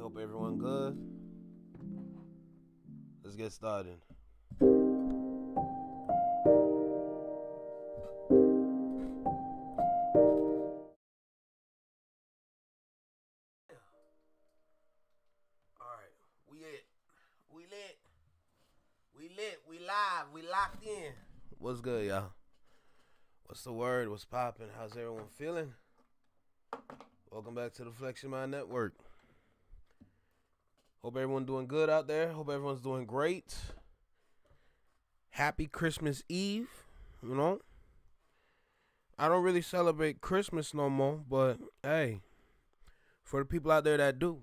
Hope everyone good. Let's get started. Alright, we lit, we live, we locked in. What's good, y'all? What's the word? What's poppin'? How's everyone feeling? Welcome back to the Flexion Mind Network. Hope everyone's doing good out there. Hope everyone's doing great. Happy Christmas Eve, you know. I don't really celebrate Christmas no more, but hey, for the people out there that do,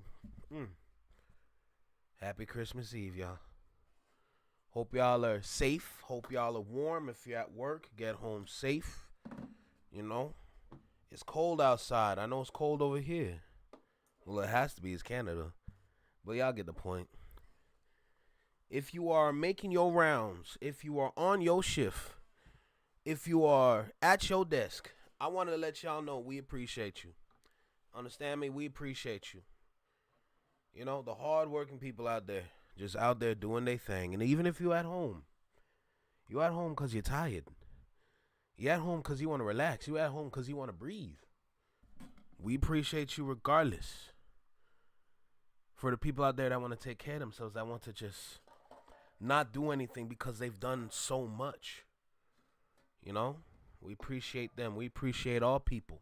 happy Christmas Eve, y'all. Hope y'all are safe. Hope y'all are warm. If you're at work, get home safe. You know, it's cold outside. I know it's cold over here. Well, it has to be. It's Canada. But y'all get the point. If you are making your rounds, if you are on your shift, if you are at your desk, I want to let y'all know we appreciate you. Understand me? We appreciate you. You know, the hard-working people out there just out there doing their thing. And even if you at home because you're tired. You at home because you want to relax. You at home because you want to breathe. We appreciate you regardless. For the people out there that want to take care of themselves, that want to just not do anything because they've done so much. You know? We appreciate them. We appreciate all people.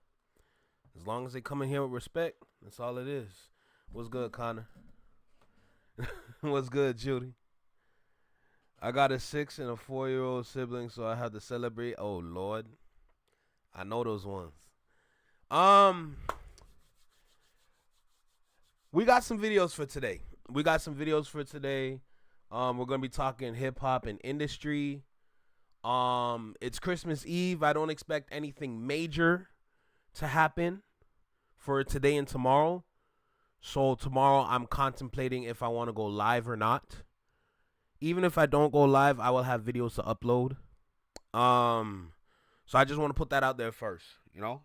As long as they come in here with respect, that's all it is. What's good, Connor? What's good, Judy? I got a 6 and a 4-year-old sibling, so I have to celebrate. Oh, Lord. I know those ones. We got some videos for today. We're going to be talking hip-hop and industry. It's Christmas Eve. I don't expect anything major to happen for today and tomorrow. So tomorrow I'm contemplating if I want to go live or not. Even if I don't go live, I will have videos to upload. So I just want to put that out there first, you know?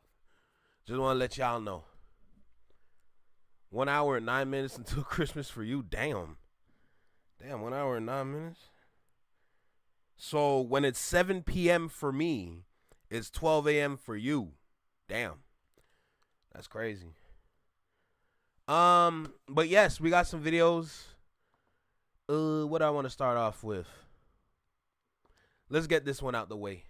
Just want to let y'all know. 1 hour and 9 minutes until Christmas for you. Damn, 1 hour and 9 minutes. So when it's 7 p.m. for me, it's 12 a.m. for you. Damn. That's crazy. But yes, we got some videos. What do I want to start off with? Let's get this one out the way.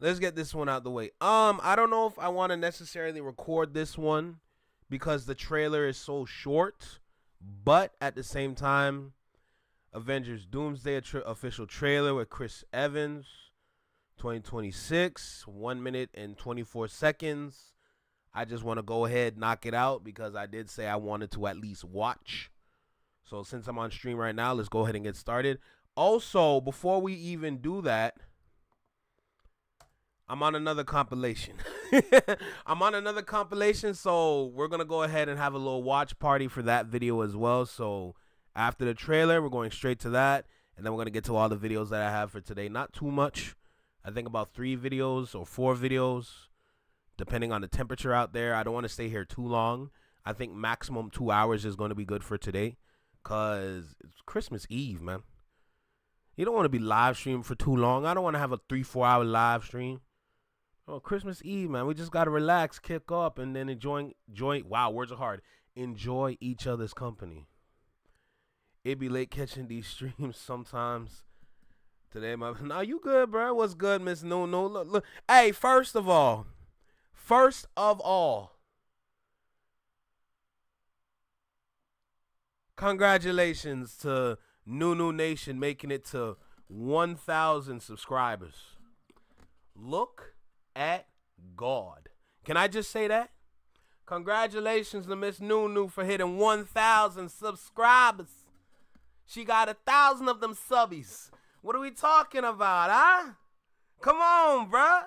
I don't know if I want to necessarily record this one because the trailer is so short, but at the same time, Avengers Doomsday official trailer with Chris Evans, 2026, 1 minute and 24 seconds. I just want to go ahead, knock it out because I did say I wanted to at least watch. So since I'm on stream right now, let's go ahead and get started. Also, before we even do that, I'm on another compilation. So we're going to go ahead and have a little watch party for that video as well. So after the trailer, we're going straight to that. And then we're going to get to all the videos that I have for today. Not too much. I think about 3 videos or 4 videos, depending on the temperature out there. I don't want to stay here too long. I think maximum 2 hours is going to be good for today. Because it's Christmas Eve, man. You don't want to be live streaming for too long. I don't want to have a 3-4 hour live stream. Oh, Christmas Eve, man. We just got to relax, kick up, and then enjoy. Wow, words are hard. Enjoy each other's company. It be late catching these streams sometimes. Today, nah, you good, bro? What's good, Miss No? Look. Hey, first of all. Congratulations to Nunu Nation making it to 1,000 subscribers. Look at God. Can I just say that? Congratulations to Miss Nunu for hitting 1,000 subscribers. She got 1,000 of them subbies. What are we talking about, huh? Come on, bruh.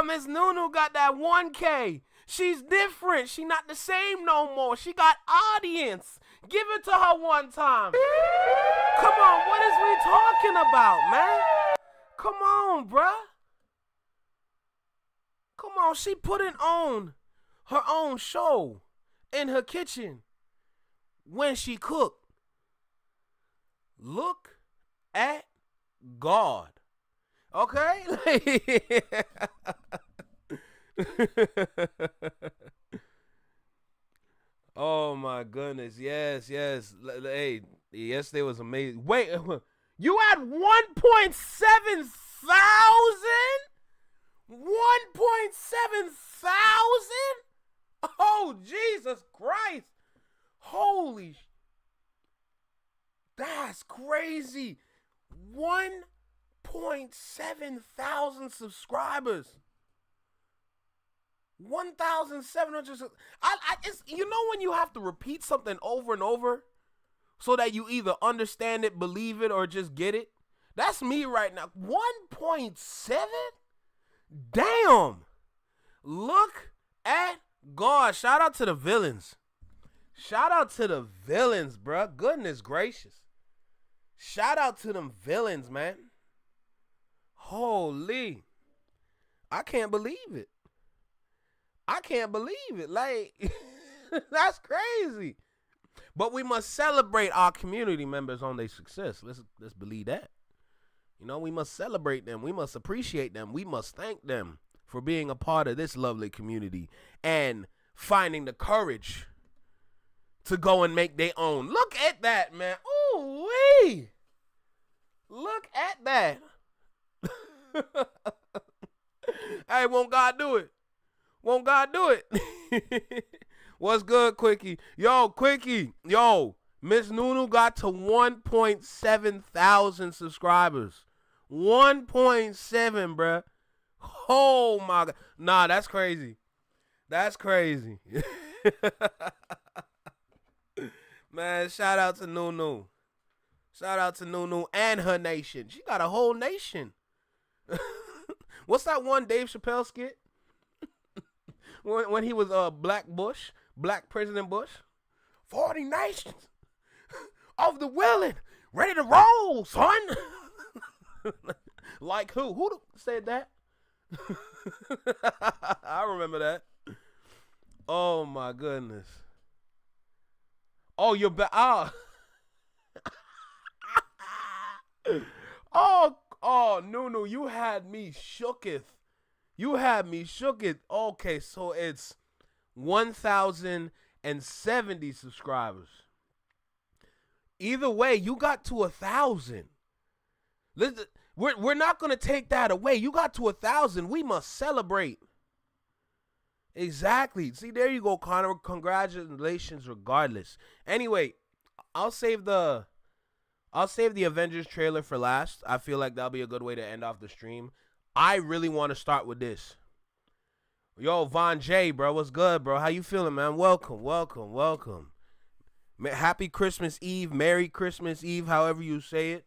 Miss Nunu got that 1K. She's different. She not the same no more. She got audience. Give it to her one time. Come on, what is we talking about, man? Come on, bruh. Come on, she putting on her own show in her kitchen when she cooked. Look at God. Okay? Oh my goodness. Yes. Hey, yesterday was amazing. Wait, you had 1.7 thousand? 1.7 thousand? Oh, Jesus Christ. Holy. That's crazy. 1.7 thousand subscribers. 1,700. It's, you know when you have to repeat something over and over so that you either understand it, believe it, or just get it? That's me right now. 1.7? Damn. Look at God. Shout out to the villains. Bruh. Goodness gracious. Shout out to them villains, man. Holy. I can't believe it. Like, that's crazy. But we must celebrate our community members on their success. Let's believe that. You know, we must celebrate them. We must appreciate them. We must thank them for being a part of this lovely community and finding the courage to go and make their own. Look at that, man. Ooh wee. Look at that. Hey, won't God do it? Won't God do it? What's good, Quickie? Yo, Quickie. Yo, Miss Nunu got to 1.7 thousand subscribers. 1.7, bruh. Oh, my God. Nah, that's crazy. That's crazy. Man, shout out to Nunu. Shout out to Nunu and her nation. She got a whole nation. What's that one Dave Chappelle skit? when he was Black President Bush? 40 nations of the willing, ready to roll, son. Like who? Who said that? I remember that. Oh my goodness. Oh, you're back. Oh, Nunu, you had me shooketh. You had me shooketh. Okay, so it's 1,070 subscribers. Either way, you got to 1,000. Listen, we're not gonna take that away. You got to 1,000. We must celebrate. Exactly. See, there you go, Connor. Congratulations, regardless. Anyway, I'll save the Avengers trailer for last. I feel like that'll be a good way to end off the stream. I really want to start with this. Yo, Von J, bro, what's good, bro? How you feeling, man? Welcome. Happy Christmas Eve, Merry Christmas Eve, however you say it.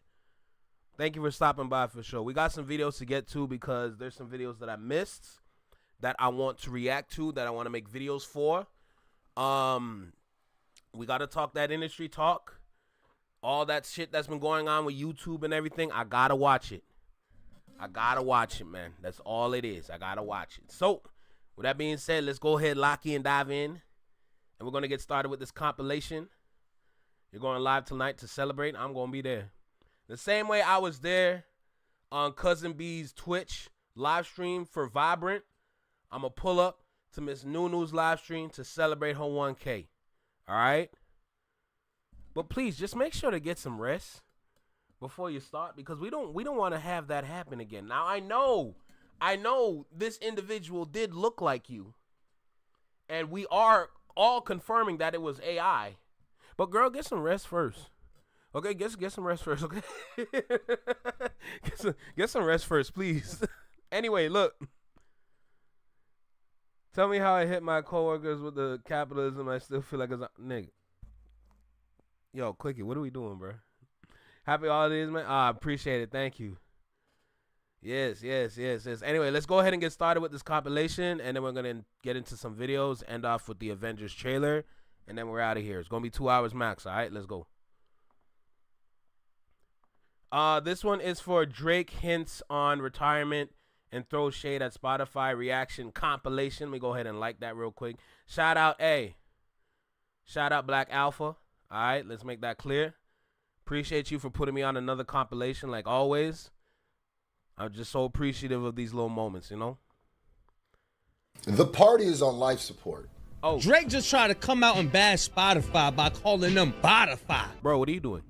Thank you for stopping by for sure. We got some videos to get to because there's some videos that I missed that I want to react to, that I want to make videos for. We got to talk that industry talk. All that shit that's been going on with YouTube and everything, I got to watch it. I got to watch it, man. That's all it is. I got to watch it. So, with that being said, let's go ahead, lock in, dive in. And we're going to get started with this compilation. You're going live tonight to celebrate. I'm going to be there. The same way I was there on Cousin B's Twitch live stream for Vibrant, I'm going to pull up to Miss Nunu's live stream to celebrate her 1K. All right? But please, just make sure to get some rest before you start, because we don't want to have that happen again. Now, I know this individual did look like you, and we are all confirming that it was AI. But girl, get some rest first. Okay, get some rest first, okay? get some rest first, please. Anyway, look. Tell me how I hit my coworkers with the capitalism. I still feel like it's a nigga. Yo, Quickie, what are we doing, bro? Happy holidays, man. I appreciate it. Thank you. Yes. Anyway, let's go ahead and get started with this compilation, and then we're going to get into some videos, end off with the Avengers trailer, and then we're out of here. It's going to be 2 hours max, all right? Let's go. This one is for Drake hints on retirement and throws shade at Spotify reaction compilation. Let me go ahead and like that real quick. Shout out Black Alpha. All right, let's make that clear. Appreciate you for putting me on another compilation like always. I'm just so appreciative of these little moments, you know? The party is on life support. Oh, Drake just tried to come out and bash Spotify by calling them Spotify. Bro, what are you doing?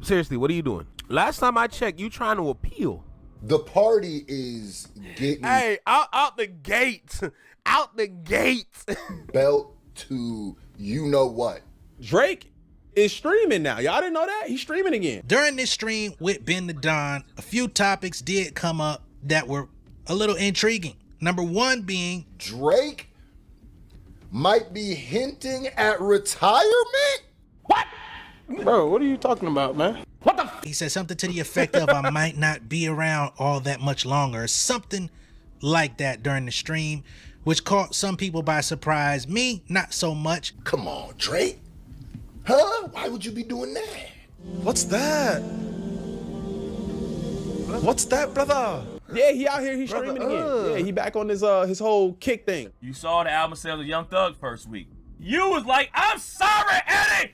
Seriously, what are you doing? Last time I checked, you trying to appeal. The party is getting... Hey, out the gates. Out the gates. Belt to you know what. Drake is streaming now. Y'all didn't know that? He's streaming again. During this stream with Ben the Don, a few topics did come up that were a little intriguing. Number one being... Drake might be hinting at retirement? What? Bro, what are you talking about, man? What the He said something to the effect of, I might not be around all that much longer. Something like that during the stream, which caught some people by surprise. Me, not so much. Come on, Drake. Huh? Why would you be doing that? What's that? What's that, brother? Yeah, he out here, he's streaming again. Yeah, he back on his whole kick thing. You saw the album sales of Young Thug first week. You was like, I'm sorry, Eddie.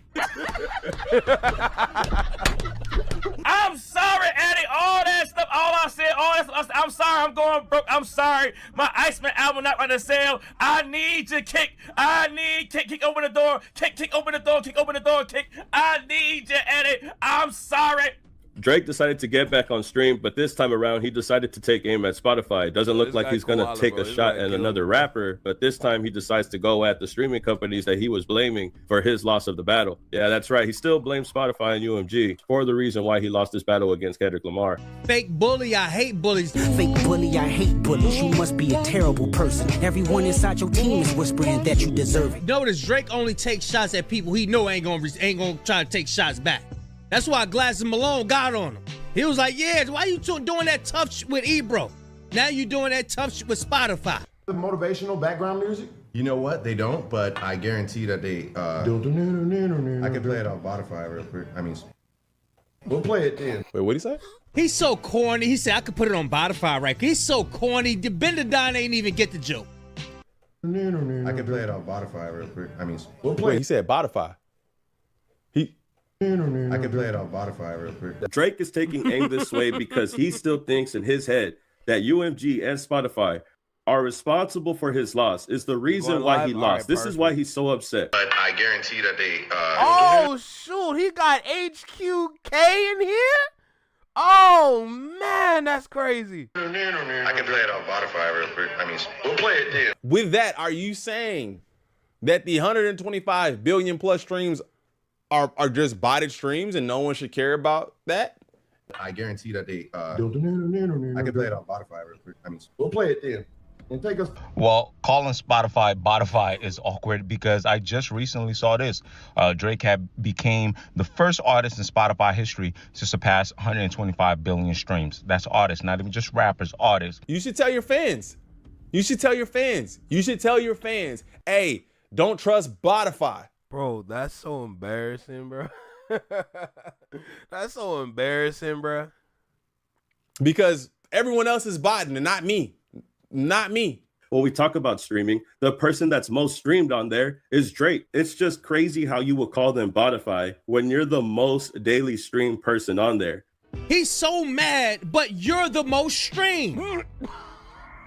I'm sorry, Eddie. All that stuff, all I said, all that stuff. I'm sorry, I'm going broke. I'm sorry. My Iceman album not on sale. I need to kick. I need kick open the door. Kick open the door. Kick open the door. Kick. I need you, Eddie. I'm sorry. Drake decided to get back on stream, but this time around, he decided to take aim at Spotify. It doesn't look like he's going to take a shot at another rapper, but this time he decides to go at the streaming companies that he was blaming for his loss of the battle. Yeah, that's right. He still blames Spotify and UMG for the reason why he lost this battle against Kendrick Lamar. Fake bully, I hate bullies. Fake bully, I hate bullies. You must be a terrible person. Everyone inside your team is whispering that you deserve it. Notice Drake only takes shots at people he know ain't gonna try to take shots back. That's why Glass and Malone got on him. He was like, yeah, why you doing that tough shit with Ebro? Now you doing that tough shit with Spotify. The motivational background music? You know what? They don't, but I guarantee that they, I can play it on Spotify real quick. I mean, We'll play it then. Wait, what'd he say? He's so corny. He said I could put it on Spotify, right? He's so corny. The Bendadine ain't even get the joke. I can play it on Spotify real quick. I mean, We'll play Wait, he said Spotify. I can play it on Spotify real quick. Drake is taking aim this way because he still thinks in his head that UMG and Spotify are responsible for his loss. Is the reason why he lost. This is why he's so upset. But I guarantee that they, Oh, shoot. He got HQK in here? Oh, man, that's crazy. I can play it on Spotify real quick. I mean, we'll play it then. With that, are you saying that the 125 billion plus streams are just botted streams and no one should care about that? I guarantee that they, I can play it on Spotify real quick. I mean, We'll play it then. And take us. Well, calling Spotify is awkward because I just recently saw this. Drake had became the first artist in Spotify history to surpass 125 billion streams. That's artists, not even just rappers, artists. You should tell your fans. You should tell your fans. You should tell your fans, hey, don't trust Spotify. Bro, that's so embarrassing, bro. That's so embarrassing, bro. Because everyone else is botting and not me. Not me. When we talk about streaming, the person that's most streamed on there is Drake. It's just crazy how you would call them Spotify when you're the most daily streamed person on there. He's so mad, but you're the most streamed.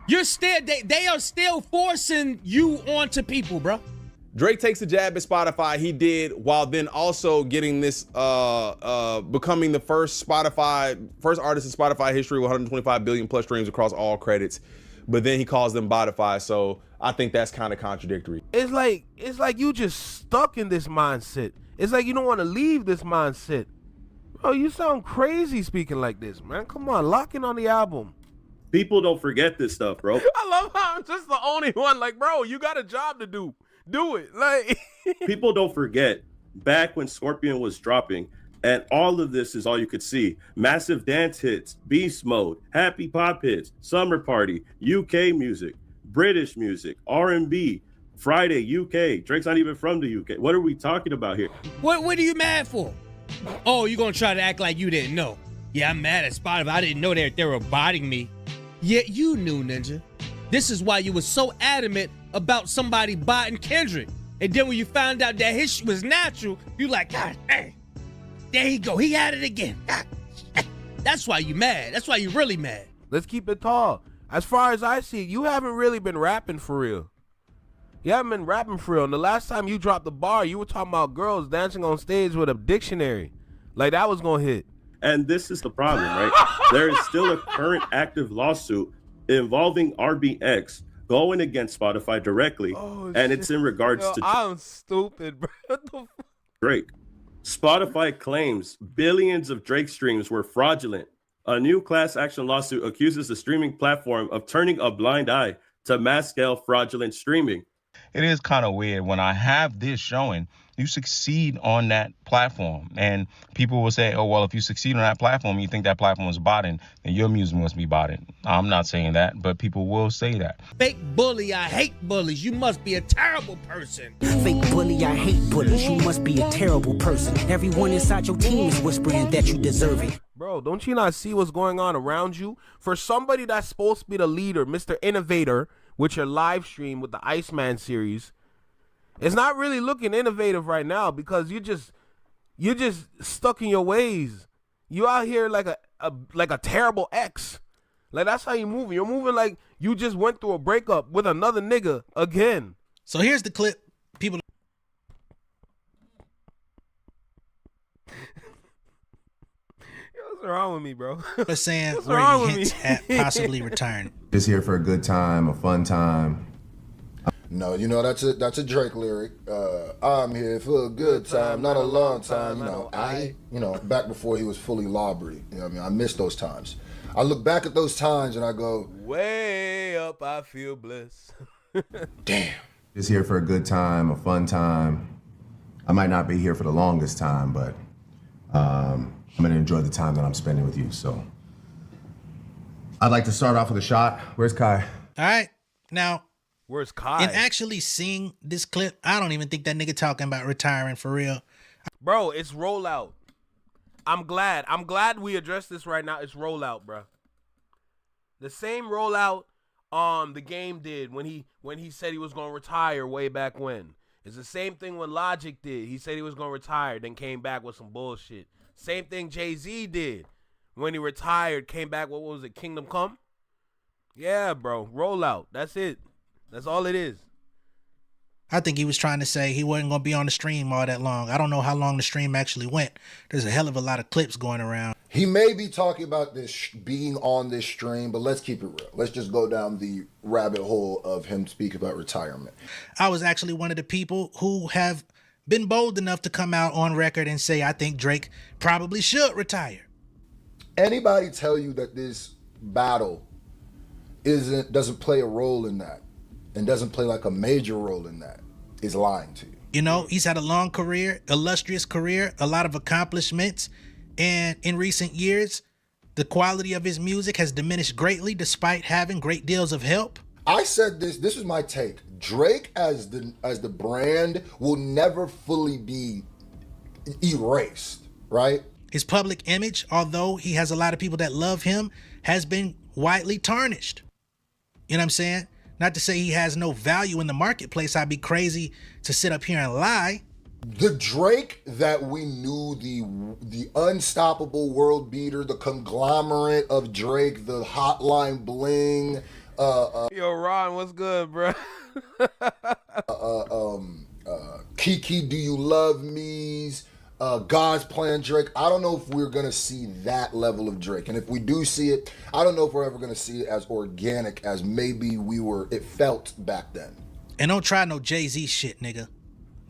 You're still they are still forcing you onto people, bro. Drake takes a jab at Spotify. He did, while then also getting this, becoming the first artist in Spotify history with 125 billion plus streams across all credits. But then he calls them Spotify, so I think that's kind of contradictory. It's like you just stuck in this mindset. It's like you don't want to leave this mindset. Bro, you sound crazy speaking like this, man. Come on, lock in on the album. People don't forget this stuff, bro. I love how I'm just the only one. Like, bro, you got a job to do. Do it. Like people don't forget back when Scorpion was dropping, and all of this is all you could see. Massive dance hits, Beast Mode, Happy Pop hits, Summer Party, UK music, British music, R&B, Friday, UK. Drake's not even from the UK. What are we talking about here? What are you mad for? Oh, you gonna try to act like you didn't know. Yeah, I'm mad at Spotify. I didn't know they were botting me. Yeah, you knew, Ninja. This is why you were so adamant about somebody botting Kendrick. And then when you found out that his shit was natural, you like, God, hey, there he go. He had it again. God, that's why you mad. That's why you really mad. Let's keep it tall. As far as I see, you haven't really been rapping for real. You haven't been rapping for real. And the last time you dropped the bar, you were talking about girls dancing on stage with a dictionary. Like that was gonna hit. And this is the problem, right? There is still a current active lawsuit involving RBX going against Spotify directly, and it's in regards to I'm stupid, bro. What the fuck? Drake. Spotify claims billions of Drake streams were fraudulent. A new class action lawsuit accuses the streaming platform of turning a blind eye to mass-scale fraudulent streaming. It is kind of weird when I have this showing, you succeed on that platform. And people will say, oh, well, if you succeed on that platform, you think that platform is botting, then your music must be botting. I'm not saying that, but people will say that. Fake bully, I hate bullies. You must be a terrible person. Fake bully, I hate bullies. You must be a terrible person. Everyone inside your team is whispering that you deserve it. Bro, don't you not see what's going on around you? For somebody that's supposed to be the leader, Mr. Innovator, with your live stream with the Iceman series, It's not really looking innovative right now because you're just stuck in your ways. You out here like a terrible ex. Like that's how you moving. You're moving like you just went through a breakup with another nigga again. So here's the clip. People What's wrong with me, bro? are saying What's where wrong he with hints me? at possibly retiring. Just here for a good time, a fun time. No, you know that's a Drake lyric. I'm here for a good time, not a long time. Back before he was fully Lawbury. You know what I mean? I miss those times. I look back at those times and I go, way up, I feel blessed. damn. Just here for a good time, a fun time. I might not be here for the longest time, but I'm gonna enjoy the time that I'm spending with you. So I'd like to start off with a shot. Where's Kai? All right. Now, where's Kai? in actually seeing this clip, I don't even think that nigga talking about retiring for real. Bro, it's rollout. I'm glad we addressed this right now. It's rollout, bro. The same rollout the Game did when he said he was gonna retire way back when. It's the same thing when Logic did. He said he was gonna retire, then came back with some bullshit. Same thing Jay-Z did when he retired, came back. What was it? Kingdom Come? Yeah, bro. Rollout. That's it. That's all it is. I think he was trying to say he wasn't going to be on the stream all that long. I don't know how long the stream actually went. There's a hell of a lot of clips going around. He may be talking about this being on this stream, but let's keep it real. Let's just go down the rabbit hole of him speaking about retirement. I was actually one of the people who have been bold enough to come out on record and say I think Drake probably should retire. Anybody tell you that this battle doesn't play a role in that and doesn't play like a major role in that is lying to you. You know, he's had a long career, illustrious career, a lot of accomplishments. And in recent years, the quality of his music has diminished greatly despite having great deals of help. I said this is my take. Drake as the brand will never fully be erased, right? His public image, although he has a lot of people that love him, has been widely tarnished. You know what I'm saying? Not to say he has no value in the marketplace. I'd be crazy to sit up here and lie. The Drake that we knew, the unstoppable world beater, the conglomerate of Drake, the Hotline Bling. Yo, Ron, what's good, bro? Kiki, Do You Love Me's, God's Plan Drake. I don't know if we're going to see that level of Drake. And if we do see it, I don't know if we're ever going to see it as organic as maybe it felt back then. And don't try no Jay-Z shit, nigga.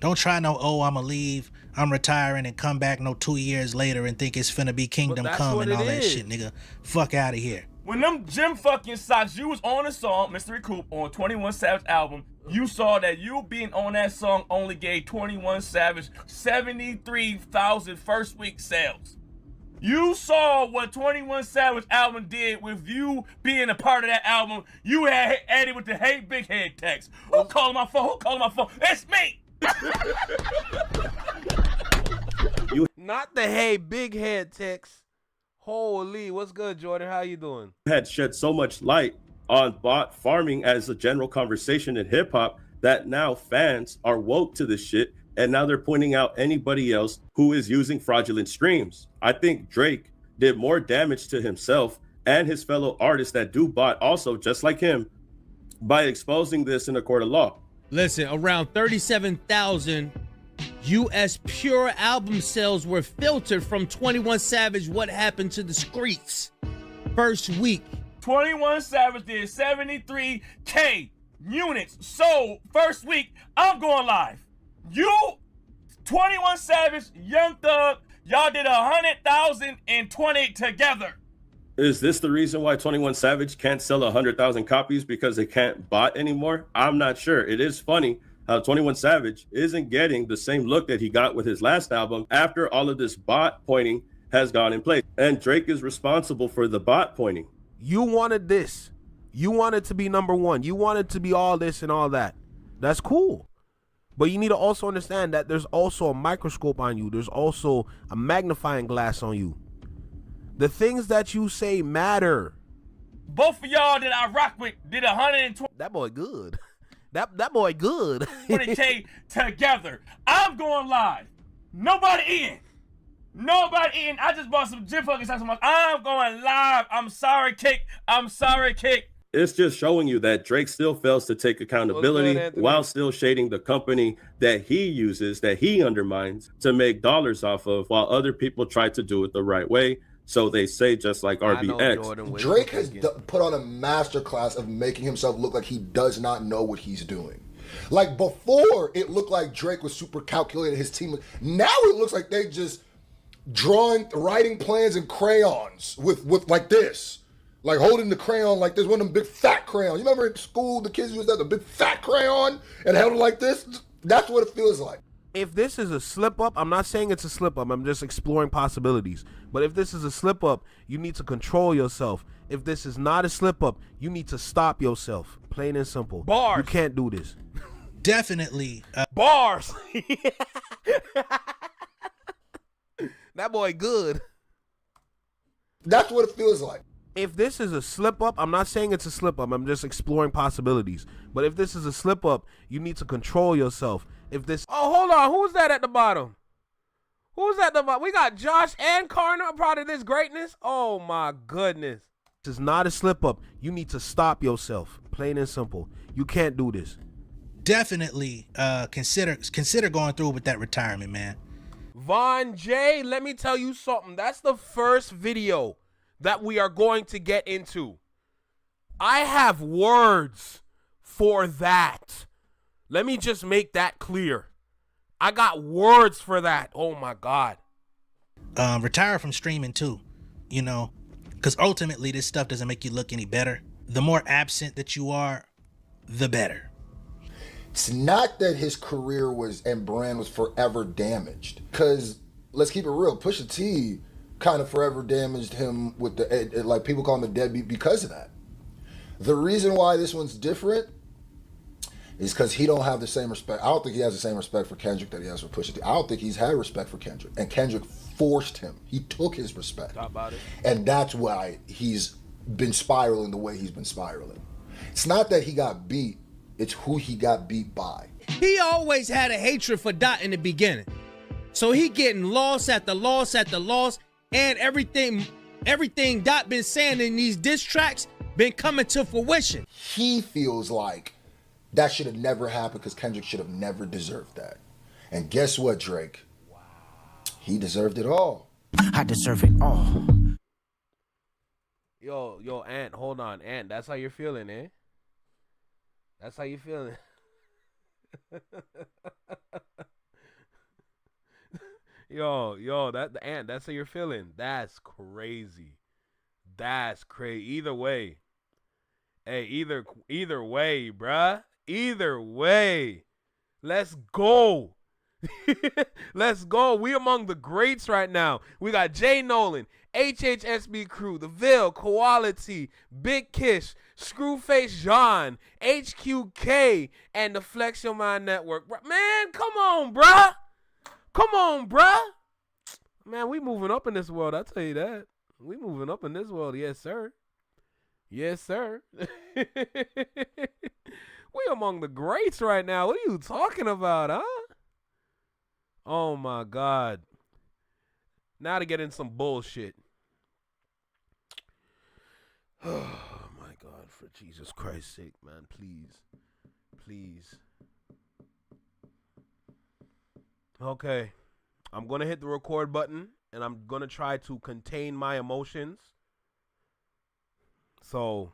Don't try no, I'ma leave, I'm retiring and come back no 2 years later and think it's finna be Kingdom Come and all that shit, nigga. Fuck out of here. When them gym fucking socks, you was on a song, Mystery Coupe, on 21 Savage album, you saw that you being on that song only gave 21 Savage 73,000 first week sales. You saw what 21 Savage album did with you being a part of that album. You had Eddie with the Hey Big Head text. Who calling my phone? Who calling my phone? It's me! Not the Hey Big Head text. Holy, what's good, Jordan? How you doing? Had shed so much light on bot farming as a general conversation in hip hop that now fans are woke to this shit, and now they're pointing out anybody else who is using fraudulent streams. I think Drake did more damage to himself and his fellow artists that do bot also just like him by exposing this in a court of law. Listen, around 37,000 U.S. pure album sales were filtered from 21 Savage What Happened to the Streets first week. 21 Savage did 73K units sold first week. I'm going live. You, 21 Savage, Young Thug, y'all did 100,020 together. Is this the reason why 21 Savage can't sell 100,000 copies because they can't bot anymore? I'm not sure. It is funny how 21 Savage isn't getting the same look that he got with his last album after all of this bot pointing has gone in place. And Drake is responsible for the bot pointing. You wanted this. You wanted to be number one. You wanted to be all this and all that. That's cool. But you need to also understand that there's also a microscope on you. There's also a magnifying glass on you. The things that you say matter. Both of y'all that I rock with did 120. That boy good. That boy good. 20K together. I'm going live. Nobody in. I just bought some gym fucking stuff. I'm going live. I'm sorry, Kick. It's just showing you that Drake still fails to take accountability while still shading the company that he uses, that he undermines to make dollars off of, while other people try to do it the right way. So they say, just like RBX. Drake has put on a masterclass of making himself look like he does not know what he's doing. Like before, it looked like Drake was super calculated. His team. Now it looks like they just writing plans in crayons with like this. Like holding the crayon like this, one of them big fat crayons. You remember in school, the kids used to have the big fat crayon and held it like this? That's what it feels like. If this is a slip up, I'm not saying it's a slip up. I'm just exploring possibilities. But if this is a slip up, you need to control yourself. If this is not a slip up, you need to stop yourself. Plain and simple. Bars. You can't do this. Definitely. Bars. That boy good. That's what it feels like. If this is a slip up, I'm not saying it's a slip up. I'm just exploring possibilities. But if this is a slip up, you need to control yourself. If this, oh, hold on, who's that at the bottom? Who's at the bottom? We got Josh and Karna, part of this greatness. Oh my goodness, this is not a slip up. You need to stop yourself. Plain and simple. You can't do this. Definitely, consider going through with that retirement, man. Von J, let me tell you something. That's the first video that we are going to get into. I have words for that. Let me just make that clear. I got words for that. Oh my God. Retire from streaming too, you know, because ultimately this stuff doesn't make you look any better. The more absent that you are, the better. It's not that his career and brand was forever damaged, because let's keep it real, Pusha T kind of forever damaged him with like people call him a deadbeat because of that. The reason why this one's different is because he don't have the same respect. I don't think he has the same respect for Kendrick that he has for Pusha T. I don't think he's had respect for Kendrick, and Kendrick forced him. He took his respect. Talk about it. And that's why he's been spiraling the way he's been spiraling. It's not that he got beat, it's who he got beat by. He always had a hatred for Dot in the beginning. So he getting loss after loss after loss, and everything Dot been saying in these diss tracks been coming to fruition. He feels like that should have never happened because Kendrick should have never deserved that. And guess what, Drake? Wow. He deserved it all. I deserve it all. Yo, Ant, hold on. Ant, that's how you're feeling, eh? That's how you feeling. yo, the Ant, that's how you're feeling. That's crazy. That's crazy. Either way. Hey, either way, bruh. Either way. Let's go. Let's go. We among the greats right now. We got Jay Nolan, HHSB Crew, The Ville, Quality, Big Kish, Screwface John, HQK, and the Flex Your Mind Network. Man, come on, bruh. Come on, bruh. Man, we moving up in this world, I tell you that. We moving up in this world, yes, sir. Yes, sir. We among the greats right now. What are you talking about, huh? Oh, my God. Now to get in some bullshit. Oh, my God. For Jesus Christ's sake, man. Please. Please. Okay. I'm going to hit the record button, and I'm going to try to contain my emotions. So,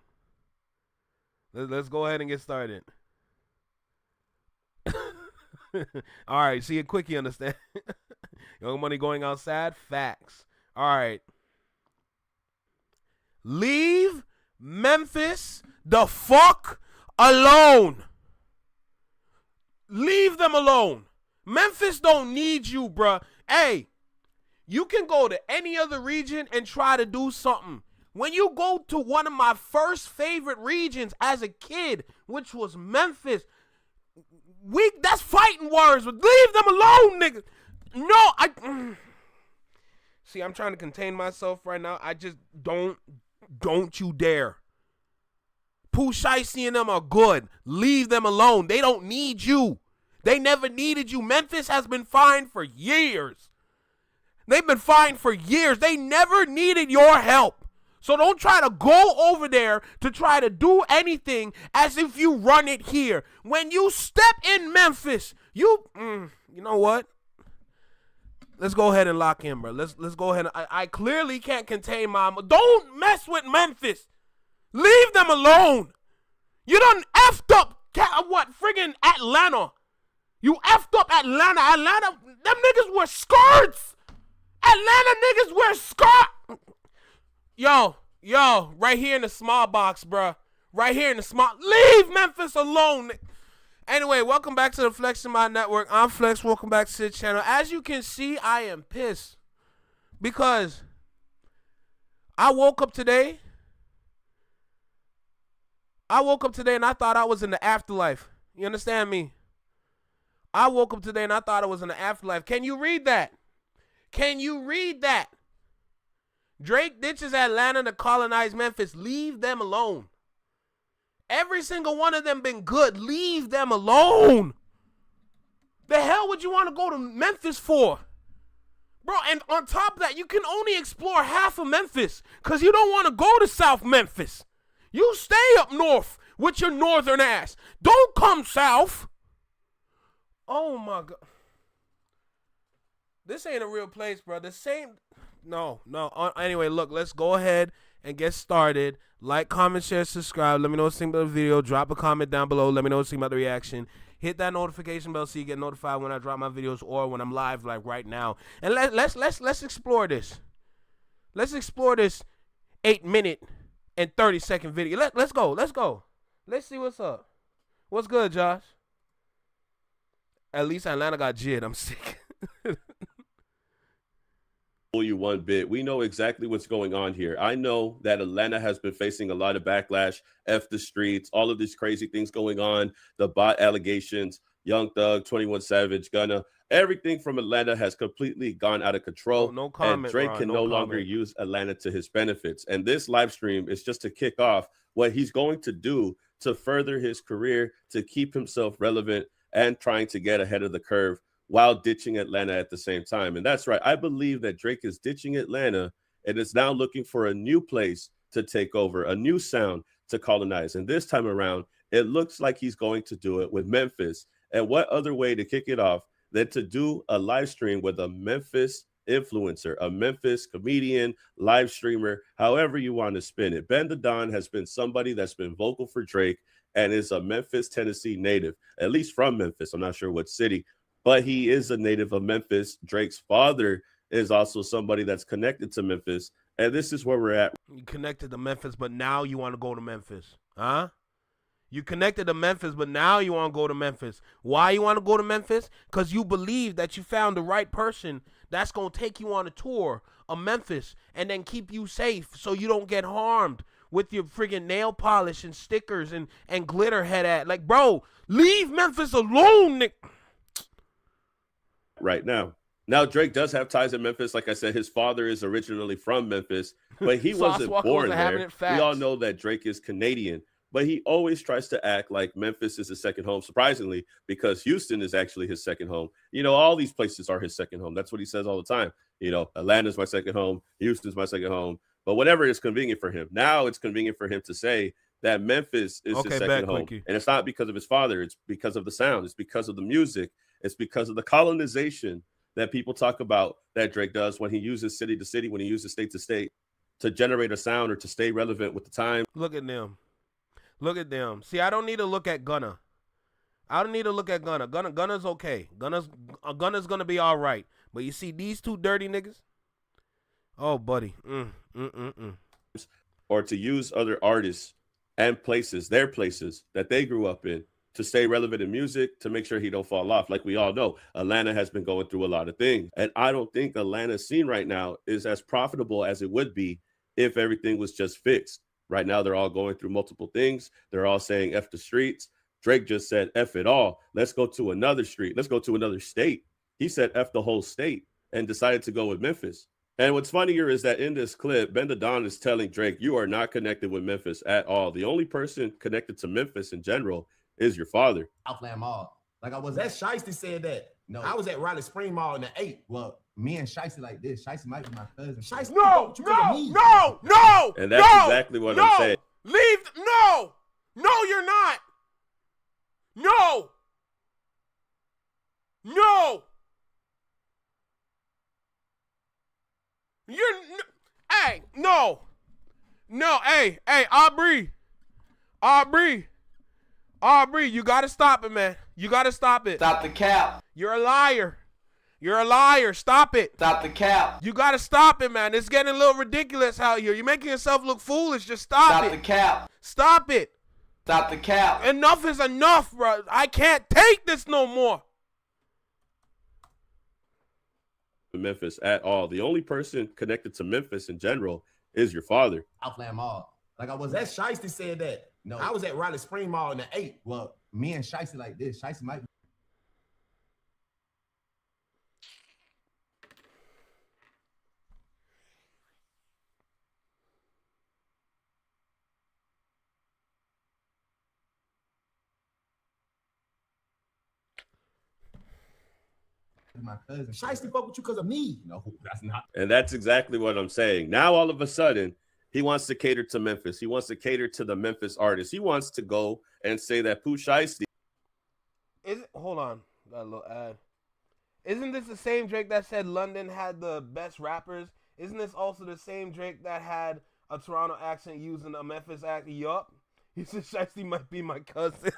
let's go ahead and get started. All right, see a quickie, understand? Young Money going outside, facts. All right. Leave Memphis the fuck alone. Leave them alone. Memphis don't need you, bruh. Hey, you can go to any other region and try to do something. When you go to one of my first favorite regions as a kid, which was Memphis, that's fighting words, but leave them alone, nigga. No, see, I'm trying to contain myself right now. I just don't you dare. Pooh Shiesty and them are good. Leave them alone. They don't need you. They never needed you. Memphis has been fine for years. They've been fine for years. They never needed your help. So don't try to go over there to try to do anything as if you run it here. When you step in Memphis, you know what? Let's go ahead and lock in, bro. Let's go ahead. I clearly can't contain don't mess with Memphis. Leave them alone. You done effed up friggin' Atlanta. You effed up Atlanta. Atlanta, them niggas wear skirts. Atlanta niggas wear skirts. Yo, right here in the small box, bro. Right here in the small. Leave Memphis alone. Anyway, welcome back to the Flex in My Network. I'm Flex. Welcome back to the channel. As you can see, I am pissed because I woke up today. And I thought I was in the afterlife. You understand me? I woke up today and I thought I was in the afterlife. Can you read that? Can you read that? Drake ditches Atlanta to colonize Memphis. Leave them alone. Every single one of them been good. Leave them alone. The hell would you want to go to Memphis for? Bro, and on top of that, you can only explore half of Memphis because you don't want to go to South Memphis. You stay up north with your northern ass. Don't come south. Oh, my God. This ain't a real place, bro. The same... No. Anyway, look, let's go ahead and get started. Like, comment, share, subscribe. Let me know what you think about the video. Drop a comment down below. Let me know what you think about the reaction. Hit that notification bell so you get notified when I drop my videos or when I'm live, like right now. And let's explore this. Let's explore this 8-minute and 30-second video. Let's go. Let's see what's up. What's good, Josh? At least Atlanta got jid. I'm sick. You one bit. We know exactly what's going on here. I know that Atlanta has been facing a lot of backlash, F the streets, all of these crazy things going on, the bot allegations, Young Thug, 21 Savage, Gunna, everything from Atlanta has completely gone out of control. No comment, and Drake Ron, can no no longer comment. use Atlanta to his benefits. And this live stream is just to kick off what he's going to do to further his career, to keep himself relevant and trying to get ahead of the curve while ditching Atlanta at the same time. And that's right. I believe that Drake is ditching Atlanta and is now looking for a new place to take over, a new sound to colonize. And this time around, it looks like he's going to do it with Memphis. And what other way to kick it off than to do a live stream with a Memphis influencer, a Memphis comedian, live streamer, however you want to spin it. Ben the Don has been somebody that's been vocal for Drake and is a Memphis, Tennessee native, at least from Memphis. I'm not sure what city, but he is a native of Memphis. Drake's father is also somebody that's connected to Memphis. And this is where we're at. You connected to Memphis, but now you want to go to Memphis. Huh? You connected to Memphis, but now you want to go to Memphis. Why you want to go to Memphis? Because you believe that you found the right person that's going to take you on a tour of Memphis and then keep you safe so you don't get harmed with your friggin' nail polish and stickers and glitter head at. Like, bro, leave Memphis alone, Nick. Right now. Now, Drake does have ties in Memphis. Like I said, his father is originally from Memphis, but he wasn't born there. We all know that Drake is Canadian, but he always tries to act like Memphis is his second home, surprisingly, because Houston is actually his second home. You know, all these places are his second home. That's what he says all the time. You know, Atlanta's my second home. Houston's my second home. But whatever is convenient for him. Now it's convenient for him to say that Memphis is his second home. And it's not because of his father. It's because of the sound. It's because of the music. It's because of the colonization that people talk about that Drake does when he uses city to city, when he uses state to state to generate a sound or to stay relevant with the time. Look at them. Look at them. See, I don't need to look at Gunna. I don't need to look at Gunna. Gunna's okay. Gunna's going to be all right. But you see these two dirty niggas? Oh, buddy. Or to use other artists and places, their places that they grew up in, to stay relevant in music, to make sure he don't fall off. Like we all know, Atlanta has been going through a lot of things. And I don't think Atlanta's scene right now is as profitable as it would be if everything was just fixed. Right now, they're all going through multiple things. They're all saying F the streets. Drake just said F it all. Let's go to another street. Let's go to another state. He said F the whole state and decided to go with Memphis. And what's funnier is that in this clip, Ben the Don is telling Drake, you are not connected with Memphis at all. The only person connected to Memphis in general is your father. Outland Mall. Like I was at Shiesty said that. No. I was at Raleigh Spring Mall in the 8. Well, me and Shiesty like this. Shiesty might be my cousin. Shiesty, No. And that's exactly what I'm saying. Leave. No, you're not. No. Hey, no. Hey, Aubrey, you gotta stop it, man. You gotta stop it. Stop the cap. You're a liar. Stop it. Stop the cap. You gotta stop it, man. It's getting a little ridiculous out here. You're making yourself look foolish. Just stop it. Stop the cap. Stop it. Stop the cap. Enough is enough, bro. I can't take this no more. Memphis at all. The only person connected to Memphis in general is your father. Outland Mall. Like I was That at Shiesty said that. No. I was at Raleigh Spring Mall in the 8. Well, me and Shiesty like this. Shiesty might be my cousin. Shiesty fuck with you because of me. No, that's not. And that's exactly what I'm saying. Now, all of a sudden, he wants to cater to Memphis. He wants to cater to the Memphis artists. He wants to go and say that Pooh Shiesty. Hold on. Got a little ad. Isn't this the same Drake that said London had the best rappers? Isn't this also the same Drake that had a Toronto accent using a Memphis accent? Yup. He said Shiesty might be my cousin.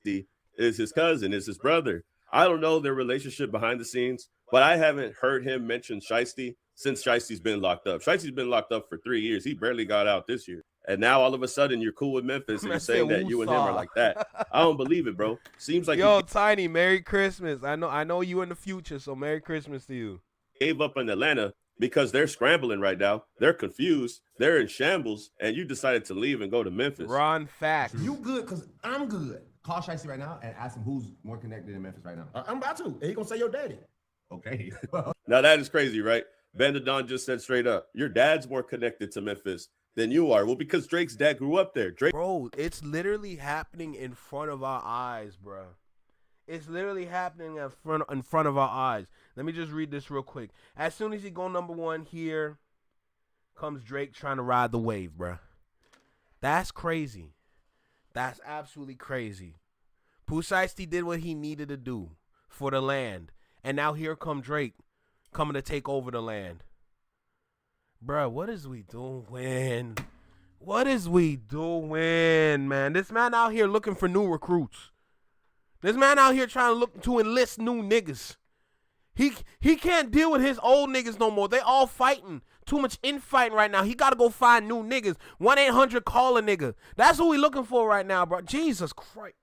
Is his cousin, is his brother. I don't know their relationship behind the scenes, but I haven't heard him mention Shiesty since Shiesty's been locked up. Shiesty's been locked up for 3 years. He barely got out this year. And now all of a sudden you're cool with Memphis and you're saying that you and him are like that. I don't believe it, bro. Seems like Yo, Tiny, Merry Christmas. I know you in the future, so Merry Christmas to you. Gave up in Atlanta because they're scrambling right now. They're confused. They're in shambles. And you decided to leave and go to Memphis. Ron Fact. You good because I'm good. Call Shiesty right now and ask him who's more connected in Memphis right now. I'm about to. And he gonna say your daddy. Okay. Now that is crazy, right? Van der Don just said straight up, your dad's more connected to Memphis than you are. Well, because Drake's dad grew up there. Bro, it's literally happening in front of our eyes, bro. It's literally happening in front of our eyes. Let me just read this real quick. As soon as he go number one, here comes Drake trying to ride the wave, bro. That's crazy. That's absolutely crazy. Pooh Shiesty did what he needed to do for the land. And now here come Drake coming to take over the land. Bruh, what is we doing? What is we doing, man? This man out here looking for new recruits. This man out here trying to look to enlist new niggas. He can't deal with his old niggas no more. They all fighting. Too much infighting right now. He got to go find new niggas. 1-800 call a nigga. That's what we looking for right now, bro. Jesus Christ.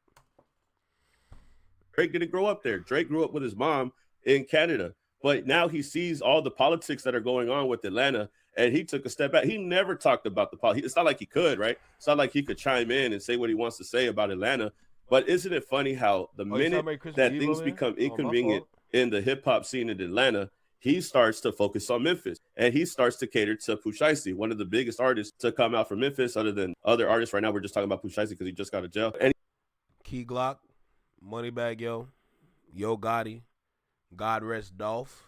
Drake didn't grow up there. Drake grew up with his mom in Canada. But now he sees all the politics that are going on with Atlanta, and he took a step back. He never talked about the politics. It's not like he could, right? It's not like he could chime in and say what he wants to say about Atlanta. But isn't it funny how the minute that things become inconvenient in the hip-hop scene in Atlanta, he starts to focus on Memphis, and he starts to cater to Pooh Shiesty, one of the biggest artists to come out from Memphis other than other artists. Right now, we're just talking about Pooh Shiesty because he just got out of jail. And Key Glock, Moneybag Yo, Yo Gotti, God Rest Dolph.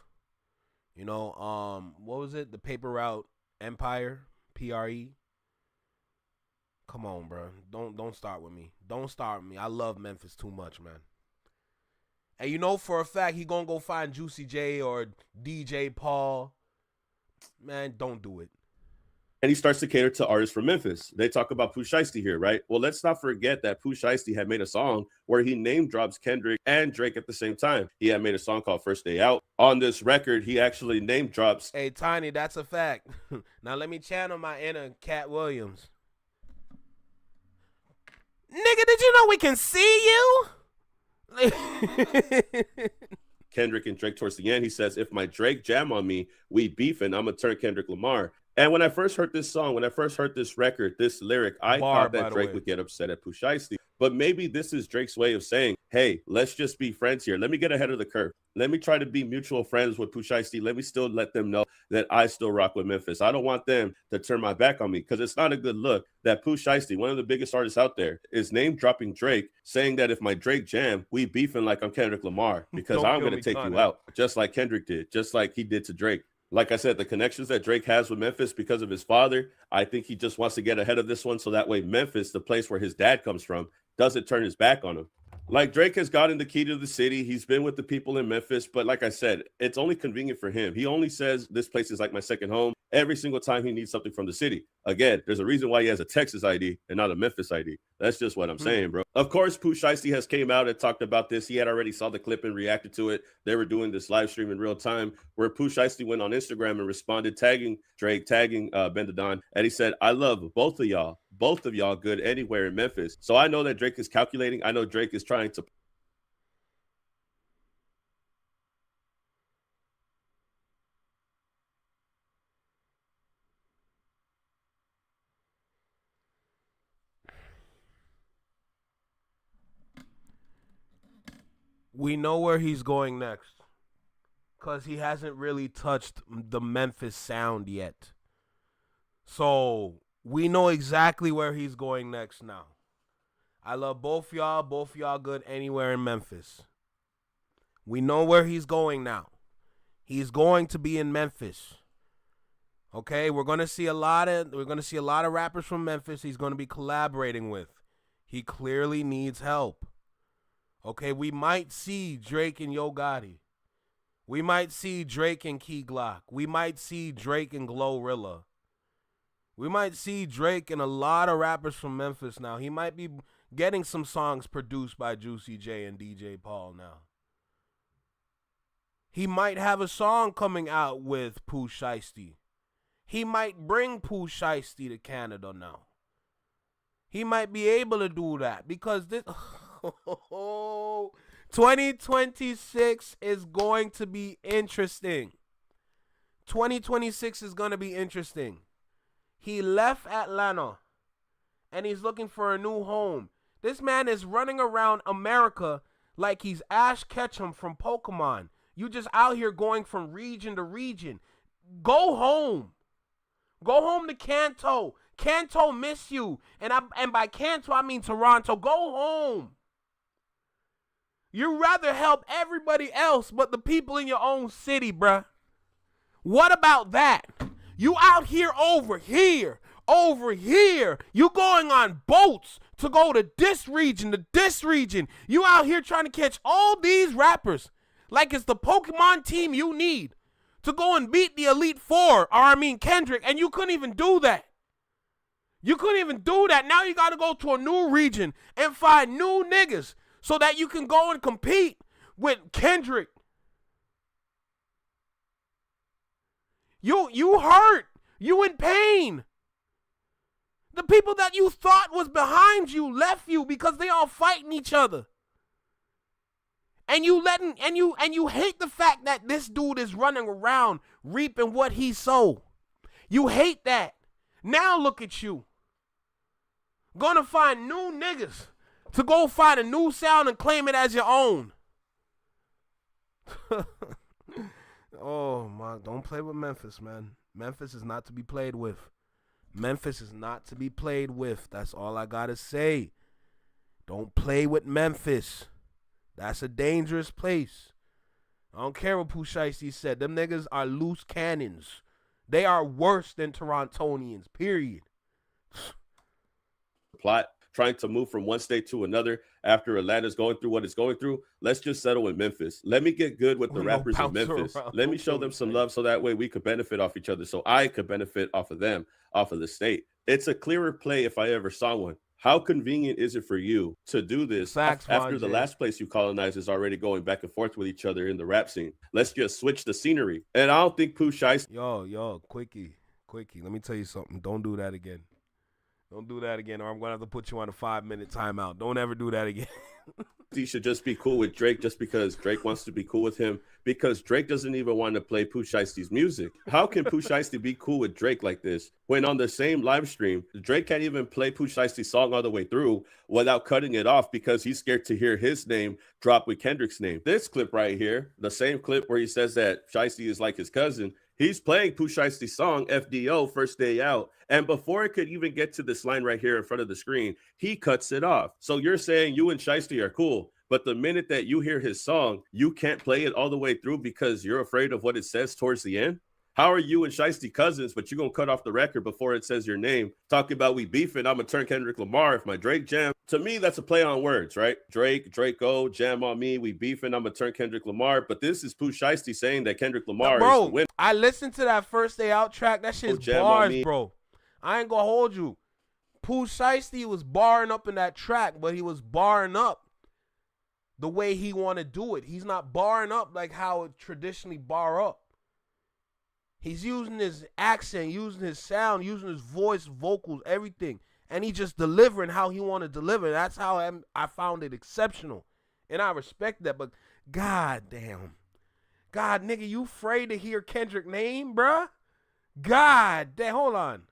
You know, what was it? The Paper Route Empire, PRE. Come on, bro. Don't start with me. Don't start with me. I love Memphis too much, man. And you know for a fact he gonna go find Juicy J or DJ Paul. Man, don't do it. And he starts to cater to artists from Memphis. They talk about Pooh Shiesty here, right? Well, let's not forget that Pooh Shiesty had made a song where he name drops Kendrick and Drake at the same time. He had made a song called First Day Out. On this record, he actually name drops. Hey, Tiny, that's a fact. Now let me channel my inner Cat Williams. Nigga, did you know we can see you? Kendrick and Drake towards the end, he says, if my Drake jam on me, we beefing, I'm going to turn Kendrick Lamar. And when I first heard this song, when I first heard this record, this lyric, I thought by that the Drake way. would get upset at Pooh Shiesty. But maybe this is Drake's way of saying, hey, let's just be friends here. Let me get ahead of the curve. Let me try to be mutual friends with Pooh Shiesty. Let me still let them know that I still rock with Memphis. I don't want them to turn my back on me because it's not a good look that Pooh Shiesty, one of the biggest artists out there, is name dropping Drake, saying that if my Drake jam, we beefing like I'm Kendrick Lamar because I'm going to take you out, just like Kendrick did, just like he did to Drake. Like I said, the connections that Drake has with Memphis because of his father, I think he just wants to get ahead of this one so that way Memphis, the place where his dad comes from, doesn't turn his back on him. Like Drake has gotten the key to the city. He's been with the people in Memphis, but like I said, it's only convenient for him. He only says this place is like my second home every single time he needs something from the city. Again, there's a reason why he has a Texas ID and not a Memphis ID. That's just what I'm saying, bro. Of course, Pooh Shiesty has came out and talked about this. He had already saw the clip and reacted to it. They were doing this live stream in real time where Pooh Shiesty went on Instagram and responded, tagging Drake, tagging Bendadon, and he said, I love both of y'all good anywhere in Memphis. So I know that Drake is calculating. I know Drake is trying to We know where he's going next because he hasn't really touched the Memphis sound yet. So we know exactly where he's going next now. I love both y'all good anywhere in Memphis. We know where he's going now. He's going to be in Memphis. Okay, we're gonna see a lot of rappers from Memphis he's gonna be collaborating with. He clearly needs help. Okay, we might see Drake and Yo Gotti. We might see Drake and Key Glock. We might see Drake and Glorilla. We might see Drake and a lot of rappers from Memphis now. He might be getting some songs produced by Juicy J and DJ Paul now. He might have a song coming out with Pooh Shiesty. He might bring Pooh Shiesty to Canada now. He might be able to do that because this 2026 is going to be interesting. 2026 is going to be interesting. He left Atlanta and he's looking for a new home. This man is running around America like he's Ash Ketchum from Pokemon. You just out here going from region to region. Go home. Go home to Kanto. Kanto miss you. And by Kanto, I mean Toronto. Go home. You'd rather help everybody else but the people in your own city, bruh. What about that? You out here over here. You going on boats to go to this region, to this region. You out here trying to catch all these rappers like it's the Pokemon team you need to go and beat the Elite Four, or I mean Kendrick, and you couldn't even do that. You couldn't even do that. Now you got to go to a new region and find new niggas so that you can go and compete with Kendrick. You hurt. You in pain. The people that you thought was behind you left you because they all fighting each other. And you hate the fact that this dude is running around reaping what he sowed. You hate that. Now look at you. Gonna find new niggas to go find a new sound and claim it as your own. Oh my, don't play with Memphis, man. Memphis is not to be played with. Memphis is not to be played with. That's all I gotta say. Don't play with Memphis. That's a dangerous place. I don't care what Pooh Shiesty said. Them niggas are loose cannons. They are worse than Torontonians, period. Plot trying to move from one state to another after Atlanta's going through what it's going through. Let's just settle in Memphis. Let me get good with the rappers in Memphis. Let me show them some love so that way we could benefit off each other, so I could benefit off of them, off of the state. It's a clearer play if I ever saw one. How convenient is it for you to do this after the last place you colonized is already going back and forth with each other in the rap scene? Let's just switch the scenery. And I don't think Pooh Shiesty. Yo, quickie. Let me tell you something. Don't do that again. Don't do that again, or I'm gonna have to put you on a 5-minute timeout. Don't ever do that again. He should just be cool with Drake just because Drake wants to be cool with him, because Drake doesn't even want to play Pooh Shiesty's music. How can Pooh Shiesty be cool with Drake like this when on the same live stream, Drake can't even play Pooh Shiesty's song all the way through without cutting it off because he's scared to hear his name drop with Kendrick's name? This clip right here, the same clip where he says that Shiesty is like his cousin, he's playing Pooh Shiesty's song, FDO, First Day Out. And before it could even get to this line right here in front of the screen, he cuts it off. So you're saying you and Shiesty are cool, but the minute that you hear his song, you can't play it all the way through because you're afraid of what it says towards the end? How are you and Shiesty cousins, but you're going to cut off the record before it says your name? Talking about we beefing, I'm going to turn Kendrick Lamar if my Drake jam. To me, that's a play on words, right? Drake, Draco, jam on me, we beefing, I'm going to turn Kendrick Lamar. But this is Pooh Shiesty saying that Kendrick Lamar is the winner. I listened to that First Day Out track. That shit's bars, bro. I ain't going to hold you. Pooh Shiesty was barring up in that track, but he was barring up the way he want to do it. He's not barring up like how it traditionally bar up. He's using his accent, using his sound, using his voice, vocals, everything. And he just delivering how he want to deliver. That's how I found it exceptional. And I respect that. But God damn. God, nigga, you afraid to hear Kendrick name, bruh? God damn, hold on.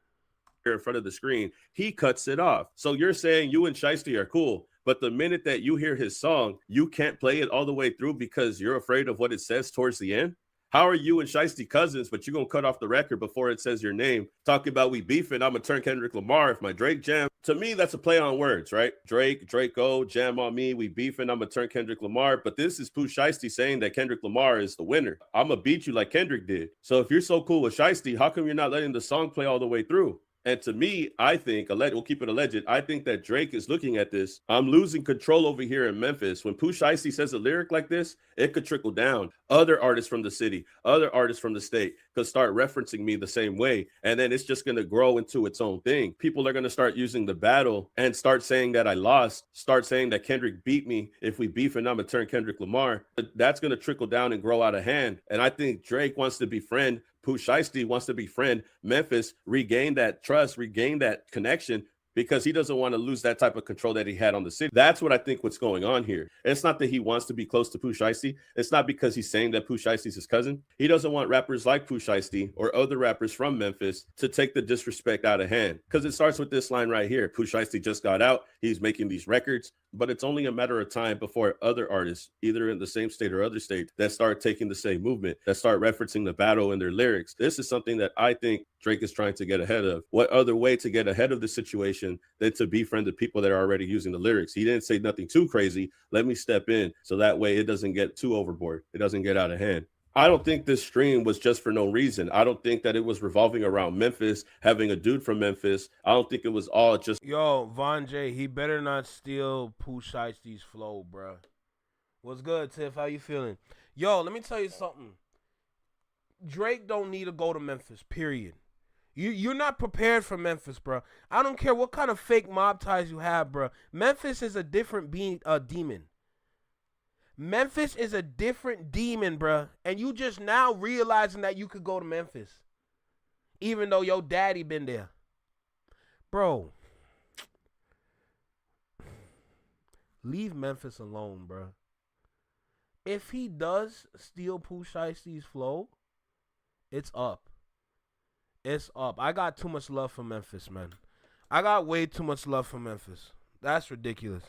In front of the screen, he cuts it off. So you're saying you and Shiesty are cool, but the minute that you hear his song, you can't play it all the way through because you're afraid of what it says towards the end? How are you and Shiesty cousins, but you're going to cut off the record before it says your name? Talking about we beefing, I'm going to turn Kendrick Lamar if my Drake jam. To me, that's a play on words, right? Drake, Draco, jam on me, we beefing, I'm going to turn Kendrick Lamar. But this is Pooh Shiesty saying that Kendrick Lamar is the winner. I'm going to beat you like Kendrick did. So if you're so cool with Shiesty, how come you're not letting the song play all the way through? And to me, I think, we'll keep it alleged, I think that Drake is looking at this. I'm losing control over here in Memphis. When Pooh Shiesty says a lyric like this, it could trickle down. Other artists from the city, other artists from the state could start referencing me the same way. And then it's just going to grow into its own thing. People are going to start using the battle and start saying that I lost, start saying that Kendrick beat me. If we beef and I'm going to turn Kendrick Lamar, that's going to trickle down and grow out of hand. And I think Drake wants to befriend Pooh Shiesty, wants to befriend Memphis, regain that trust, regain that connection, because he doesn't want to lose that type of control that he had on the city. That's what I think what's going on here. And it's not that he wants to be close to Pooh Shiesty. It's not because he's saying that Pooh Shiesty is his cousin. He doesn't want rappers like Pooh Shiesty or other rappers from Memphis to take the disrespect out of hand. Because it starts with this line right here. Pooh Shiesty just got out. He's making these records. But it's only a matter of time before other artists, either in the same state or other state, that start taking the same movement, that start referencing the battle in their lyrics. This is something that I think Drake is trying to get ahead of. What other way to get ahead of the situation than to befriend the people that are already using the lyrics? He didn't say nothing too crazy. Let me step in so that way it doesn't get too overboard. It doesn't get out of hand. I don't think this stream was just for no reason. I don't think that it was revolving around Memphis, having a dude from Memphis. I don't think it was all just... Yo, Von J, he better not steal Pooh Shiesty's flow, bro. What's good, Tiff? How you feeling? Yo, let me tell you something. Drake don't need to go to Memphis, period. You're not prepared for Memphis, bro. I don't care what kind of fake mob ties you have, bro. Memphis is a different demon. Memphis is a different demon, bruh. And you just now realizing that you could go to Memphis. Even though your daddy been there. Bro. Leave Memphis alone, bruh. If he does steal Pooh Shiesty's flow, it's up. It's up. I got too much love for Memphis, man. I got way too much love for Memphis. That's ridiculous.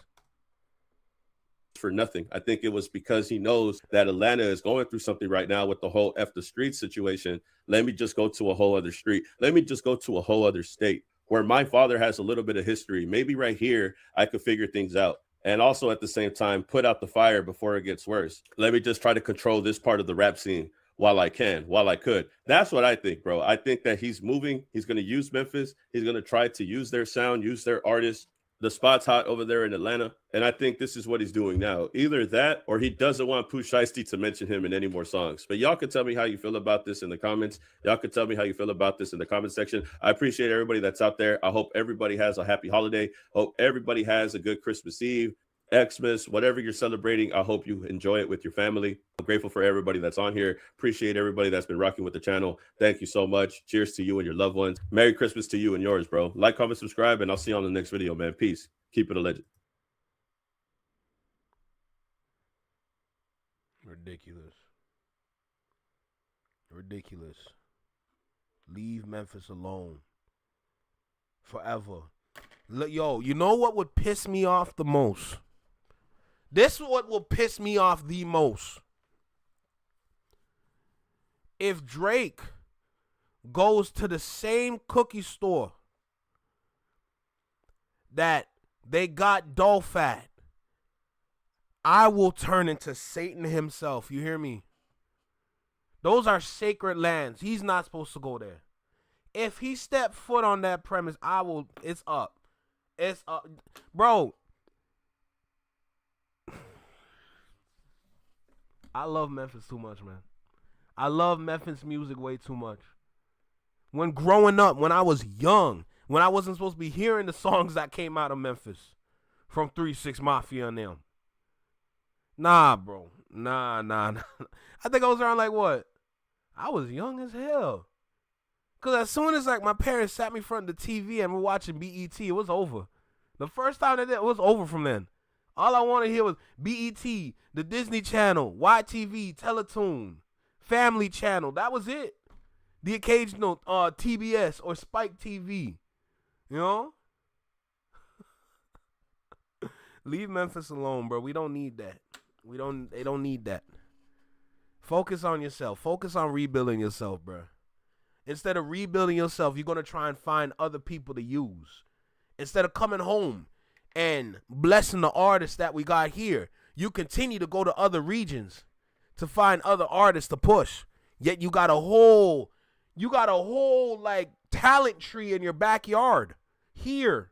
For nothing. I think it was because he knows that Atlanta is going through something right now with the whole F the street situation. Let me just go to a whole other street. Let me just go to a whole other state where my father has a little bit of history. Maybe right here, I could figure things out. And also at the same time, put out the fire before it gets worse. Let me just try to control this part of the rap scene while I could. That's what I think, bro. I think that he's moving. He's going to use Memphis. He's going to try to use their sound, use their artists. The spot's hot over there in Atlanta, and I think this is what he's doing now. Either that, or he doesn't want Pooh Shiesty to mention him in any more songs. But y'all can tell me how you feel about this in the comments. Y'all can tell me how you feel about this in the comment section. I appreciate everybody that's out there. I hope everybody has a happy holiday. Hope everybody has a good Christmas Eve. Xmas, whatever you're celebrating. I hope you enjoy it with your family. I'm grateful for everybody that's on here. Appreciate everybody that's been rocking with the channel. Thank you so much. Cheers to you and your loved ones. Merry Christmas to you and yours, bro. Like, comment, subscribe, and I'll see you on the next video, man. Peace. Keep it a legend. Ridiculous. Ridiculous. Leave Memphis alone. Forever. Look, yo, you know what would piss me off the most? This is what will piss me off the most. If Drake goes to the same cookie store that they got Dolph at, I will turn into Satan himself. You hear me? Those are sacred lands. He's not supposed to go there. If he stepped foot on that premise, it's up. It's up. Bro, I love Memphis too much, man. I love Memphis music way too much. When growing up, when I was young, when I wasn't supposed to be hearing the songs that came out of Memphis from 3 6 Mafia and them. Nah, bro. Nah. I think I was around like what? I was young as hell. Because as soon as like my parents sat me in front of the TV and we're watching BET, it was over. The first time they did, it was over from then. All I wanted to hear was BET, the Disney Channel, YTV, Teletoon, Family Channel. That was it. The occasional TBS or Spike TV. You know? Leave Memphis alone, bro. We don't need that. They don't need that. Focus on yourself. Focus on rebuilding yourself, bro. Instead of rebuilding yourself, you're going to try and find other people to use. Instead of coming home and blessing the artists that we got here, you continue to go to other regions to find other artists to push. Yet you got a whole like talent tree in your backyard here.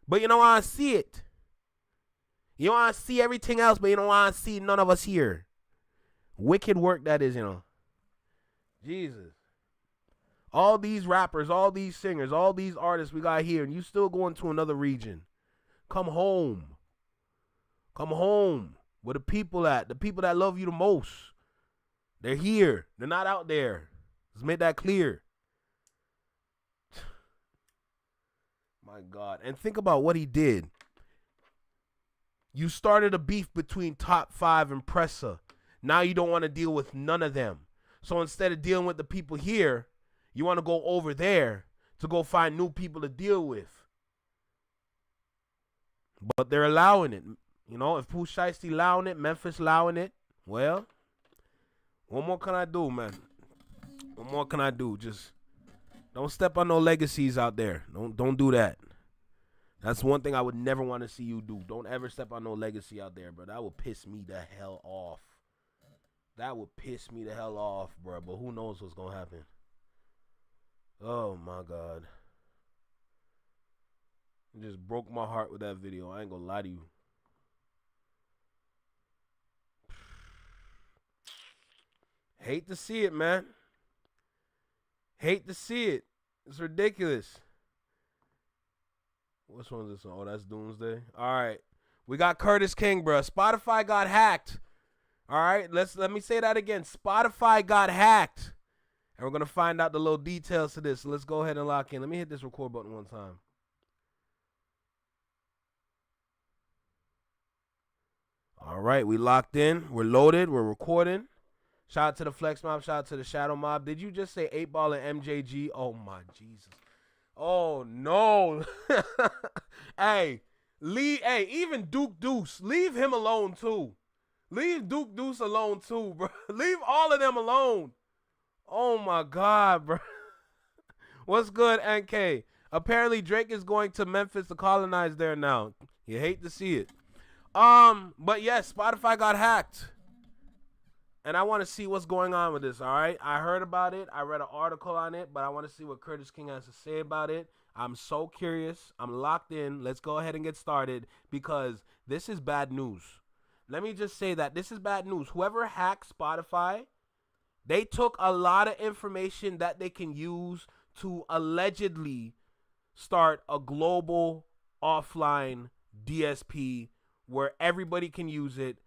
But you don't want to see it. You don't want to see everything else, but you don't want to see none of us here. Wicked work that is, you know. Jesus. All these rappers, all these singers, all these artists we got here, and you still going to another region. Come home. Come home. Where the people at? The people that love you the most. They're here. They're not out there. Let's make that clear. My God. And think about what he did. You started a beef between Top 5 and Pressa. Now you don't want to deal with none of them. So instead of dealing with the people here, you want to go over there to go find new people to deal with. But they're allowing it. You know, if Pooh Shiesty allowing it, Memphis allowing it, well, what more can I do, man? What more can I do? Just don't step on no legacies out there. Don't do that. That's one thing I would never want to see you do. Don't ever step on no legacy out there, bro. That would piss me the hell off. That would piss me the hell off, bro. But who knows what's going to happen. Oh, my God. It just broke my heart with that video. I ain't going to lie to you. Hate to see it, man. Hate to see it. It's ridiculous. Which one is this one? Oh, that's Doomsday. All right. We got Curtis King, bro. Spotify got hacked. All right. Let me say that again. Spotify got hacked. And we're going to find out the little details to this. So let's go ahead and lock in. Let me hit this record button one time. All right. We locked in. We're loaded. We're recording. Shout out to the Flex Mob. Shout out to the Shadow Mob. Did you just say 8 Ball and MJG? Oh, my Jesus. Oh, no. Hey, even Duke Deuce. Leave him alone, too. Leave Duke Deuce alone, too, bro. Leave all of them alone. Oh, my God, bro. What's good, NK? Apparently, Drake is going to Memphis to colonize there now. You hate to see it. But yes, Spotify got hacked. And I want to see what's going on with this, all right? I heard about it. I read an article on it, but I want to see what Curtis King has to say about it. I'm so curious. I'm locked in. Let's go ahead and get started because this is bad news. Let me just say that this is bad news. Whoever hacked Spotify, they took a lot of information that they can use to allegedly start a global offline DSP where everybody can use it,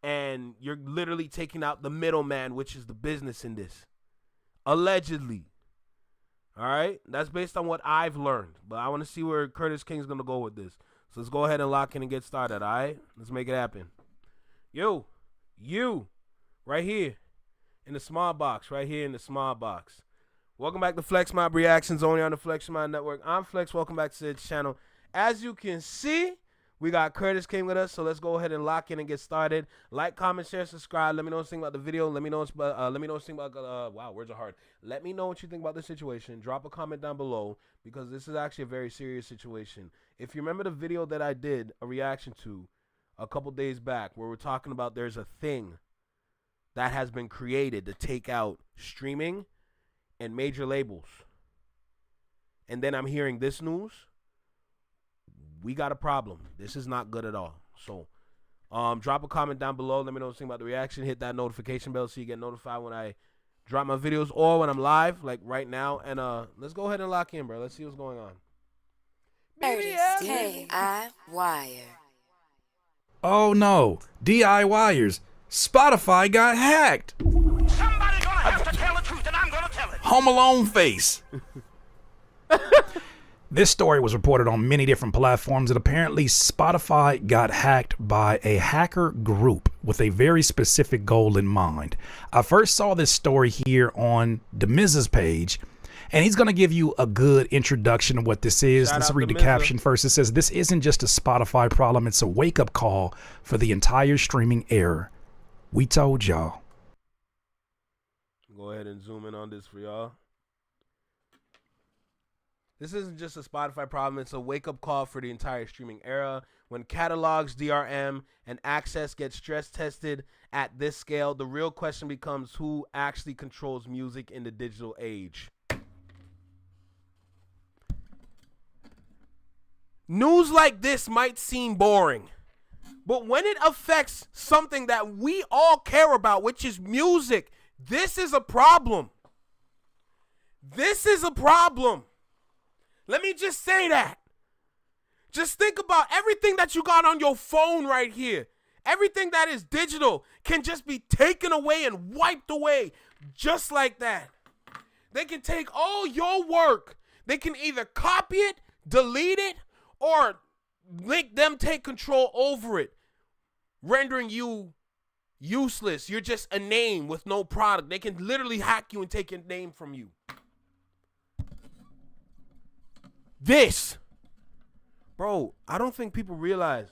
and you're literally taking out the middleman, which is the business in this. Allegedly. All right? That's based on what I've learned. But I want to see where Curtis King's going to go with this. So let's go ahead and lock in and get started, all right? Let's make it happen. You, right here in the small box, right here in the small box. Welcome back to Flex Mob Reactions, only on the Flex Mob Network. I'm Flex. Welcome back to this channel. As you can see, we got Curtis King with us, so let's go ahead and lock in and get started. Like, comment, share, subscribe. Let me know what you think about the video. Let me know what you think about. Wow, words are hard. Let me know what you think about this situation. Drop a comment down below because this is actually a very serious situation. If you remember the video that I did a reaction to a couple days back, where we're talking about there's a thing that has been created to take out streaming and major labels, and then I'm hearing this news. We got a problem. This is not good at all. So drop a comment down below. Let me know what you think about the reaction. Hit that notification bell so you get notified when I drop my videos or when I'm live, like right now. And let's go ahead and lock in, bro. Let's see what's going on. DIY. Oh no, DIYers. Spotify got hacked. Somebody's gonna have to tell the truth, and I'm gonna tell it. Home Alone face. This story was reported on many different platforms, and apparently Spotify got hacked by a hacker group with a very specific goal in mind. I first saw this story here on DeMiz's page, and he's going to give you a good introduction of what this is. Let's read the caption first. It says, "This isn't just a Spotify problem, it's a wake-up call for the entire streaming era. We told y'all." Go ahead and zoom in on this for y'all. This isn't just a Spotify problem, it's a wake-up call for the entire streaming era. When catalogs, DRM, and access get stress-tested at this scale, the real question becomes who actually controls music in the digital age. News like this might seem boring, but when it affects something that we all care about, which is music, this is a problem. This is a problem. Let me just say that. Just think about everything that you got on your phone right here. Everything that is digital can just be taken away and wiped away just like that. They can take all your work. They can either copy it, delete it, or make them take control over it, rendering you useless. You're just a name with no product. They can literally hack you and take your name from you. This, bro, I don't think people realize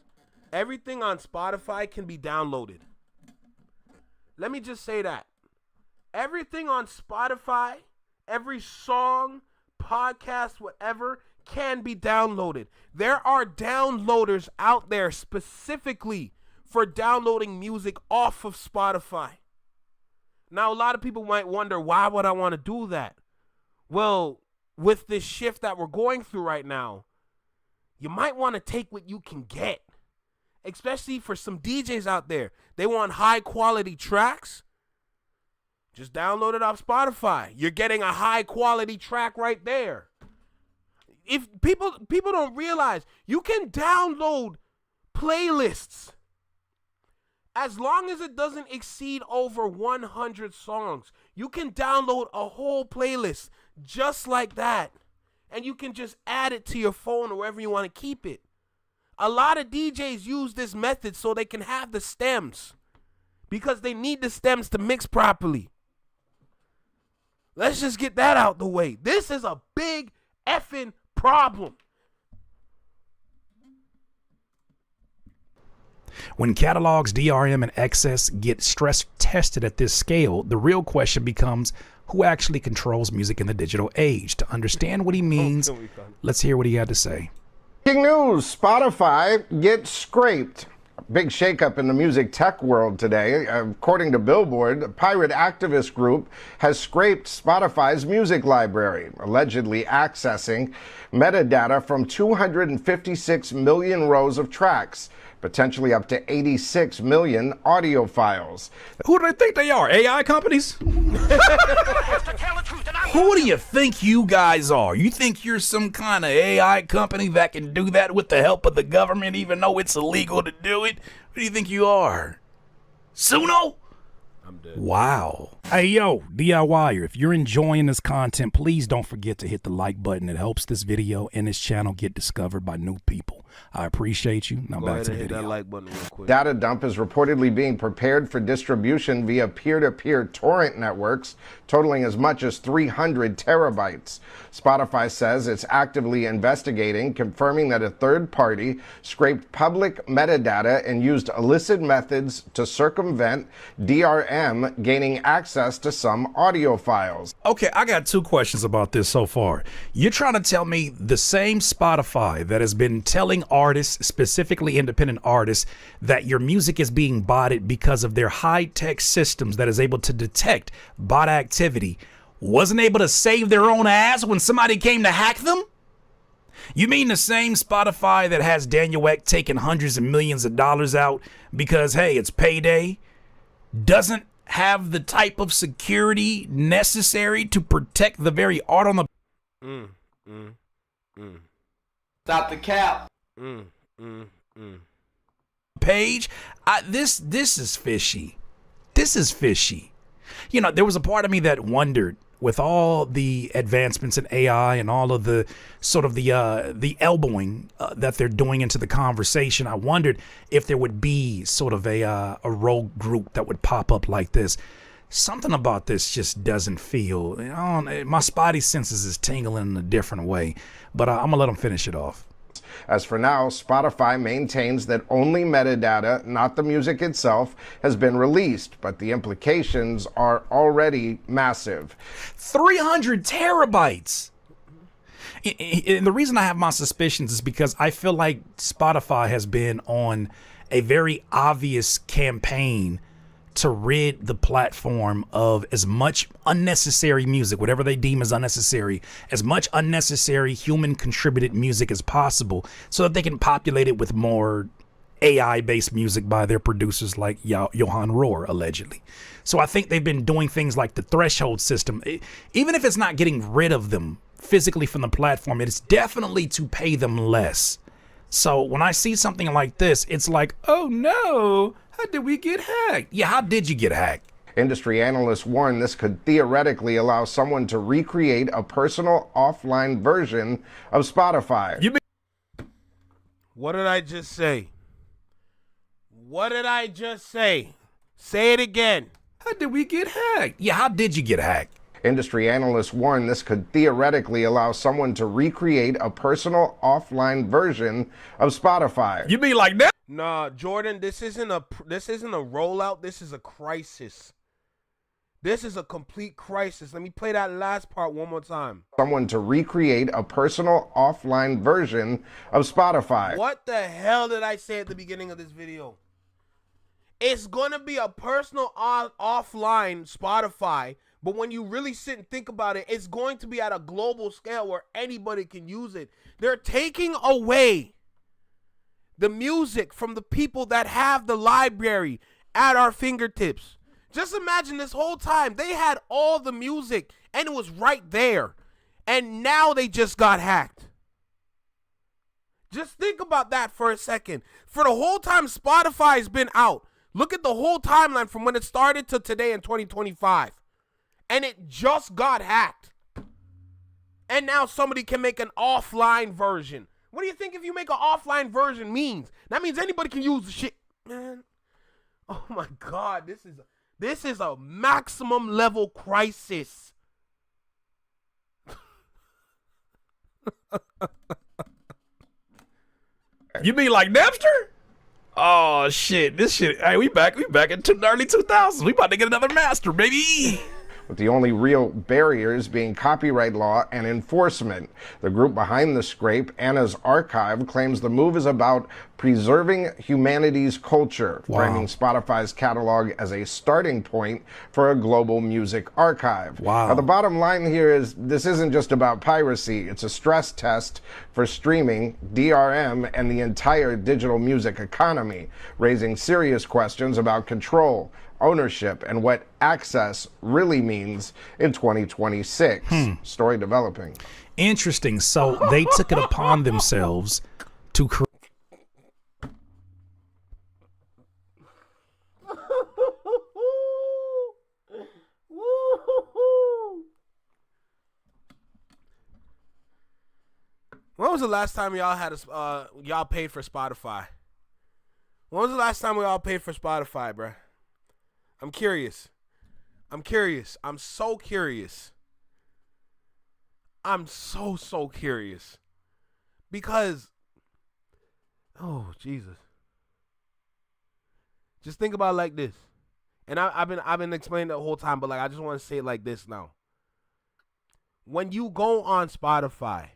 everything on Spotify can be downloaded. Let me just say that. Everything on Spotify, every song, podcast, whatever, can be downloaded. There are downloaders out there specifically for downloading music off of Spotify. Now, a lot of people might wonder, why would I want to do that? Well, with this shift that we're going through right now, you might want to take what you can get, especially for some DJs out there. They want high quality tracks. Just download it off Spotify. You're getting a high quality track right there. If people don't realize, you can download playlists as long as it doesn't exceed over 100 songs. You can download a whole playlist just like that, and you can just add it to your phone or wherever you want to keep it. A lot of DJs use this method so they can have the stems, because they need the stems to mix properly. Let's just get that out the way. This is a big effing problem. When catalogs, DRM, and excess get stress tested at this scale, the real question becomes who actually controls music in the digital age. To understand what he means, let's hear what he had to say. Breaking news, Spotify gets scraped. Big shakeup in the music tech world today. According to Billboard, a pirate activist group has scraped Spotify's music library, allegedly accessing metadata from 256 million rows of tracks. potentially up to 86 million audio files. Who do they think they are? AI companies? Who do you think you guys are? You think you're some kind of AI company that can do that with the help of the government, even though it's illegal to do it? Who do you think you are? Suno? I'm dead. Wow. Hey, yo, DIYer, if you're enjoying this content, please don't forget to hit the like button. It helps this video and this channel get discovered by new people. I appreciate you. Now Go back ahead to and the hit video. that like button real quick. Data dump is reportedly being prepared for distribution via peer-to-peer torrent networks, totaling as much as 300 terabytes. Spotify says it's actively investigating, confirming that a third party scraped public metadata and used illicit methods to circumvent DRM, gaining access to some audio files. Okay, I got two questions about this so far. You're trying to tell me the same Spotify that has been telling artists, specifically independent artists, that your music is being botted because of their high-tech systems that is able to detect bot activity, wasn't able to save their own ass when somebody came to hack them? You mean the same Spotify that has Daniel Ek taking hundreds of millions of dollars out because, hey, it's payday, doesn't have the type of security necessary to protect the very art on the Stop the cap. page? This is fishy. This is fishy. You know, there was a part of me that wondered, with all the advancements in AI and all of the sort of the elbowing that they're doing into the conversation, I wondered if there would be sort of a rogue group that would pop up like this. Something about this just doesn't feel, my spidey senses is tingling in a different way, but I'm gonna let them finish it off. As for now, Spotify maintains that only metadata, not the music itself, has been released, but the implications are already massive. 300 terabytes! And the reason I have my suspicions is because I feel like Spotify has been on a very obvious campaign to rid the platform of as much unnecessary music, whatever they deem as unnecessary, as much unnecessary human contributed music as possible, so that they can populate it with more AI-based music by their producers like Johan Rohr, allegedly. So I think they've been doing things like the threshold system. Even if it's not getting rid of them physically from the platform, it's definitely to pay them less. So when I see something like this, it's like, oh no, how did we get hacked? Yeah, how did you get hacked? Industry analysts warn this could theoretically allow someone to recreate a personal offline version of Spotify. What did I just say? What did I just say? Say it again. How did we get hacked? Yeah, how did you get hacked? Industry analysts warn this could theoretically allow someone to recreate a personal offline version of Spotify. You mean like that? Nah, Jordan, this isn't a rollout. This is a crisis. This is a complete crisis. Let me play that last part one more time. Someone to recreate a personal offline version of Spotify. What the hell did I say at the beginning of this video? It's going to be a personal offline Spotify, but when you really sit and think about it, it's going to be at a global scale where anybody can use it. They're taking away the music from the people that have the library at our fingertips. Just imagine this whole time they had all the music and it was right there. And now they just got hacked. Just think about that for a second. For the whole time Spotify's been out, look at the whole timeline from when it started to today in 2025. And it just got hacked. And now somebody can make an offline version. What do you think if you make an offline version means? That means anybody can use the shit. Man, oh my God, this is a maximum level crisis. You mean like Napster? Oh shit, this shit. Hey, we back into the early 2000s. We about to get another master, baby. with the only real barriers being copyright law and enforcement. The group behind the scrape, Anna's Archive, claims the move is about preserving humanity's culture, framing Spotify's catalog as a starting point for a global music archive. Now, the bottom line here is this isn't just about piracy. It's a stress test for streaming, DRM, and the entire digital music economy, raising serious questions about control, ownership, and what access really means in 2026. Story developing. Interesting. So they took it upon themselves to create. When was the last time y'all had y'all paid for Spotify? When was the last time we all paid for Spotify, bruh? I'm curious. I'm so curious. I'm so curious. Because, oh, Jesus. Just think about it like this. And I've been explaining the whole time, but like I just want to say it like this now. When you go on Spotify,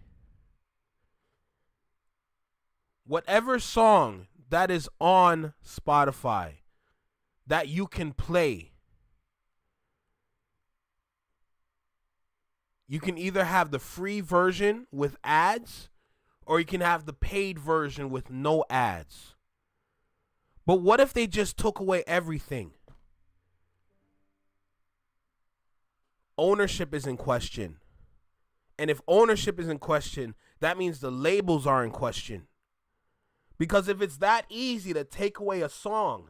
whatever song that is on Spotify that you can play, you can either have the free version with ads or you can have the paid version with no ads. But what if they just took away everything? Ownership is in question. And if ownership is in question, that means the labels are in question. Because if it's that easy to take away a song,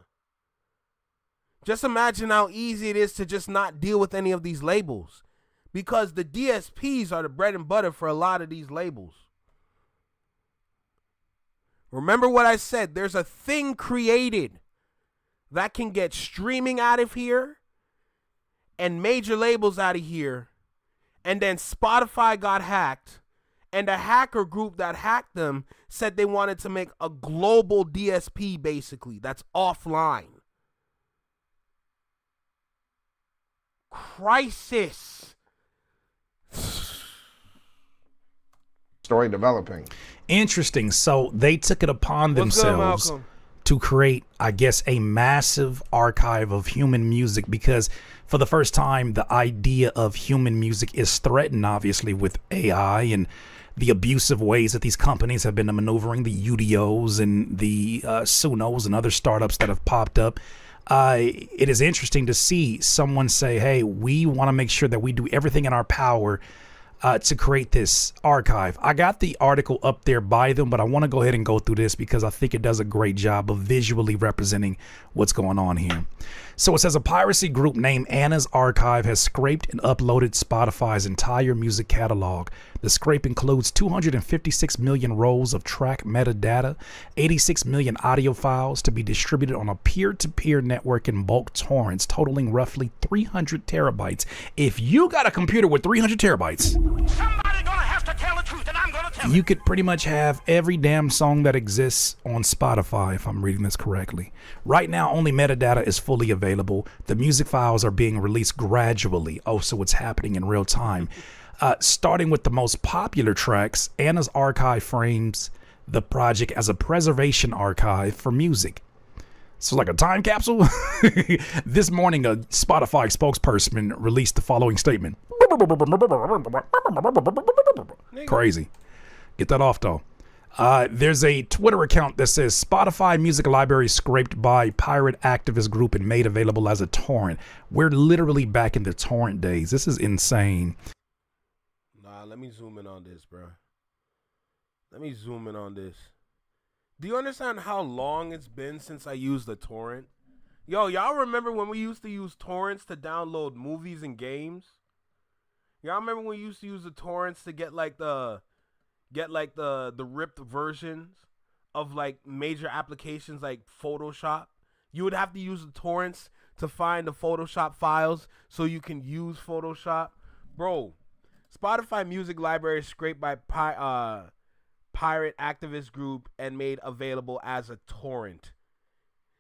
just imagine how easy it is to just not deal with any of these labels. Because the DSPs are the bread and butter for a lot of these labels. Remember what I said, there's a thing created that can get streaming out of here and major labels out of here, and then Spotify got hacked, and a hacker group that hacked them said they wanted to make a global DSP, basically, that's offline. Crisis. Story developing. Interesting. So they took it upon themselves to create, I guess, a massive archive of human music, because for the first time, the idea of human music is threatened, obviously, with AI and the abusive ways that these companies have been maneuvering, the UDOs and the Sunos and other startups that have popped up. It is interesting to see someone say, hey, we want to make sure that we do everything in our power to create this archive. I got the article up there by them, but I want to go ahead and go through this because I think it does a great job of visually representing what's going on here. So it says a piracy group named Anna's Archive has scraped and uploaded Spotify's entire music catalog. The scrape includes 256 million rows of track metadata, 86 million audio files to be distributed on a peer-to-peer network in bulk torrents, totaling roughly 300 terabytes. If you got a computer with 300 terabytes, Somebody gonna have to tell the truth, and I'm gonna tell you could pretty much have every damn song that exists on Spotify, if I'm reading this correctly. Right now, only metadata is fully available. The music files are being released gradually. Oh, so it's happening in real time. Starting with the most popular tracks, Anna's Archive frames the project as a preservation archive for music. So like a time capsule? This morning, a Spotify spokesperson released the following statement. Crazy. Get that off, though. There's a Twitter account that says Spotify music library scraped by pirate activist group and made available as a torrent. We're literally back in the torrent days. This is insane. Nah, let me zoom in on this, bro. Let me zoom in on this. Do you understand how long it's been since I used a torrent? Yo, y'all remember when we used to use torrents to download movies and games? Y'all remember when we used to use the torrents to get the ripped versions of like major applications like Photoshop? You would have to use the torrents to find the Photoshop files so you can use Photoshop. Bro, Spotify music library is scraped by pirate activist group and made available as a torrent.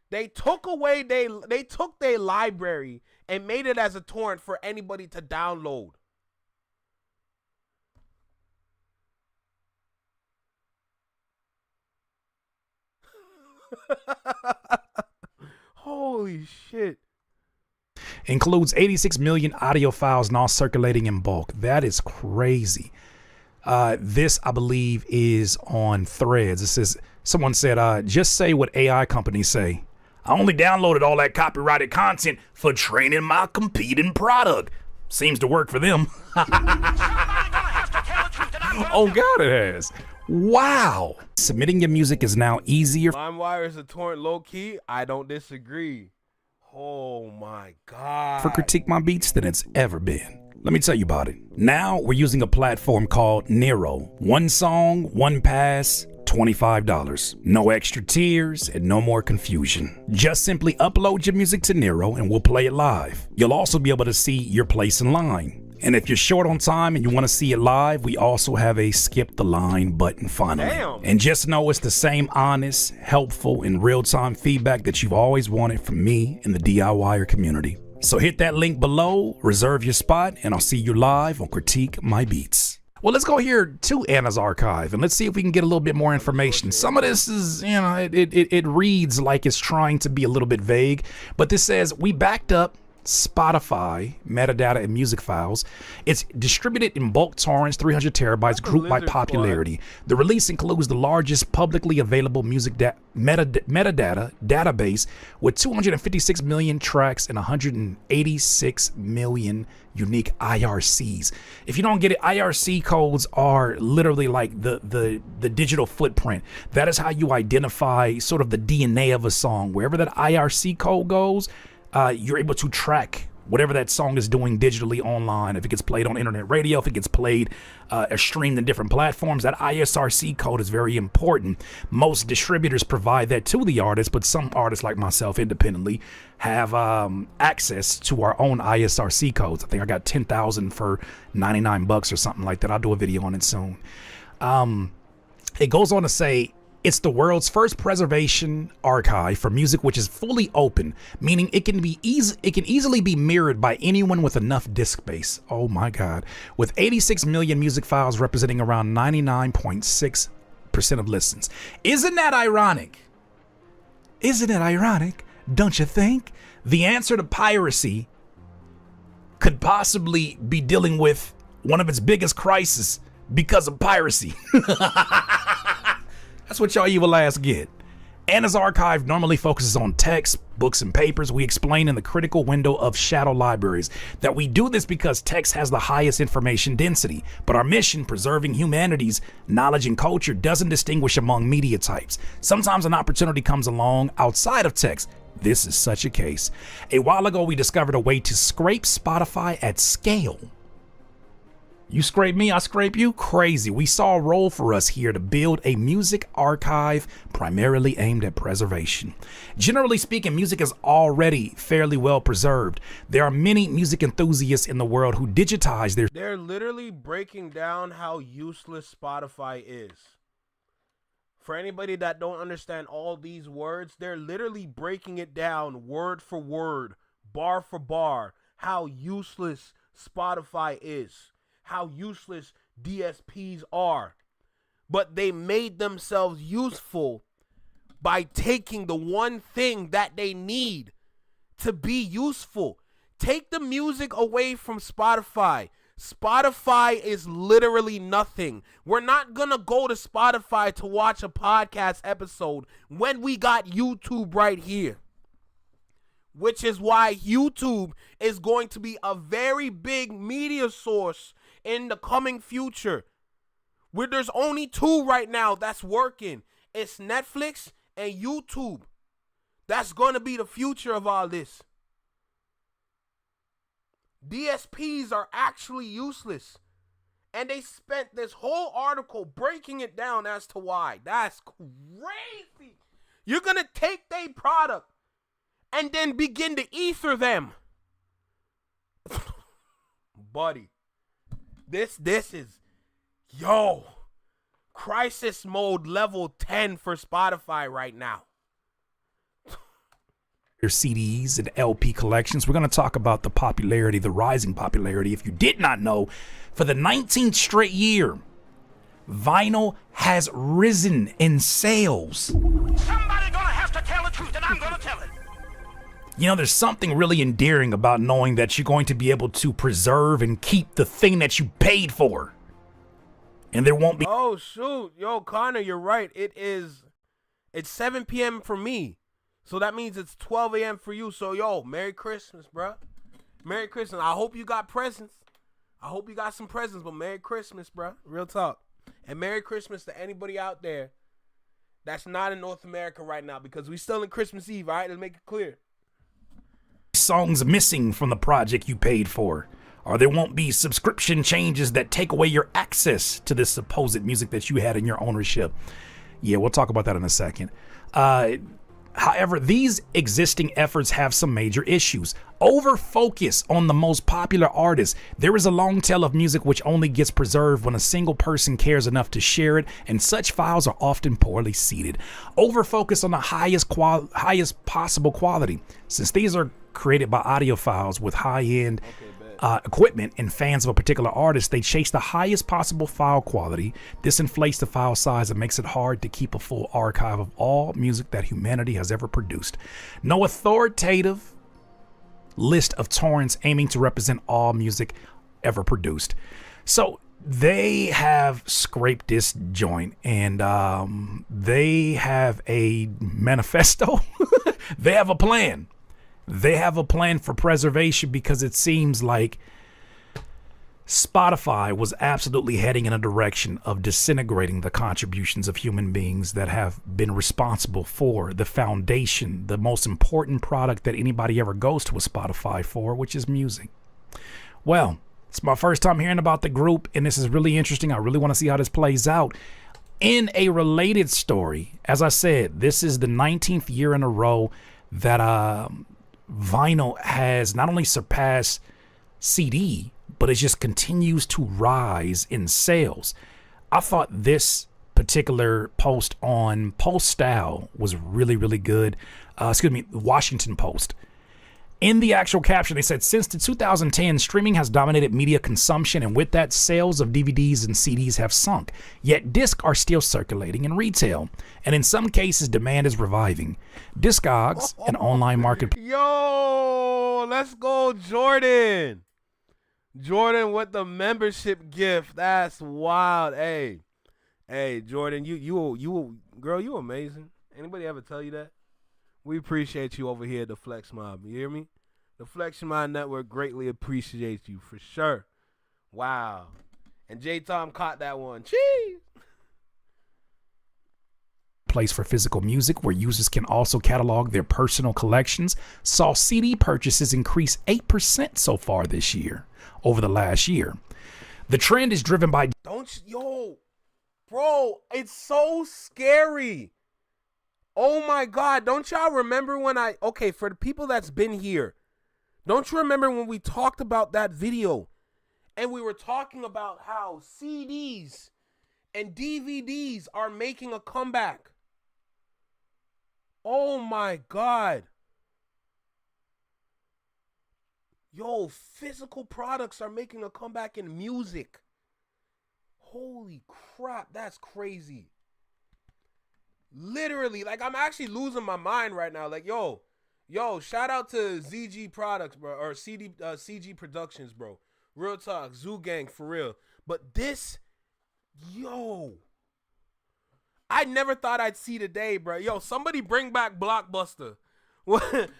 They took away they took their library and made it as a torrent for anybody to download. Holy shit. Includes 86 million audio files now circulating in bulk. That is crazy. This, I believe, is on Threads. It says, someone said, just say what AI companies say. I only downloaded all that copyrighted content for training my competing product. Seems to work for them. Oh, God, it has. Wow. Submitting your music is now easier. LimeWire is a torrent low key. I don't disagree. Oh my God. For Critique My Beats than it's ever been. Let me tell you about it. Now we're using a platform called Nero. One song, one pass, $25. No extra tears and no more confusion. Just simply upload your music to Nero and we'll play it live. You'll also be able to see your place in line. And if you're short on time and you want to see it live, we also have a skip the line button finally. Damn. And just know it's the same honest, helpful, and real-time feedback that you've always wanted from me and the DIYer community. So hit that link below, reserve your spot, and I'll see you live on Critique My Beats. Well, let's go here to Anna's archive and let's see if we can get a little bit more information. Some of this is, you know, it reads like it's trying to be a little bit vague, but this says we backed up Spotify metadata and music files. It's distributed in bulk torrents, 300 terabytes, grouped by popularity. The release includes the largest publicly available music metadata database with 256 million tracks and 186 million unique IRCs. If you don't get it, IRC codes are literally like the digital footprint. That is how you identify sort of the DNA of a song. Wherever that IRC code goes, you're able to track whatever that song is doing digitally online. If it gets played on internet radio, if it gets played or streamed in different platforms, that ISRC code is very important. Most distributors provide that to the artist, but some artists like myself independently have access to our own ISRC codes. I think I got 10,000 for $99 or something like that. I'll do a video on it soon. It goes on to say, it's the world's first preservation archive for music which is fully open, meaning it can easily be mirrored by anyone with enough disk space. Oh my God. With 86 million music files representing around 99.6% of listens. Isn't that ironic? Isn't it ironic? Don't you think? The answer to piracy could possibly be dealing with one of its biggest crises because of piracy. That's what y'all evil ass get. Anna's archive normally focuses on text, books, and papers. We explain in the critical window of shadow libraries that we do this because text has the highest information density, but our mission, preserving humanity's knowledge and culture, doesn't distinguish among media types. Sometimes an opportunity comes along outside of text. This is such a case. A while ago, we discovered a way to scrape Spotify at scale. You scrape me, I scrape you? Crazy. We saw a role for us here to build a music archive primarily aimed at preservation. Generally speaking, music is already fairly well preserved. There are many music enthusiasts in the world who digitize their... They're literally breaking down how useless Spotify is. For anybody that don't understand all these words, they're literally breaking it down word for word, bar for bar, how useless Spotify is. How useless DSPs are, but they made themselves useful by taking the one thing that they need to be useful. Take the music away from Spotify. Spotify is literally nothing. We're not gonna go to Spotify to watch a podcast episode when we got YouTube right here. Which is why YouTube is going to be a very big media source in the coming future, where there's only two right now that's working. It's Netflix and YouTube. That's going to be the future of all this. DSPs are actually useless. And they spent this whole article breaking it down as to why. That's crazy. You're going to take their product and then begin to ether them. Buddy. This is, crisis mode level 10 for Spotify right now. their CDs and LP collections. We're going to talk about the popularity, the rising popularity. If you did not know, for the 19th straight year, vinyl has risen in sales. Somebody gonna have to tell the truth, and I'm gonna tell it. You know, there's something really endearing about knowing that you're going to be able to preserve and keep the thing that you paid for. And there won't be... Oh, shoot. Yo, Connor, you're right. It's 7 p.m. for me. So that means it's 12 a.m. for you. So, yo, Merry Christmas, bro. Merry Christmas. I hope you got presents. I hope you got some presents, but Merry Christmas, bro. Real talk. And Merry Christmas to anybody out there that's not in North America right now, because we still in Christmas Eve, all right? Let's make it clear. Songs missing from the project you paid for, or there won't be subscription changes that take away your access to this supposed music that you had in your ownership. Yeah, we'll talk about that in a second. However, these existing efforts have some major issues. Over-focus on the most popular artists. There is a long tail of music which only gets preserved when a single person cares enough to share it, and such files are often poorly seeded. Over-focus on the highest possible quality. Since these are created by audiophiles with high-end equipment and fans of a particular artist, they chase the highest possible file quality. This inflates the file size and makes it hard to keep a full archive of all music that humanity has ever produced. No authoritative list of torrents aiming to represent all music ever produced. So they have scraped this joint, and they have a manifesto. They have a plan. They have a plan for preservation, because it seems like Spotify was absolutely heading in a direction of disintegrating the contributions of human beings that have been responsible for the foundation, the most important product that anybody ever goes to a Spotify for, which is music. Well, it's my first time hearing about the group, and this is really interesting. I really want to see how this plays out. In a related story, as I said, this is the 19th year in a row that vinyl has not only surpassed CD, but it just continues to rise in sales. I thought this particular post on Post Style was really, really good. Washington Post. In the actual caption, they said, since the 2010, streaming has dominated media consumption, and with that, sales of DVDs and CDs have sunk. Yet discs are still circulating in retail, and in some cases, demand is reviving. Discogs, an online marketplace. Yo, let's go, Jordan. Jordan with the membership gift. That's wild. Hey, Jordan, you girl, you amazing. Anybody ever tell you that? We appreciate you over here at the Flex Mob. You hear me? The Flex Mob Network greatly appreciates you for sure. Wow. And J Tom caught that one. Cheese. Place for physical music where users can also catalog their personal collections saw CD purchases increase 8% so far this year over the last year. The trend is driven by... Bro, it's so scary. Oh my God, don't y'all remember when for the people that's been here, don't you remember when we talked about that video and we were talking about how CDs and DVDs are making a comeback? Oh my God. Yo, physical products are making a comeback in music. Holy crap, that's crazy. Literally, like, I'm actually losing my mind right now. Like, yo, shout out to ZG Products, bro, or CG Productions, bro. Real talk, Zoo Gang, for real. But this, I never thought I'd see the day, bro. Yo, somebody bring back Blockbuster.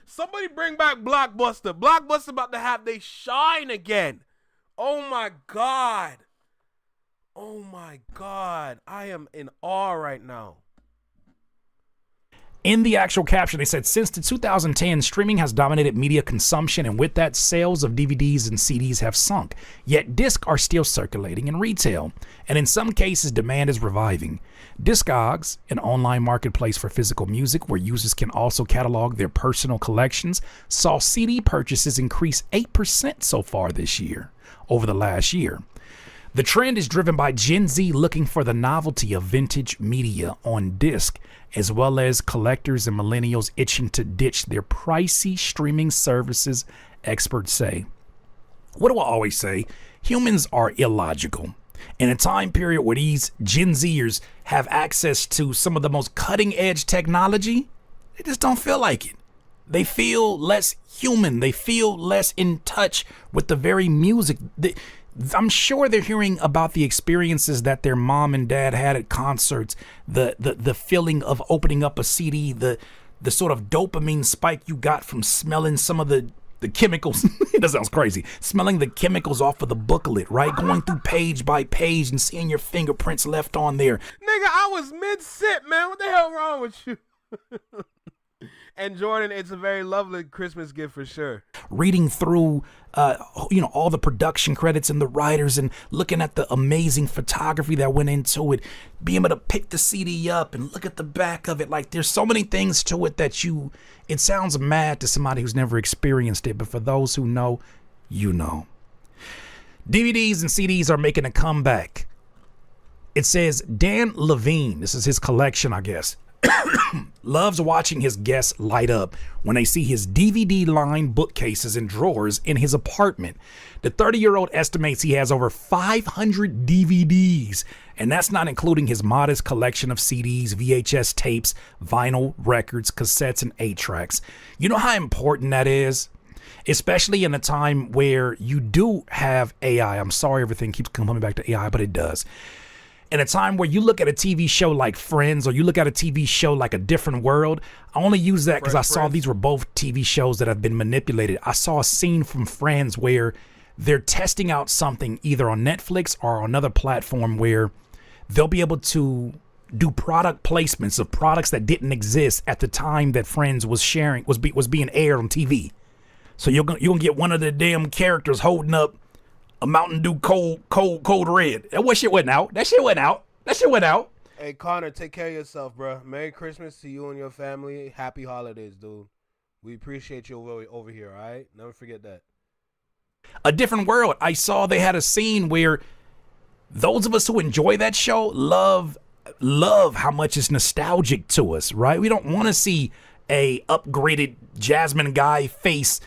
Somebody bring back Blockbuster. Blockbuster about to have they shine again. Oh my God. Oh my God. I am in awe right now. In the actual caption, they said, since the 2010, streaming has dominated media consumption, and with that, sales of DVDs and CDs have sunk. Yet discs are still circulating in retail, and in some cases, demand is reviving. Discogs, an online marketplace for physical music where users can also catalog their personal collections, saw CD purchases increase 8% so far this year over the last year. The trend is driven by Gen Z looking for the novelty of vintage media on disc, as well as collectors and millennials itching to ditch their pricey streaming services, experts say. What do I always say? Humans are illogical. In a time period where these Gen Zers have access to some of the most cutting edge technology, they just don't feel like it. They feel less human. They feel less in touch with the very music. I'm sure they're hearing about the experiences that their mom and dad had at concerts, the feeling of opening up a CD, the sort of dopamine spike you got from smelling some of the chemicals. That sounds crazy. Smelling the chemicals off of the booklet, right? Going through page by page and seeing your fingerprints left on there. Nigga, I was mid-sip, man. What the hell wrong with you? And Jordan, it's a very lovely Christmas gift for sure. Reading through, all the production credits and the writers and looking at the amazing photography that went into it, being able to pick the CD up and look at the back of it. Like, there's so many things to it that it sounds mad to somebody who's never experienced it, but for those who know, you know. DVDs and CDs are making a comeback. It says Dan Levine, this is his collection, I guess, loves watching his guests light up when they see his DVD-lined bookcases and drawers in his apartment. The 30-year-old estimates he has over 500 DVDs, and that's not including his modest collection of CDs, VHS tapes, vinyl records, cassettes, and 8-tracks. You know how important that is? Especially in a time where you do have AI. I'm sorry everything keeps coming back to AI, but it does. In a time where you look at a TV show like Friends or you look at a TV show like A Different World, I only use that because I saw these were both TV shows that have been manipulated. I saw a scene from Friends where they're testing out something either on Netflix or on another platform where they'll be able to do product placements of products that didn't exist at the time that Friends was being aired on TV. So you're gonna get one of the damn characters holding up a Mountain Dew cold red. That shit went out. That shit went out. Hey, Connor, take care of yourself, bro. Merry Christmas to you and your family. Happy holidays, dude. We appreciate you over here, all right? Never forget that. A Different World. I saw they had a scene where those of us who enjoy that show love how much it's nostalgic to us, right? We don't want to see a upgraded Jasmine Guy face.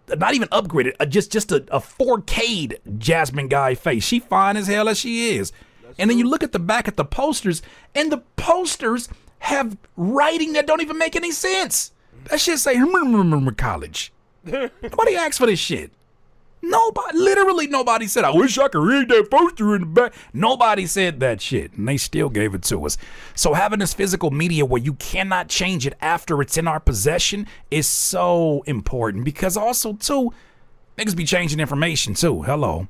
Not even upgraded, just a 4K'd Jasmine Guy face. She fine as hell as she is. And then you look at the back at the posters, and the posters have writing that don't even make any sense. That shit say college. Nobody asked for this shit. Literally nobody said, I wish I could read that poster in the back. Nobody said that shit, and they still gave it to us. So having this physical media where you cannot change it after it's in our possession is so important, because also, too, niggas be changing information, too. Hello.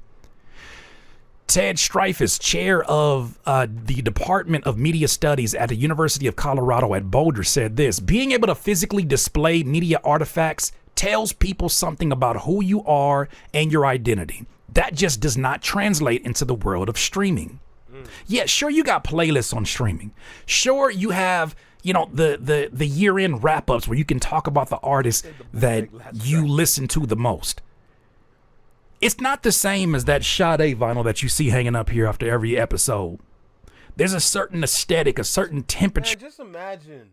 Ted Streifus, chair of the Department of Media Studies at the University of Colorado at Boulder, said this: being able to physically display media artifacts tells people something about who you are and your identity. That just does not translate into the world of streaming. Yeah, sure, you got playlists on streaming. Sure, you have, the year-end wrap-ups where you can talk about the artists that you listen to the most. It's not the same as that Sade vinyl that you see hanging up here after every episode. There's a certain aesthetic, a certain temperature. Man, just imagine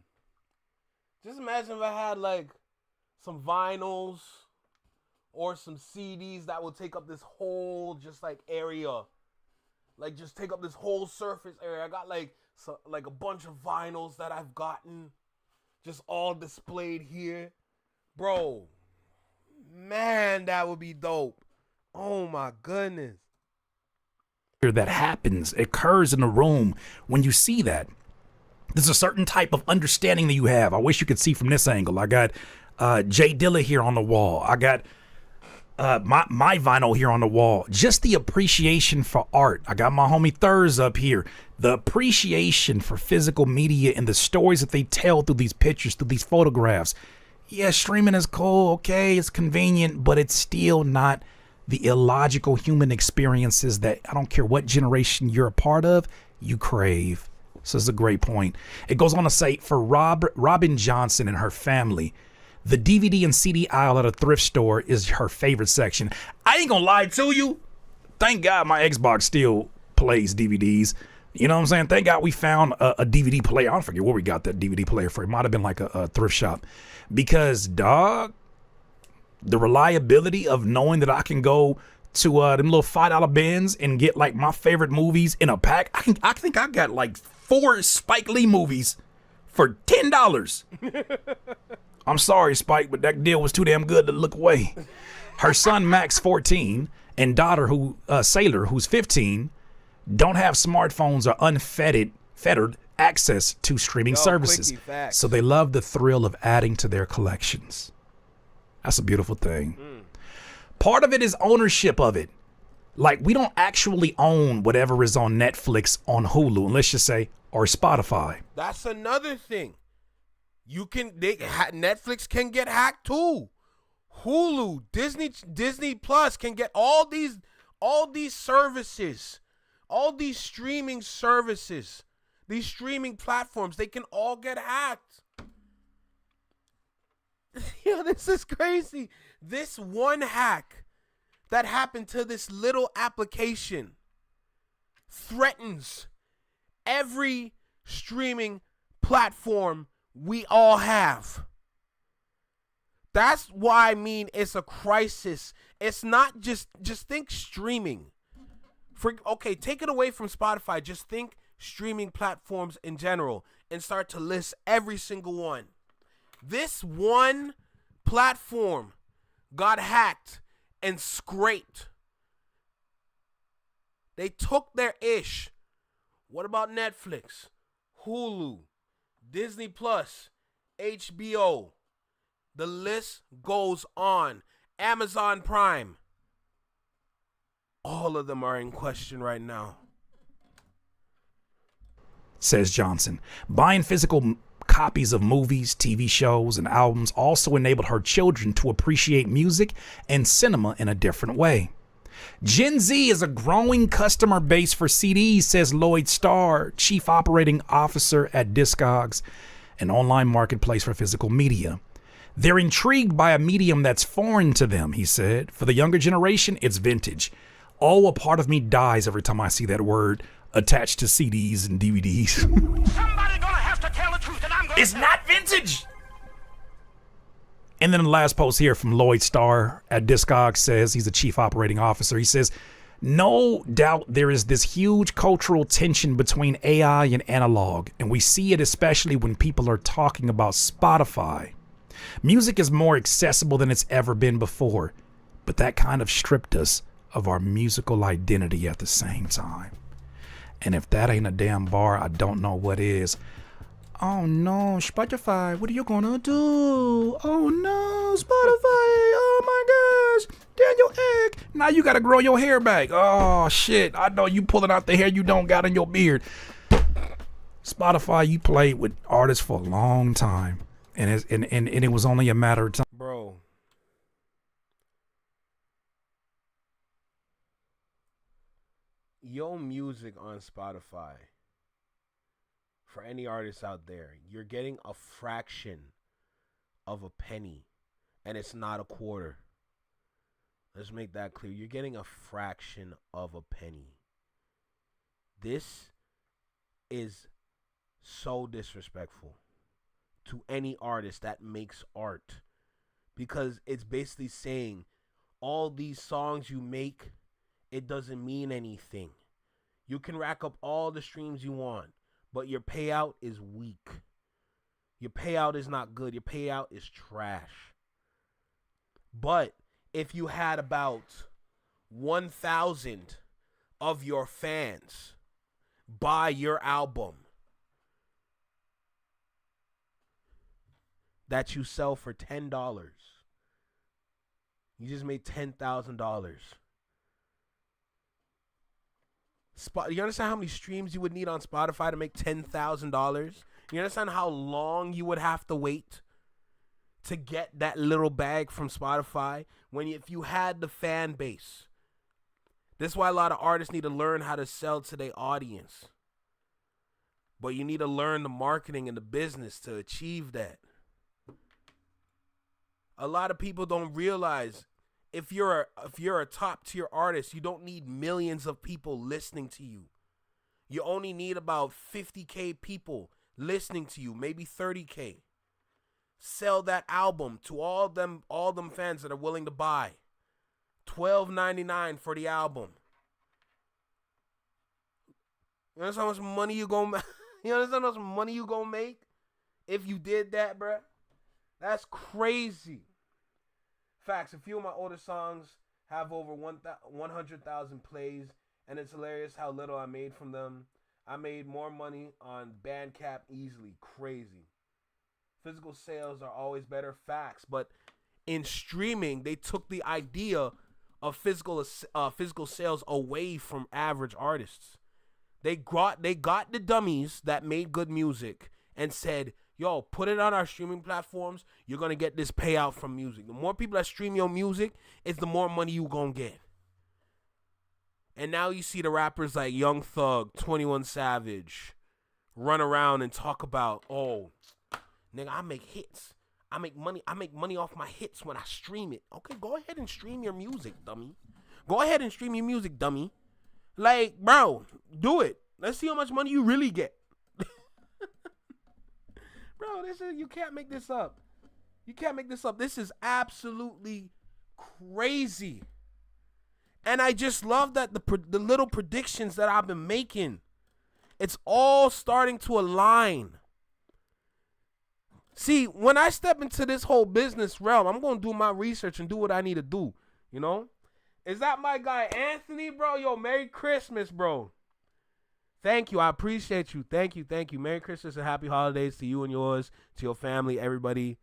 if I had like some vinyls or some CDs that will take up this whole area. Like, just take up this whole surface area. I got like a bunch of vinyls that I've gotten just all displayed here. Bro, man, that would be dope. Oh my goodness. That happens, occurs in the room when you see that. There's a certain type of understanding that you have. I wish you could see from this angle. I got Jay Dilla here on the wall. I got my vinyl here on the wall. Just the appreciation for art. I got my homie Thurs up here. The appreciation for physical media and the stories that they tell through these pictures, through these photographs. Yeah, streaming is cool. Okay, it's convenient, but it's still not the illogical human experiences that, I don't care what generation you're a part of, you crave. So this is a great point. It goes on to say, for Robin Johnson and her family, the DVD and CD aisle at a thrift store is her favorite section. I ain't gonna lie to you. Thank God my Xbox still plays DVDs. You know what I'm saying? Thank God we found a DVD player. I don't forget where we got that DVD player for. It might have been like a thrift shop. Because, dog, the reliability of knowing that I can go to them little $5 bins and get like my favorite movies in a pack. I think I got like 4 Spike Lee movies for $10. I'm sorry, Spike, but that deal was too damn good to look away. Her son, Max, 14, and daughter, Sailor, who's 15, don't have smartphones or unfettered access to streaming services. So they love the thrill of adding to their collections. That's a beautiful thing. Part of it is ownership of it. Like, we don't actually own whatever is on Netflix, on Hulu, and let's just say, or Spotify. That's another thing. Netflix can get hacked too. Hulu, Disney Plus can get all these services, all these streaming services, these streaming platforms. They can all get hacked. Yo, this is crazy. This one hack that happened to this little application threatens every streaming platform we all have. That's why I mean it's a crisis. It's not just think streaming. Okay, take it away from Spotify. Just think streaming platforms in general and start to list every single one. This one platform got hacked and scraped. They took their ish. What about Netflix, Hulu, Disney Plus, HBO? The list goes on. Amazon Prime. All of them are in question right now. Says Johnson. Buying physical copies of movies, TV shows, and albums also enabled her children to appreciate music and cinema in a different way. Gen Z is a growing customer base for CDs, says Lloyd Starr, Chief Operating Officer at Discogs, an online marketplace for physical media. They're intrigued by a medium that's foreign to them, he said. For the younger generation, it's vintage. Oh, a part of me dies every time I see that word attached to CDs and DVDs. Somebody gonna have to tell the truth, and I'm gonna. It's not vintage. And then the last post here from Lloyd Starr at Discogs says, he's a chief operating officer. He says, no doubt there is this huge cultural tension between AI and analog, and we see it especially when people are talking about Spotify. Music is more accessible than it's ever been before, but that kind of stripped us of our musical identity at the same time. And if that ain't a damn bar, I don't know what is. Oh no, Spotify, what are you gonna do? Oh no, Spotify, oh my gosh, Daniel Egg. Now you gotta grow your hair back. Oh shit, I know you pulling out the hair you don't got in your beard. Spotify, you played with artists for a long time. And it was only a matter of time. Bro. Your music on Spotify, for any artist out there, you're getting a fraction of a penny, and it's not a quarter. Let's make that clear. You're getting a fraction of a penny. This is so disrespectful to any artist that makes art, because it's basically saying all these songs you make, it doesn't mean anything. You can rack up all the streams you want, but your payout is weak. Your payout is not good. Your payout is trash. But if you had about 1,000 of your fans buy your album that you sell for $10, you just made $10,000. You understand how many streams you would need on Spotify to make $10,000? You understand how long you would have to wait to get that little bag from Spotify if you had the fan base? This is why a lot of artists need to learn how to sell to their audience. But you need to learn the marketing and the business to achieve that. A lot of people don't realize if you're a top tier artist, you don't need millions of people listening to you. You only need about 50K people listening to you, maybe 30K. Sell that album to all them fans that are willing to buy. $12.99 for the album. You understand how much money you gonna You understand how much money you gonna make if you did that, bruh? That's crazy. Facts. A few of my older songs have over 100,000 plays, and it's hilarious how little I made from them. I made more money on Bandcamp easily. Crazy. Physical sales are always better. Facts. But in streaming, they took the idea of physical sales away from average artists. They got the dummies that made good music and said, yo, put it on our streaming platforms. You're going to get this payout from music. The more people that stream your music, it's the more money you going to get. And now you see the rappers like Young Thug, 21 Savage, run around and talk about, oh, nigga, I make hits. I make money off my hits when I stream it. Okay, go ahead and stream your music, dummy. Go ahead and stream your music, dummy. Like, bro, do it. Let's see how much money you really get. Bro, you can't make this up. You can't make this up. This is absolutely crazy. And I just love that the little predictions that I've been making, it's all starting to align. See, when I step into this whole business realm, I'm going to do my research and do what I need to do, you know? Is that my guy Anthony, bro? Yo, Merry Christmas, bro. Thank you. I appreciate you. Thank you. Merry Christmas and happy holidays to you and yours, to your family, everybody.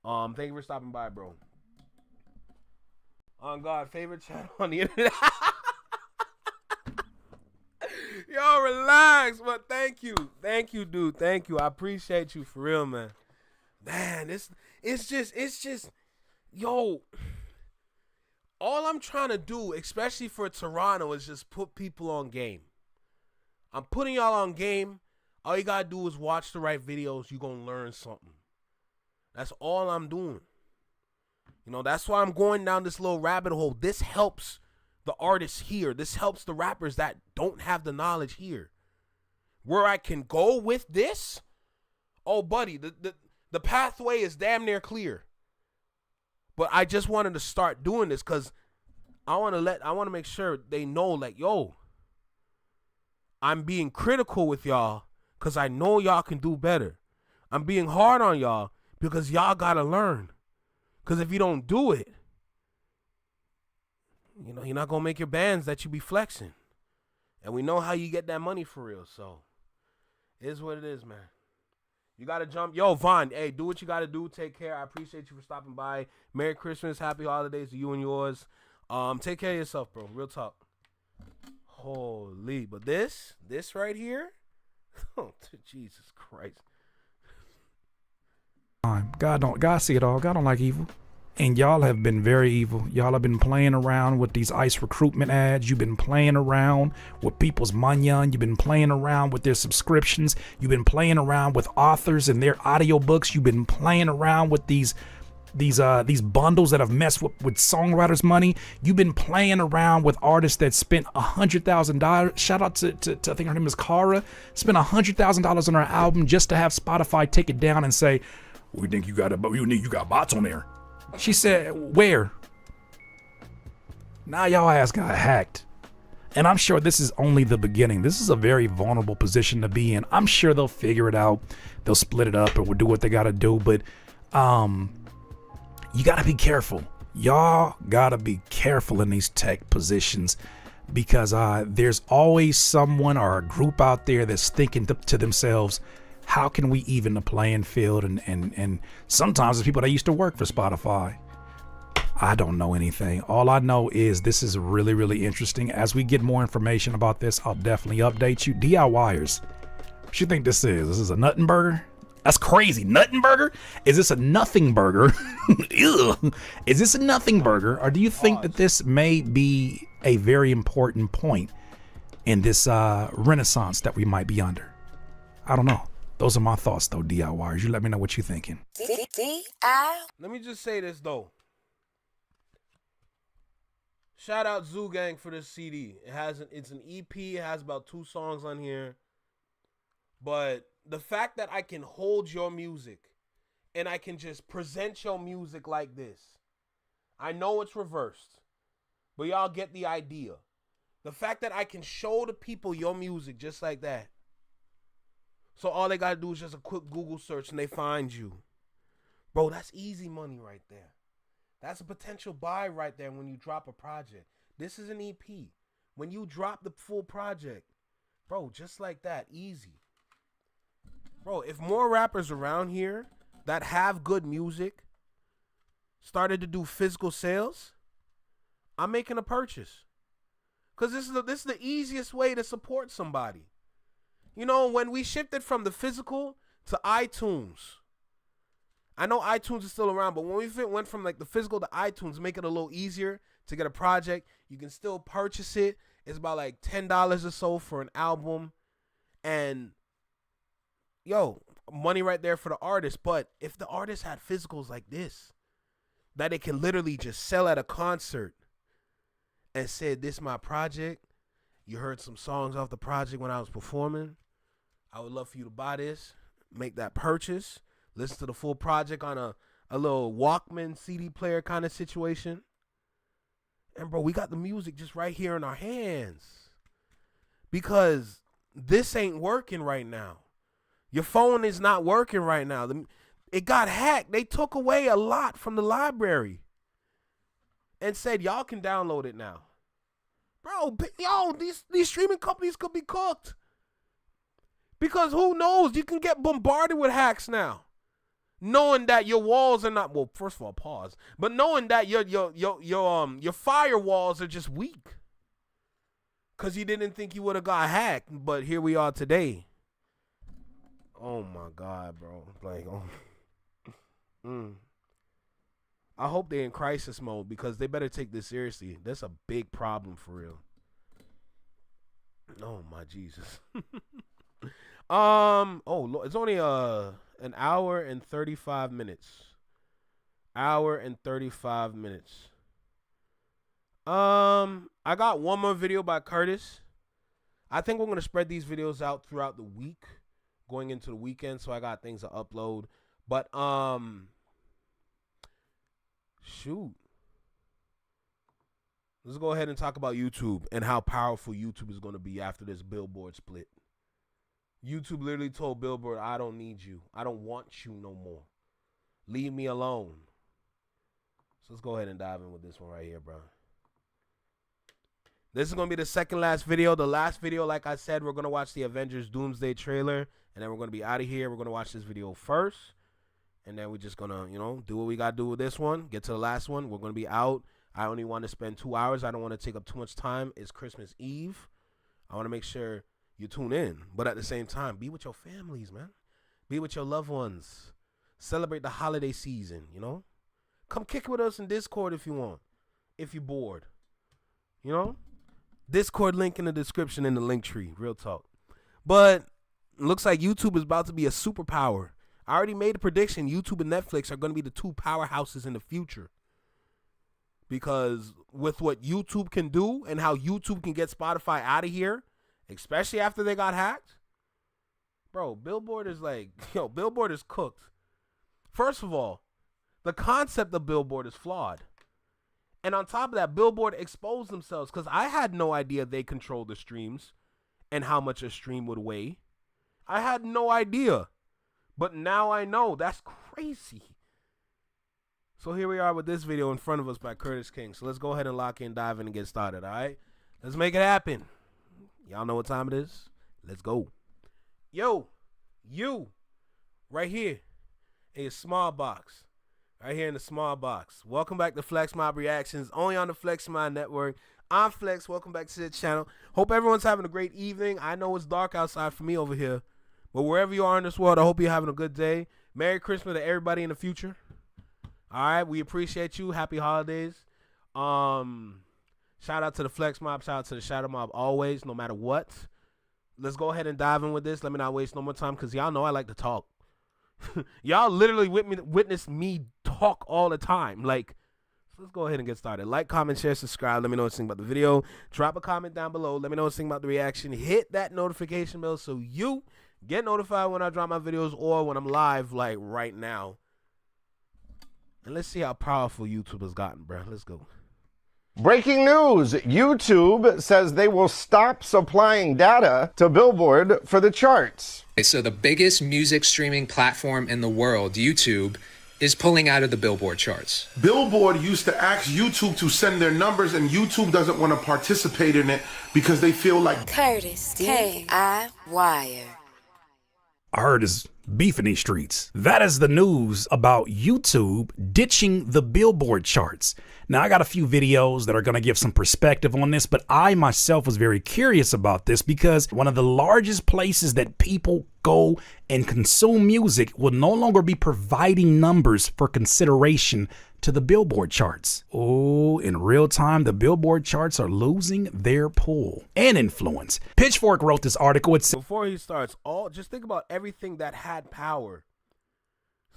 Thank you for stopping by, bro. On God, favorite channel on the internet. Yo, relax, but thank you. Thank you, dude. Thank you. I appreciate you for real, man. Man, it's just, yo, all I'm trying to do, especially for Toronto, is just put people on game. I'm putting y'all on game. All you got to do is watch the right videos. You're going to learn something. That's all I'm doing. You know, that's why I'm going down this little rabbit hole. This helps the artists here. This helps the rappers that don't have the knowledge here. Where I can go with this, oh, buddy, the pathway is damn near clear. But I just wanted to start doing this because I want to make sure they know, like, yo, I'm being critical with y'all because I know y'all can do better. I'm being hard on y'all because y'all got to learn. Because if you don't do it, you know, you're not going to make your bands that you be flexing. And we know how you get that money for real. So, it is what it is, man. You got to jump. Yo, Vaughn, hey, do what you got to do. Take care. I appreciate you for stopping by. Merry Christmas. Happy holidays to you and yours. Take care of yourself, bro. Real talk. Holy. But this right here, oh, Jesus Christ. God see it all. God don't like evil. And y'all have been very evil. Y'all have been playing around with these ICE recruitment ads. You've been playing around with people's money. You've been playing around with their subscriptions. You've been playing around with authors and their audiobooks. You've been playing around with these bundles that have messed with songwriters' money. You've been playing around with artists that spent $100,000. Shout out to I think her name is Cara. Spent $100,000 on her album just to have Spotify take it down and say, "We think you got bots on there." She said, "Where?" Now y'all ass got hacked. And I'm sure this is only the beginning. This is a very vulnerable position to be in. I'm sure they'll figure it out. They'll split it up or will do what they got to do. But you got to be careful. Y'all got to be careful in these tech positions because there's always someone or a group out there that's thinking to themselves, how can we even the playing field? And sometimes it's people that used to work for Spotify. I don't know anything. All I know is this is really, really interesting. As we get more information about this, I'll definitely update you. DIYers, what you think this is? This is a nuttin' burger? That's crazy. Nuttin' burger? Is this a nothing burger? Ew. Is this a nothing burger? Or do you think that this may be a very important point in this renaissance that we might be under? I don't know. Those are my thoughts, though, DIYers. You let me know what you're thinking. Let me just say this, though. Shout out Zoo Gang for this CD. It's an EP. It has about 2 songs on here. But the fact that I can hold your music and I can just present your music like this. I know it's reversed, but y'all get the idea. The fact that I can show the people your music just like that. So all they got to do is just a quick Google search and they find you. Bro, that's easy money right there. That's a potential buy right there when you drop a project. This is an EP. When you drop the full project, bro, just like that, easy. Bro, if more rappers around here that have good music started to do physical sales, I'm making a purchase. Because this is the easiest way to support somebody. You know, when we shifted from the physical to iTunes, I know iTunes is still around, but when we went from like the physical to iTunes, make it a little easier to get a project. You can still purchase it. It's about like $10 or so for an album. And, yo, money right there for the artist. But if the artist had physicals like this, that it can literally just sell at a concert and said, this is my project. You heard some songs off the project when I was performing. I would love for you to buy this, make that purchase, listen to the full project on a little Walkman CD player kind of situation. And, bro, we got the music just right here in our hands. Because this ain't working right now. Your phone is not working right now. It got hacked. They took away a lot from the library and said, y'all can download it now. Bro, yo, these streaming companies could be cooked. Because who knows? You can get bombarded with hacks now. Knowing that your walls are not, well, first of all, pause. But knowing that your firewalls are just weak. Because you didn't think you would have got hacked. But here we are today. Oh my God, bro. Like, I hope they're in crisis mode because they better take this seriously. That's a big problem for real. Oh my Jesus. It's only an hour and 35 minutes. Hour and 35 minutes. I got one more video by Curtis. I think we're gonna spread these videos out throughout the week, going into the weekend, so I got things to upload. But shoot. Let's go ahead and talk about YouTube and how powerful YouTube is going to be after this Billboard split. YouTube literally told Billboard, I don't need you. I don't want you no more. Leave me alone. So let's go ahead and dive in with this one right here, bro. This is going to be the second last video. The last video, like I said, we're going to watch the Avengers Doomsday trailer. And then we're going to be out of here. We're going to watch this video first. And then we're just going to, do what we got to do with this one. Get to the last one. We're going to be out. I only want to spend 2 hours. I don't want to take up too much time. It's Christmas Eve. I want to make sure you tune in. But at the same time, be with your families, man. Be with your loved ones. Celebrate the holiday season, Come kick it with us in Discord if you want. If you're bored. Discord link in the description in the link tree. Real talk. But looks like YouTube is about to be a superpower. I already made a prediction. YouTube and Netflix are going to be the 2 powerhouses in the future. Because with what YouTube can do and how YouTube can get Spotify out of here, especially after they got hacked, bro, Billboard is Billboard is cooked. First of all, the concept of Billboard is flawed. And on top of that, Billboard exposed themselves because I had no idea they controlled the streams and how much a stream would weigh. I had no idea. But now I know. That's crazy. So here we are with this video in front of us by Curtis King. So let's go ahead and lock in, dive in, and get started, all right? Let's make it happen. Y'all know what time it is? Let's go. Yo, you, right here in your small box. Right here in the small box. Welcome back to Flex Mob Reactions, only on the Flex Mob Network. I'm Flex. Welcome back to the channel. Hope everyone's having a great evening. I know it's dark outside for me over here. But wherever you are in this world, I hope you're having a good day. Merry Christmas to everybody in the future. All right, we appreciate you. Happy holidays. Shout out to the Flex Mob. Shout out to the Shadow Mob always, no matter what. Let's go ahead and dive in with this. Let me not waste no more time because y'all know I like to talk. Y'all literally witness me talk all the time. Like let's go ahead and get started. Like, comment, share, subscribe. Let me know what you think about the video. Drop a comment down below. Let me know what you think about the reaction. Hit that notification bell so you get notified when I drop my videos or when I'm live, like right now. And let's see how powerful YouTube has gotten, bro. Let's go. Breaking news, YouTube says they will stop supplying data to Billboard for the charts. So the biggest music streaming platform in the world, YouTube, is pulling out of the Billboard charts. Billboard used to ask YouTube to send their numbers, and YouTube doesn't want to participate in it because they feel like Curtis K.I.Wire. I heard is beef in these streets. That is the news about YouTube ditching the Billboard charts. Now, I got a few videos that are going to give some perspective on this, but I myself was very curious about this because one of the largest places that people go and consume music will no longer be providing numbers for consideration to the Billboard charts. Oh, in real time, the Billboard charts are losing their pull and influence. Pitchfork wrote this article. Before he starts, just think about everything that had power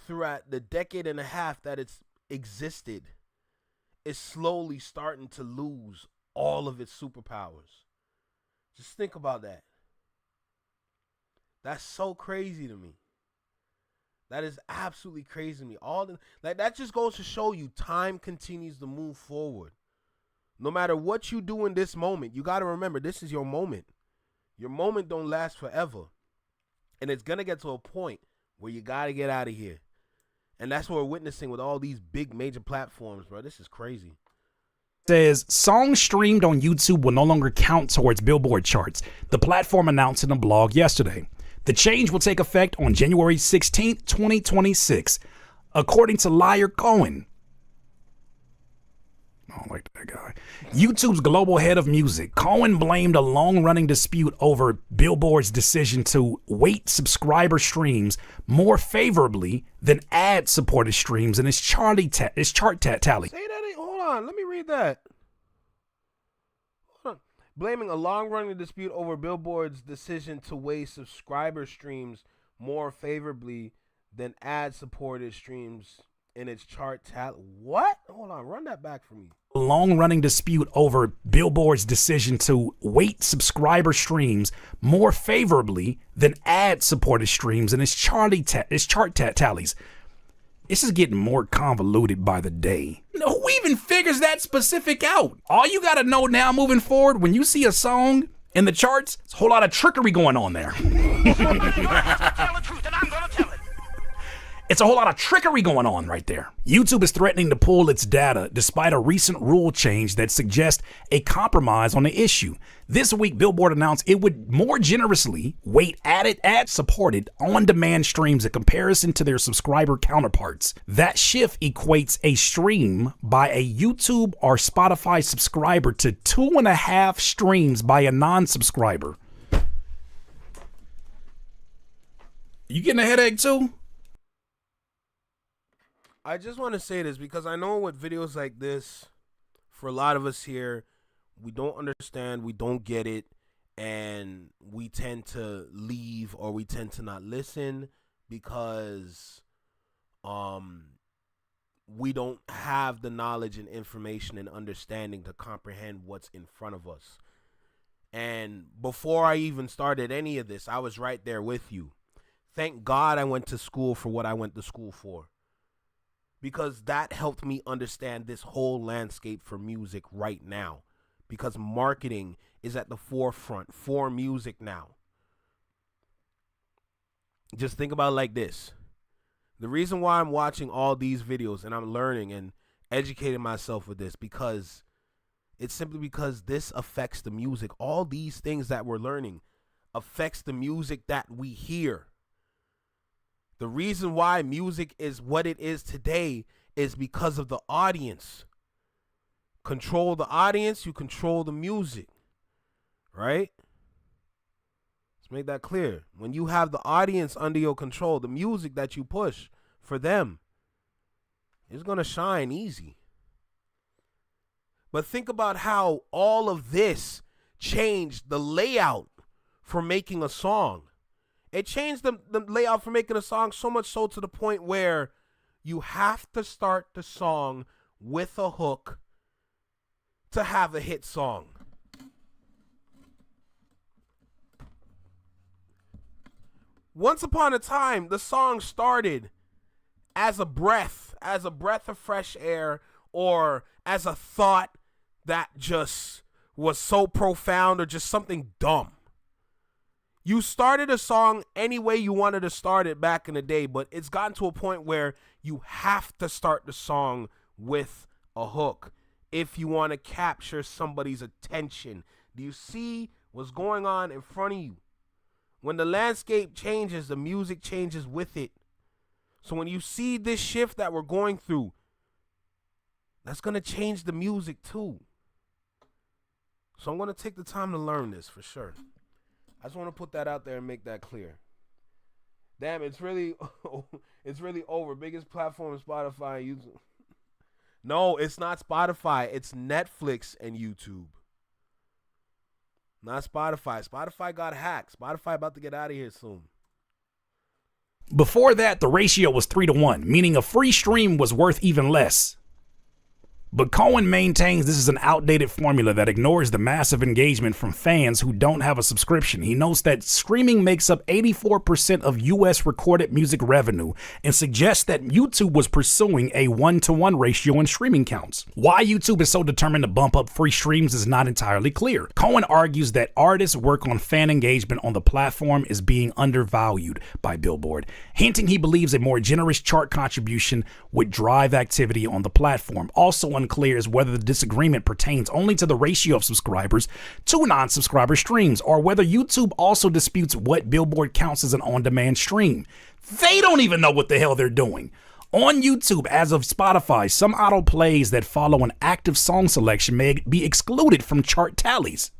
throughout the decade and a half that it's existed is slowly starting to lose all of its superpowers. Just think about that. That's so crazy to me. That is absolutely crazy to me. That just goes to show you time continues to move forward. No matter what you do in this moment, you got to remember this is your moment. Your moment don't last forever. And it's going to get to a point where you got to get out of here. And that's what we're witnessing with all these big major platforms, bro. This is crazy. Says songs streamed on YouTube will no longer count towards Billboard charts. The platform announced in a blog yesterday. The change will take effect on January 16th, 2026, according to Liar Cohen. I don't like that guy. YouTube's global head of music. Cohen blamed a long-running dispute over Billboard's decision to weight subscriber streams more favorably than ad-supported streams in its chart tally. Say that. Hold on. Let me read that. Hold on. Blaming a long-running dispute over Billboard's decision to weigh subscriber streams more favorably than ad-supported streams in its chart tally. What? Hold on. Run that back for me. A long-running dispute over Billboard's decision to weight subscriber streams more favorably than ad-supported streams in its chart tallies. This is getting more convoluted by the day. Who even figures that specific out? All you got to know now moving forward, when you see a song in the charts, there's a whole lot of trickery going on there. It's a whole lot of trickery going on right there. YouTube is threatening to pull its data despite a recent rule change that suggests a compromise on the issue. This week, Billboard announced it would more generously weight ad-supported on-demand streams in comparison to their subscriber counterparts. That shift equates a stream by a YouTube or Spotify subscriber to 2.5 streams by a non-subscriber. You getting a headache too? I just want to say this because I know with videos like this, for a lot of us here, we don't understand, we don't get it, and we tend to leave or we tend to not listen because we don't have the knowledge and information and understanding to comprehend what's in front of us. And before I even started any of this, I was right there with you. Thank God I went to school for what I went to school for, because that helped me understand this whole landscape for music right now, because marketing is at the forefront for music now. Just think about it like this. The reason why I'm watching all these videos and I'm learning and educating myself with this, because it's simply because this affects the music. All these things that we're learning affects the music that we hear. The reason why music is what it is today is because of the audience. Control the audience, you control the music, right? Let's make that clear. When you have the audience under your control, the music that you push for them is going to shine easy. But think about how all of this changed the layout for making a song. It changed the layout for making a song so much so to the point where you have to start the song with a hook to have a hit song. Once upon a time, the song started as a breath of fresh air, or as a thought that just was so profound, or just something dumb. You started a song any way you wanted to start it back in the day, but it's gotten to a point where you have to start the song with a hook if you want to capture somebody's attention. Do you see what's going on in front of you? When the landscape changes, the music changes with it. So when you see this shift that we're going through, that's going to change the music too. So I'm going to take the time to learn this for sure. I just want to put that out there and make that clear. Damn, it's really over. Biggest platform is Spotify and YouTube. No, it's not Spotify. It's Netflix and YouTube. Not Spotify. Spotify got hacked. Spotify about to get out of here soon. Before that, the ratio was 3-1, meaning a free stream was worth even less. But Cohen maintains this is an outdated formula that ignores the massive engagement from fans who don't have a subscription. He notes that streaming makes up 84% of U.S. recorded music revenue and suggests that YouTube was pursuing a 1-to-1 ratio in streaming counts. Why YouTube is so determined to bump up free streams is not entirely clear. Cohen argues that artists' work on fan engagement on the platform is being undervalued by Billboard, hinting he believes a more generous chart contribution would drive activity on the platform. Also unclear is whether the disagreement pertains only to the ratio of subscribers to non-subscriber streams, or whether YouTube also disputes what Billboard counts as an on-demand stream. They don't even know what the hell they're doing. On YouTube, as of Spotify, some autoplays that follow an active song selection may be excluded from chart tallies.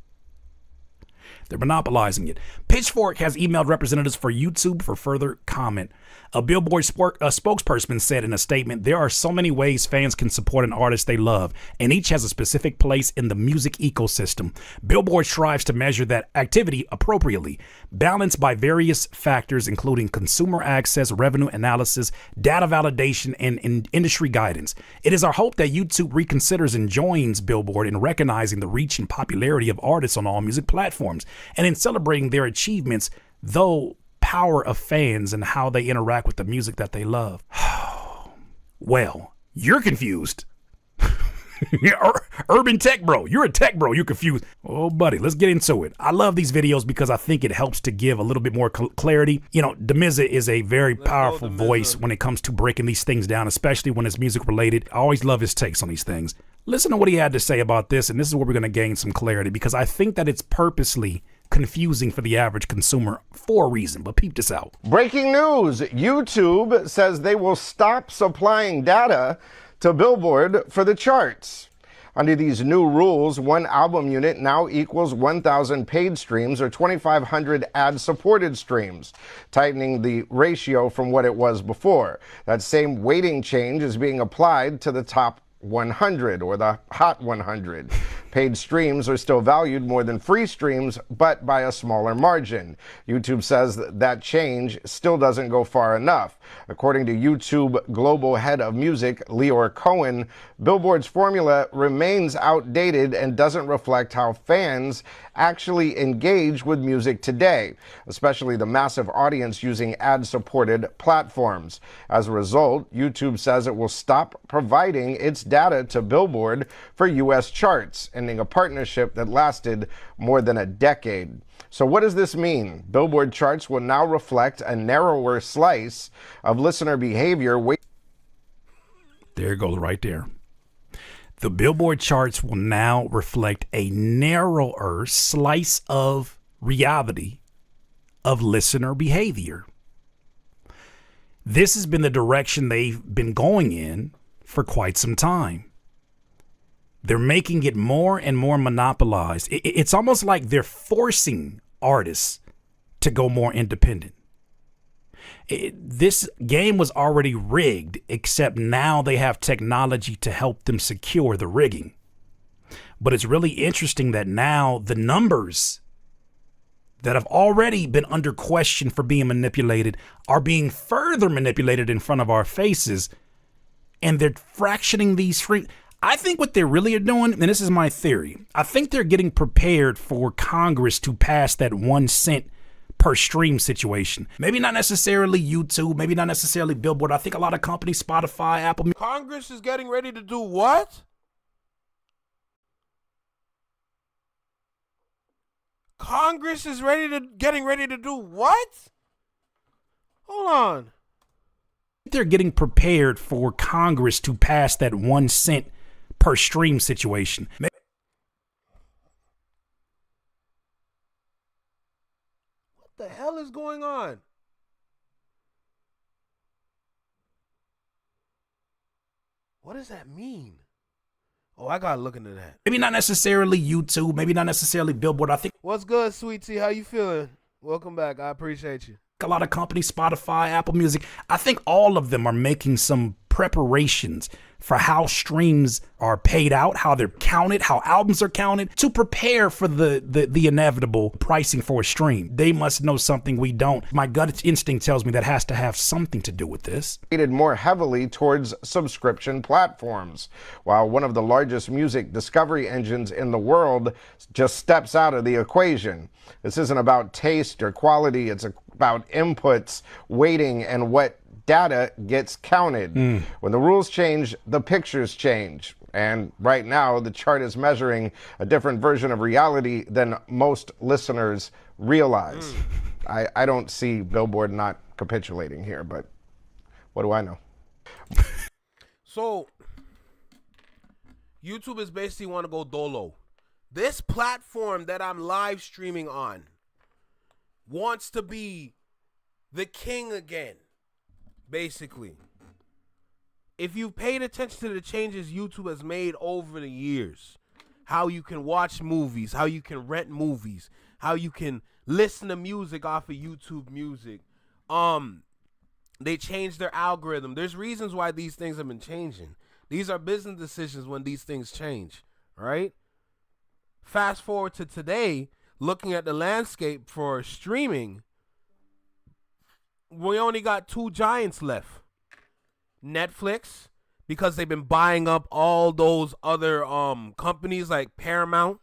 They're monopolizing it. Pitchfork has emailed representatives for YouTube for further comment. A Billboard spokesperson said in a statement, "There are so many ways fans can support an artist they love, and each has a specific place in the music ecosystem. Billboard strives to measure that activity appropriately, balanced by various factors including consumer access, revenue analysis, data validation, and industry guidance. It is our hope that YouTube reconsiders and joins Billboard in recognizing the reach and popularity of artists on all music platforms, and in celebrating their achievements, though power of fans and how they interact with the music that they love." Well, you're confused. Urban tech bro, you're a tech bro, you're confused. Oh buddy, let's get into it. I love these videos because I think it helps to give a little bit more clarity. You know, Demiza is a very powerful voice when it comes to breaking these things down, especially when it's music related. I always love his takes on these things. Listen to what he had to say about this, and this is where we're going to gain some clarity, because I think that it's purposely confusing for the average consumer for a reason, but peep this out. Breaking news, YouTube says they will stop supplying data to Billboard for the charts. Under these new rules, one album unit now equals 1,000 paid streams or 2,500 ad-supported streams, tightening the ratio from what it was before. That same weighting change is being applied to the top 100 or the Hot 100. Paid streams are still valued more than free streams, but by a smaller margin. YouTube says that change still doesn't go far enough. According to YouTube Global Head of Music, Leor Cohen, Billboard's formula remains outdated and doesn't reflect how fans actually engage with music today, especially the massive audience using ad-supported platforms. As a result, YouTube says it will stop providing its data to Billboard for U.S. charts, ending a partnership that lasted more than a decade. So what does this mean? Billboard charts will now reflect a narrower slice of listener behavior. There it goes right there. The Billboard charts will now reflect a narrower slice of reality of listener behavior. This has been the direction they've been going in for quite some time. They're making it more and more monopolized. It's almost like they're forcing artists to go more independent. This game was already rigged, except now they have technology to help them secure the rigging. But it's really interesting that now the numbers that have already been under question for being manipulated are being further manipulated in front of our faces. and they're fractioning these free. I think what they're really doing, and this is my theory, I think they're getting prepared for Congress to pass that 1 cent per stream situation. Maybe not necessarily YouTube, maybe not necessarily Billboard. I think a lot of companies, Spotify, Apple Music. Congress is getting ready to do what? Congress is getting ready to do what? Hold on. They're getting prepared for Congress to pass that 1 cent per stream situation. What the hell is going on? What does that mean? Oh, I gotta look into that. Maybe not necessarily YouTube, maybe not necessarily Billboard. I think. What's good, Sweet Tea? How you feeling? Welcome back. I appreciate you. A lot of companies, Spotify, Apple Music, I think all of them are making some preparations for how streams are paid out, how they're counted, how albums are counted, to prepare for the inevitable pricing for a stream. They must know something we don't. My gut instinct tells me that has to have something to do with this. More heavily towards subscription platforms, while one of the largest music discovery engines in the world just steps out of the equation. This isn't about taste or quality, it's about inputs, weighting, and what data gets counted. When the rules change, the pictures change. And right now, the chart is measuring a different version of reality than most listeners realize. I don't see Billboard not capitulating here, but what do I know? So, YouTube is basically want to go dolo. This platform that I'm live streaming on wants to be the king again. Basically, if you've paid attention to the changes YouTube has made over the years, how you can watch movies, how you can rent movies, how you can listen to music off of YouTube Music, they changed their algorithm. There's reasons why these things have been changing. These are business decisions when these things change, right? Fast forward to today, looking at the landscape for streaming, we only got 2 giants left. Netflix, because they've been buying up all those other companies like Paramount.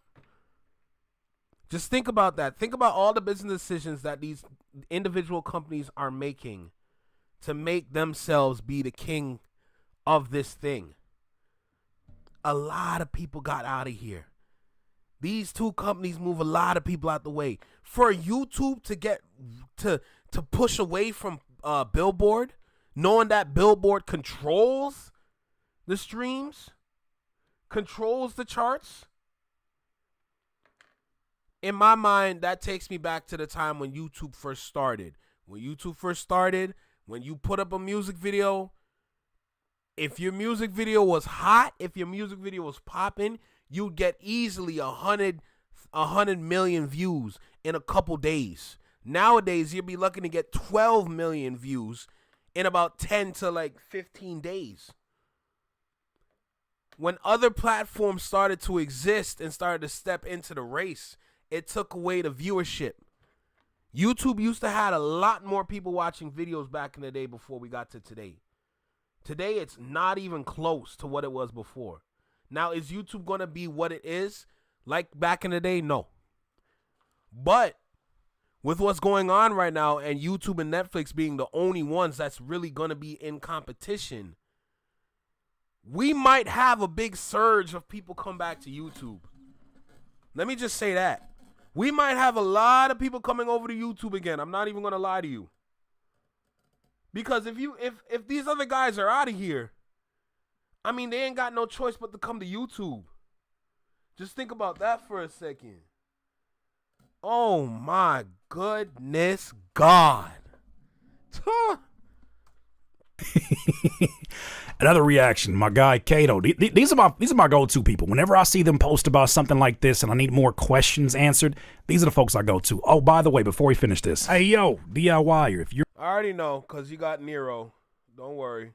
Just think about that. Think about all the business decisions that these individual companies are making to make themselves be the king of this thing. A lot of people got out of here. These 2 companies move a lot of people out the way. For YouTube to get to push away from Billboard, knowing that Billboard controls the streams, controls the charts, in my mind, that takes me back to the time when YouTube first started. When YouTube first started, when you put up a music video, if your music video was hot, if your music video was popping, you'd get easily 100 million views in a couple days. Nowadays, you'll be lucky to get 12 million views in about 10 to 15 days. When other platforms started to exist and started to step into the race, it took away the viewership. YouTube used to have a lot more people watching videos back in the day before we got to today. Today, it's not even close to what it was before. Now, is YouTube going to be what it is like back in the day? No. But with what's going on right now and YouTube and Netflix being the only ones that's really going to be in competition, we might have a big surge of people come back to YouTube. Let me just say that. We might have a lot of people coming over to YouTube again. I'm not even going to lie to you. Because if these other guys are out of here, I mean, they ain't got no choice but to come to YouTube. Just think about that for a second. Oh my goodness God. Another reaction, my guy Kato. These are my go-to people. Whenever I see them post about something like this and I need more questions answered, these are the folks I go to. Oh, by the way, before we finish this, hey yo, DIYer, if you're I already know, because you got Nero. Don't worry.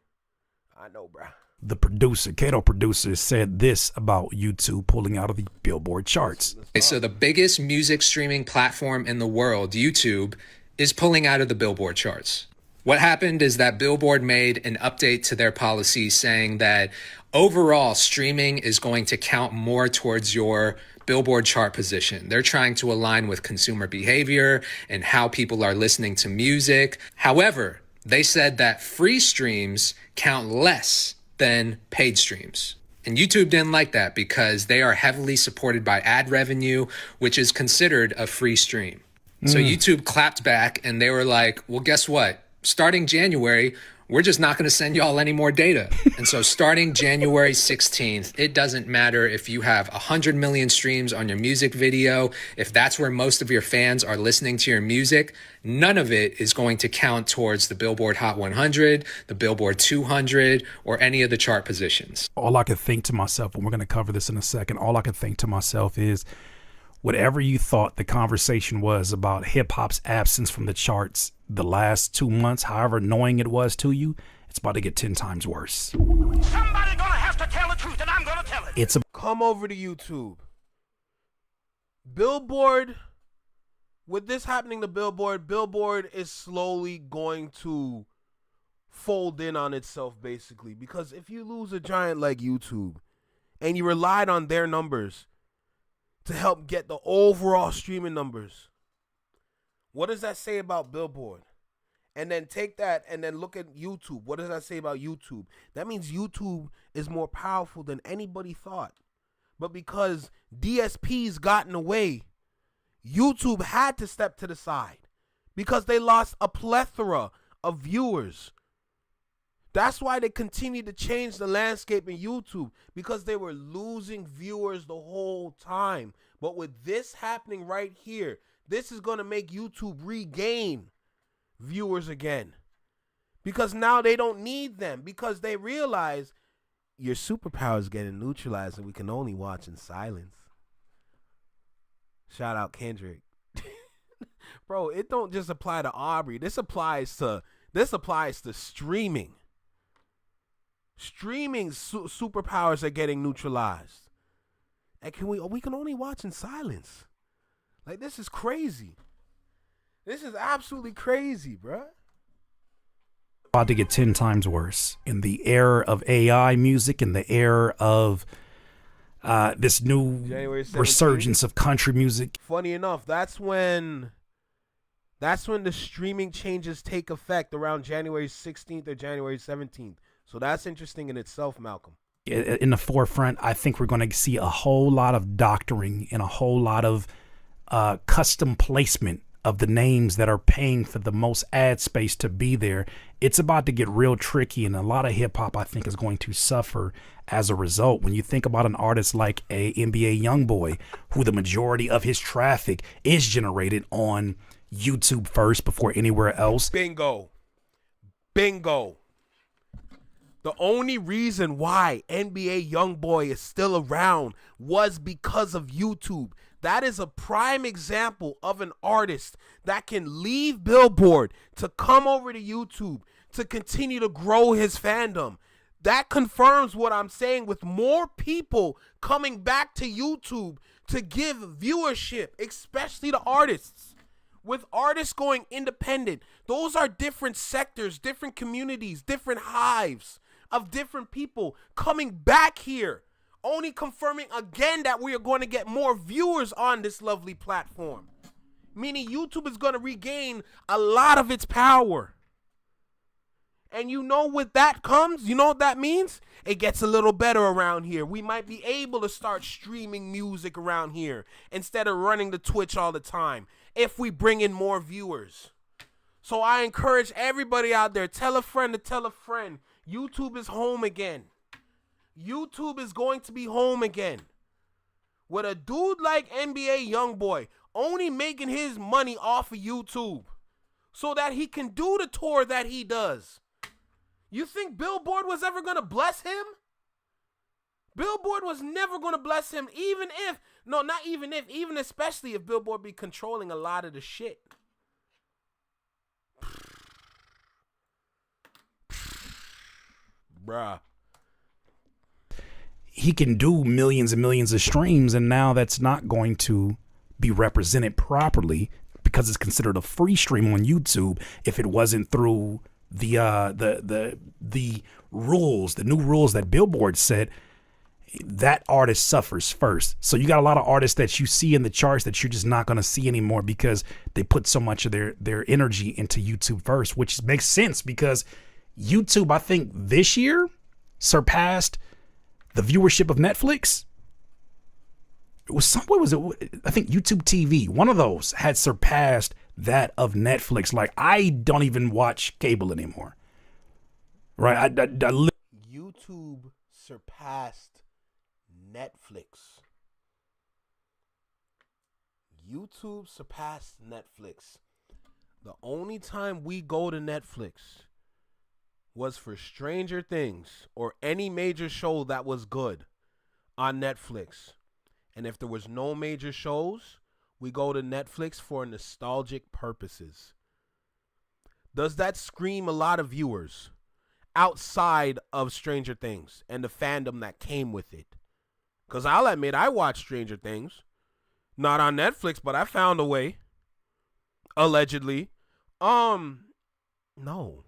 I know, bruh. The producer, Kato producer, said this about YouTube pulling out of the Billboard charts. So the biggest music streaming platform in the world, YouTube, is pulling out of the Billboard charts. What happened is that Billboard made an update to their policy saying that overall streaming is going to count more towards your Billboard chart position. They're trying to align with consumer behavior and how people are listening to music. However, they said that free streams count less than paid streams. And YouTube didn't like that because they are heavily supported by ad revenue, which is considered a free stream. So YouTube clapped back and they were like, well, guess what? Starting January, we're just not going to send y'all any more data. And so starting January 16th, it doesn't matter if you have 100 million streams on your music video, if that's where most of your fans are listening to your music, none of it is going to count towards the Billboard Hot 100, the Billboard 200, or any of the chart positions. All I could think to myself, and we're going to cover this in a second, all I could think to myself is, whatever you thought the conversation was about hip hop's absence from the charts the last 2 months, however annoying it was to you, it's about to get 10 times worse. Somebody gonna have to tell the truth, and I'm gonna tell it. Come over to YouTube. Billboard, with this happening to Billboard is slowly going to fold in on itself, basically. Because if you lose a giant like YouTube and you relied on their numbers to help get the overall streaming numbers, what does that say about Billboard? And then take that and then look at YouTube. What does that say about YouTube? That means YouTube is more powerful than anybody thought. But because DSPs got in the way, YouTube had to step to the side because they lost a plethora of viewers. That's why they continued to change the landscape in YouTube, because they were losing viewers the whole time. But with this happening right here, this is going to make YouTube regain viewers again, because now they don't need them, because they realize your superpower is getting neutralized and we can only watch in silence. Shout out Kendrick. Bro, it don't just apply to Aubrey. This applies to streaming. Streaming superpowers are getting neutralized. And we can only watch in silence. Like, this is crazy. This is absolutely crazy, bruh. About to get 10 times worse. In the era of AI music, in the era of this new resurgence of country music. Funny enough, that's when the streaming changes take effect, around January 16th or January 17th. So that's interesting in itself, Malcolm. In the forefront, I think we're going to see a whole lot of doctoring and a whole lot of custom placement of the names that are paying for the most ad space to be there. It's about to get real tricky, and a lot of hip hop, I think, is going to suffer as a result. When you think about an artist like a NBA YoungBoy, who the majority of his traffic is generated on YouTube first before anywhere else. Bingo. The only reason why NBA YoungBoy is still around was because of YouTube. That is a prime example of an artist that can leave Billboard to come over to YouTube to continue to grow his fandom. That confirms what I'm saying, with more people coming back to YouTube to give viewership, especially to artists. With artists going independent, those are different sectors, different communities, different hives of different people coming back here, only confirming again that we are going to get more viewers on this lovely platform. Meaning YouTube is going to regain a lot of its power. And you know what that comes? You know what that means? It gets a little better around here. We might be able to start streaming music around here instead of running the Twitch all the time, if we bring in more viewers. So I encourage everybody out there, tell a friend to tell a friend. YouTube is home again. YouTube is going to be home again. With a dude like NBA YoungBoy only making his money off of YouTube so that he can do the tour that he does. You think Billboard was ever going to bless him? Billboard was never going to bless him, even especially if Billboard be controlling a lot of the shit. Bruh. He can do millions and millions of streams, and now that's not going to be represented properly because it's considered a free stream on YouTube if it wasn't through the rules, the new rules that Billboard set, that artist suffers first. So you got a lot of artists that you see in the charts that you're just not going to see anymore because they put so much of their energy into YouTube first, which makes sense because YouTube, I think this year surpassed the viewership of Netflix. It was somewhere, I think YouTube TV, one of those had surpassed that of Netflix. Like, I don't even watch cable anymore. Right? YouTube surpassed Netflix. YouTube surpassed Netflix. The only time we go to Netflix was for Stranger Things or any major show that was good on Netflix. And if there was no major shows, we go to Netflix for nostalgic purposes. Does that scream a lot of viewers outside of Stranger Things and the fandom that came with it? Because I'll admit, I watched Stranger Things. Not on Netflix, but I found a way. Allegedly. No.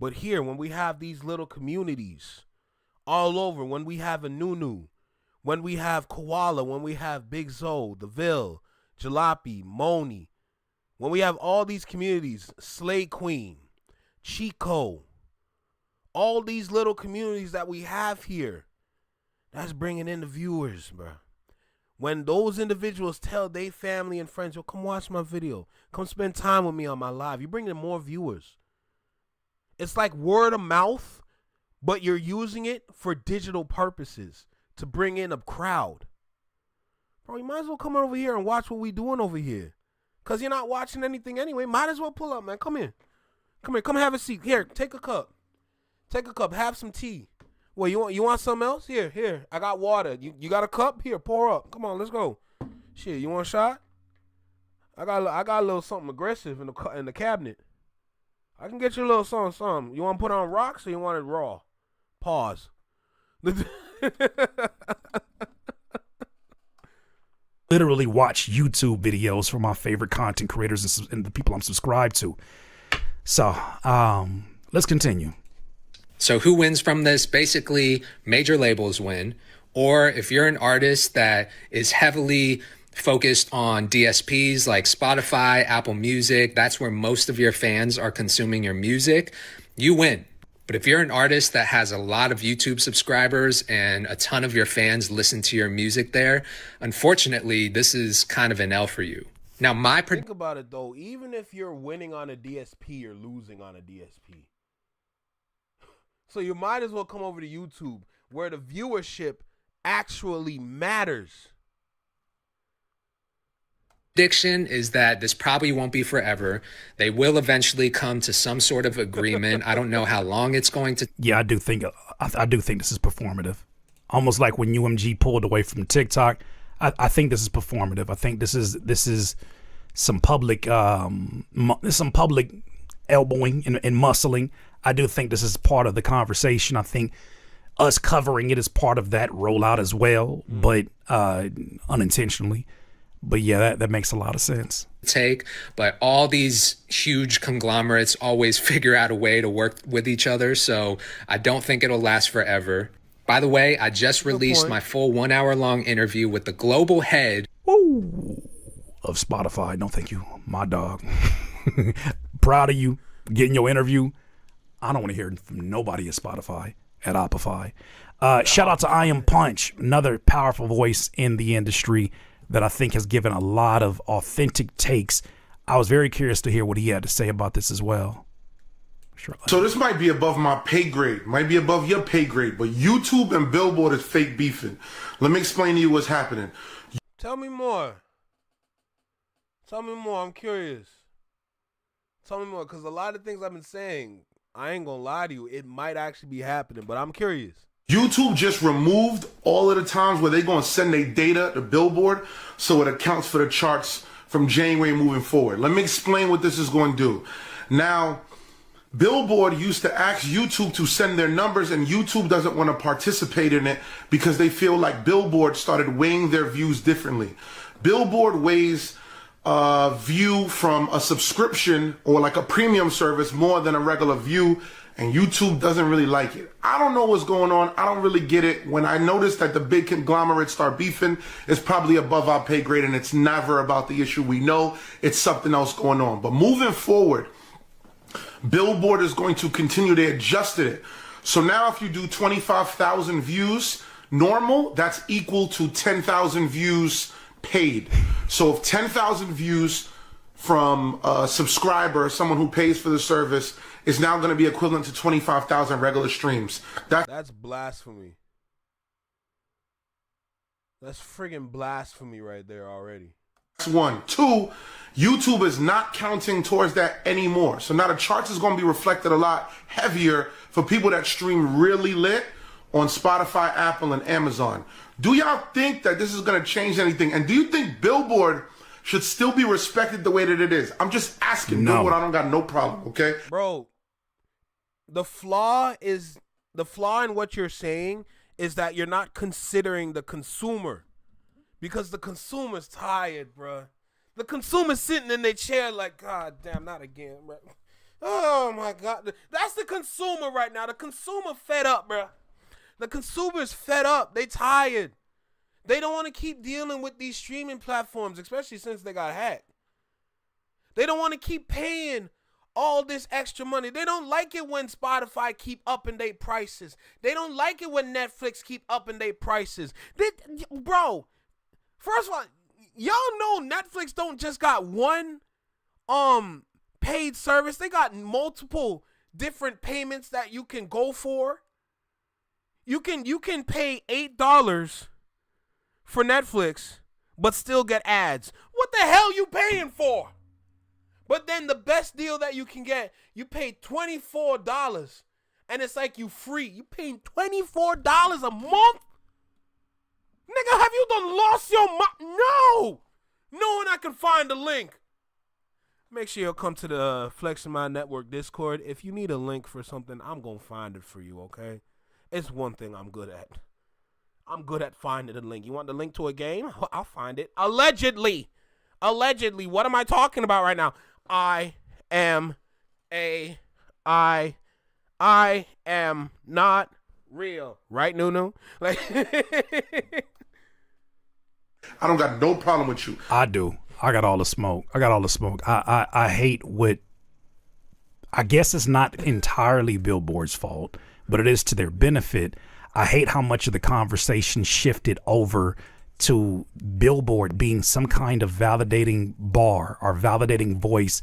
But here, when we have these little communities all over, when we have a Nunu, when we have Koala, when we have Big Zo, The Ville, Jalopy, Moni, when we have all these communities, Slay Queen, Chico, all these little communities that we have here, that's bringing in the viewers, bro. When those individuals tell their family and friends, yo, come watch my video, come spend time with me on my live, you bring in more viewers. It's like word of mouth, but you're using it for digital purposes to bring in a crowd. Bro, you might as well come over here and watch what we doing over here. Because you're not watching anything anyway. Might as well pull up, man. Come here. Come here. Come have a seat. Here, take a cup. Take a cup. Have some tea. Well, you want something else? Here. I got water. You got a cup? Here, pour up. Come on, let's go. Shit, you want a shot? I got a little something aggressive in the cabinet. I can get you a little something. You want to put on rocks or you want it raw? Pause. Literally watch YouTube videos from my favorite content creators and the people I'm subscribed to. So, let's continue. So who wins from this? Basically, major labels win. Or if you're an artist that is heavily focused on DSPs like Spotify, Apple Music, that's where most of your fans are consuming your music, you win. But if you're an artist that has a lot of YouTube subscribers and a ton of your fans listen to your music there, unfortunately, this is kind of an L for you. Now, think about it, though. Even if you're winning on a DSP, you're losing on a DSP. So you might as well come over to YouTube where the viewership actually matters. Prediction is that this probably won't be forever. They will eventually come to some sort of agreement. I don't know how long it's going to. Yeah, I do think this is performative. Almost like when UMG pulled away from TikTok. I think this is performative. I think this is some public elbowing and muscling. I do think this is part of the conversation. I think us covering it is part of that rollout as well, but unintentionally. But yeah, that makes a lot of sense. But all these huge conglomerates always figure out a way to work with each other. So I don't think it'll last forever. By the way, I just released my full 1 hour long interview with the global head of Spotify. No, thank you, my dog. Proud of you getting your interview. I don't want to hear from nobody at Spotify, at Opify. Shout out to I Am Punch, another powerful voice in the industry that I think has given a lot of authentic takes. I was very curious to hear what he had to say about this as well. Sure. So this might be above my pay grade, might be above your pay grade, but YouTube and Billboard is fake beefing. Let me explain to you what's happening. Tell me more. I'm curious. Tell me more, because a lot of things I've been saying, I ain't gonna lie to you, it might actually be happening, but I'm curious. YouTube just removed all of the times where they're going to send their data to Billboard so it accounts for the charts from January moving forward. Let me explain what this is going to do. Now, Billboard used to ask YouTube to send their numbers, and YouTube doesn't want to participate in it because they feel like Billboard started weighing their views differently. Billboard weighs view from a subscription or like a premium service more than a regular view, and YouTube doesn't really like it. I don't know what's going on. I don't really get it. When I notice that the big conglomerates start beefing, it's probably above our pay grade, and it's never about the issue. We know it's something else going on. But moving forward, Billboard is going to continue. They adjusted it. So now if you do 25,000 views normal, that's equal to 10,000 views paid. So if 10,000 views from a subscriber, someone who pays for the service, is now going to be equivalent to 25,000 regular streams. That's blasphemy. That's friggin' blasphemy right there already. That's one. Two, YouTube is not counting towards that anymore. So now the charts is going to be reflected a lot heavier for people that stream really lit on Spotify, Apple, and Amazon. Do y'all think that this is going to change anything? And do you think Billboard should still be respected the way that it is? I'm just asking. No. Billboard, I don't got no problem, okay? Bro, the flaw in what you're saying is that you're not considering the consumer. Because the consumer's tired, bro. The consumer's sitting in their chair like, God damn, not again, bro. Oh my God. That's the consumer right now. The consumer fed up, bro. The consumer's fed up. They tired. They don't want to keep dealing with these streaming platforms, especially since they got hacked. They don't want to keep paying all this extra money. They don't like it when Spotify keep upping their prices. They don't like it when Netflix keep upping their prices. Bro, first of all, y'all know Netflix don't just got one paid service. They got multiple different payments that you can go for. You can pay $8 for Netflix, but still get ads. What the hell you paying for? But then the best deal that you can get, you pay $24, and it's like you free. You paying $24 a month? Nigga, have you done lost your mind? No! No, and I can find the link. Make sure you'll come to the Flexing My Network Discord. If you need a link for something, I'm going to find it for you, okay? It's one thing I'm good at. I'm good at finding the link. You want the link to a game? I'll find it. Allegedly. Allegedly. What am I talking about right now? I am not real. Right, Nunu? Like I don't got no problem with you. I do. I got all the smoke. I hate what, I guess it's not entirely Billboard's fault, but it is to their benefit. I hate how much of the conversation shifted over to Billboard being some kind of validating bar or validating voice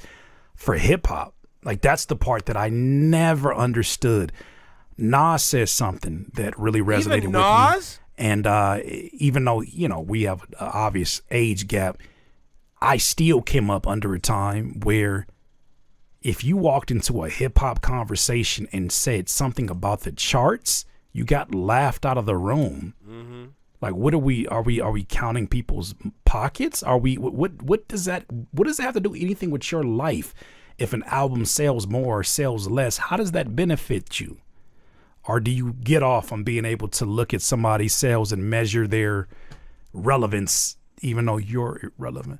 for hip hop. Like, that's the part that I never understood. Nas says something that really resonated with me. And even though, you know, we have an obvious age gap, I still came up under a time where if you walked into a hip hop conversation and said something about the charts, you got laughed out of the room. Mm-hmm. Like, what are we counting people's pockets? Are we, what does that have to do anything with your life? If an album sells more or sells less, how does that benefit you? Or do you get off on being able to look at somebody's sales and measure their relevance, even though you're irrelevant?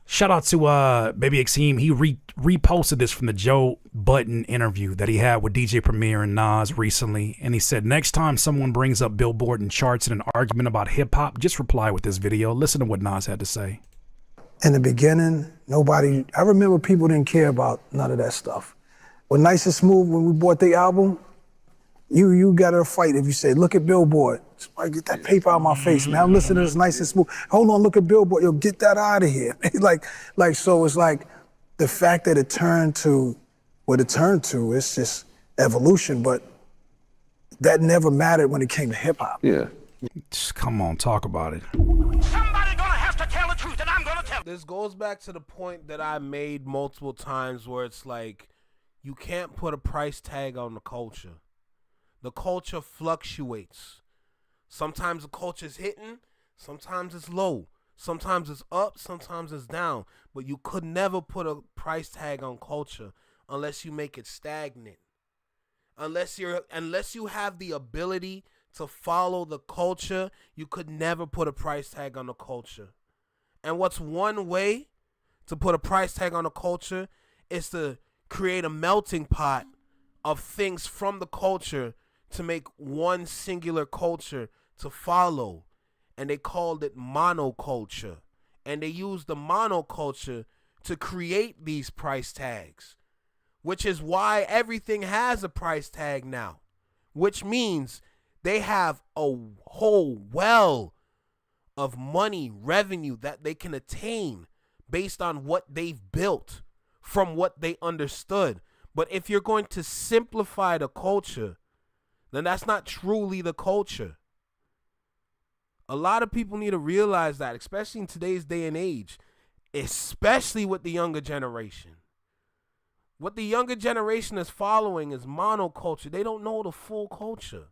Shout out to Baby Exim. He reposted this from the Joe Budden interview that he had with DJ Premier and Nas recently. And he said, next time someone brings up Billboard and charts in an argument about hip hop, just reply with this video. Listen to what Nas had to say. In the beginning, I remember people didn't care about none of that stuff. When Nice and Smooth, when we bought the album, you got a fight if you say, look at Billboard. Somebody get that paper out of my face, man. I'm listening to this Nice and Smooth. Hold on, look at Billboard. Yo, get that out of here. So it's like the fact that it turned to what it turned to, it's just evolution, but that never mattered when it came to hip hop. Yeah. Just come on, talk about it. Somebody gonna have to tell the truth, and I'm gonna tell. This goes back to the point that I made multiple times where it's like, you can't put a price tag on the culture. The culture fluctuates. Sometimes the culture's hitting, sometimes it's low. Sometimes it's up, sometimes it's down. But you could never put a price tag on culture unless you make it stagnant. Unless you have the ability to follow the culture, you could never put a price tag on the culture. And what's one way to put a price tag on a culture is to create a melting pot of things from the culture to make one singular culture to follow. And they called it monoculture. And they used the monoculture to create these price tags, which is why everything has a price tag now, which means they have a whole well of money, revenue that they can attain based on what they've built from what they understood. But if you're going to simplify the culture, then that's not truly the culture. A lot of people need to realize that, especially in today's day and age, especially with the younger generation. What the younger generation is following is monoculture. They don't know the full culture.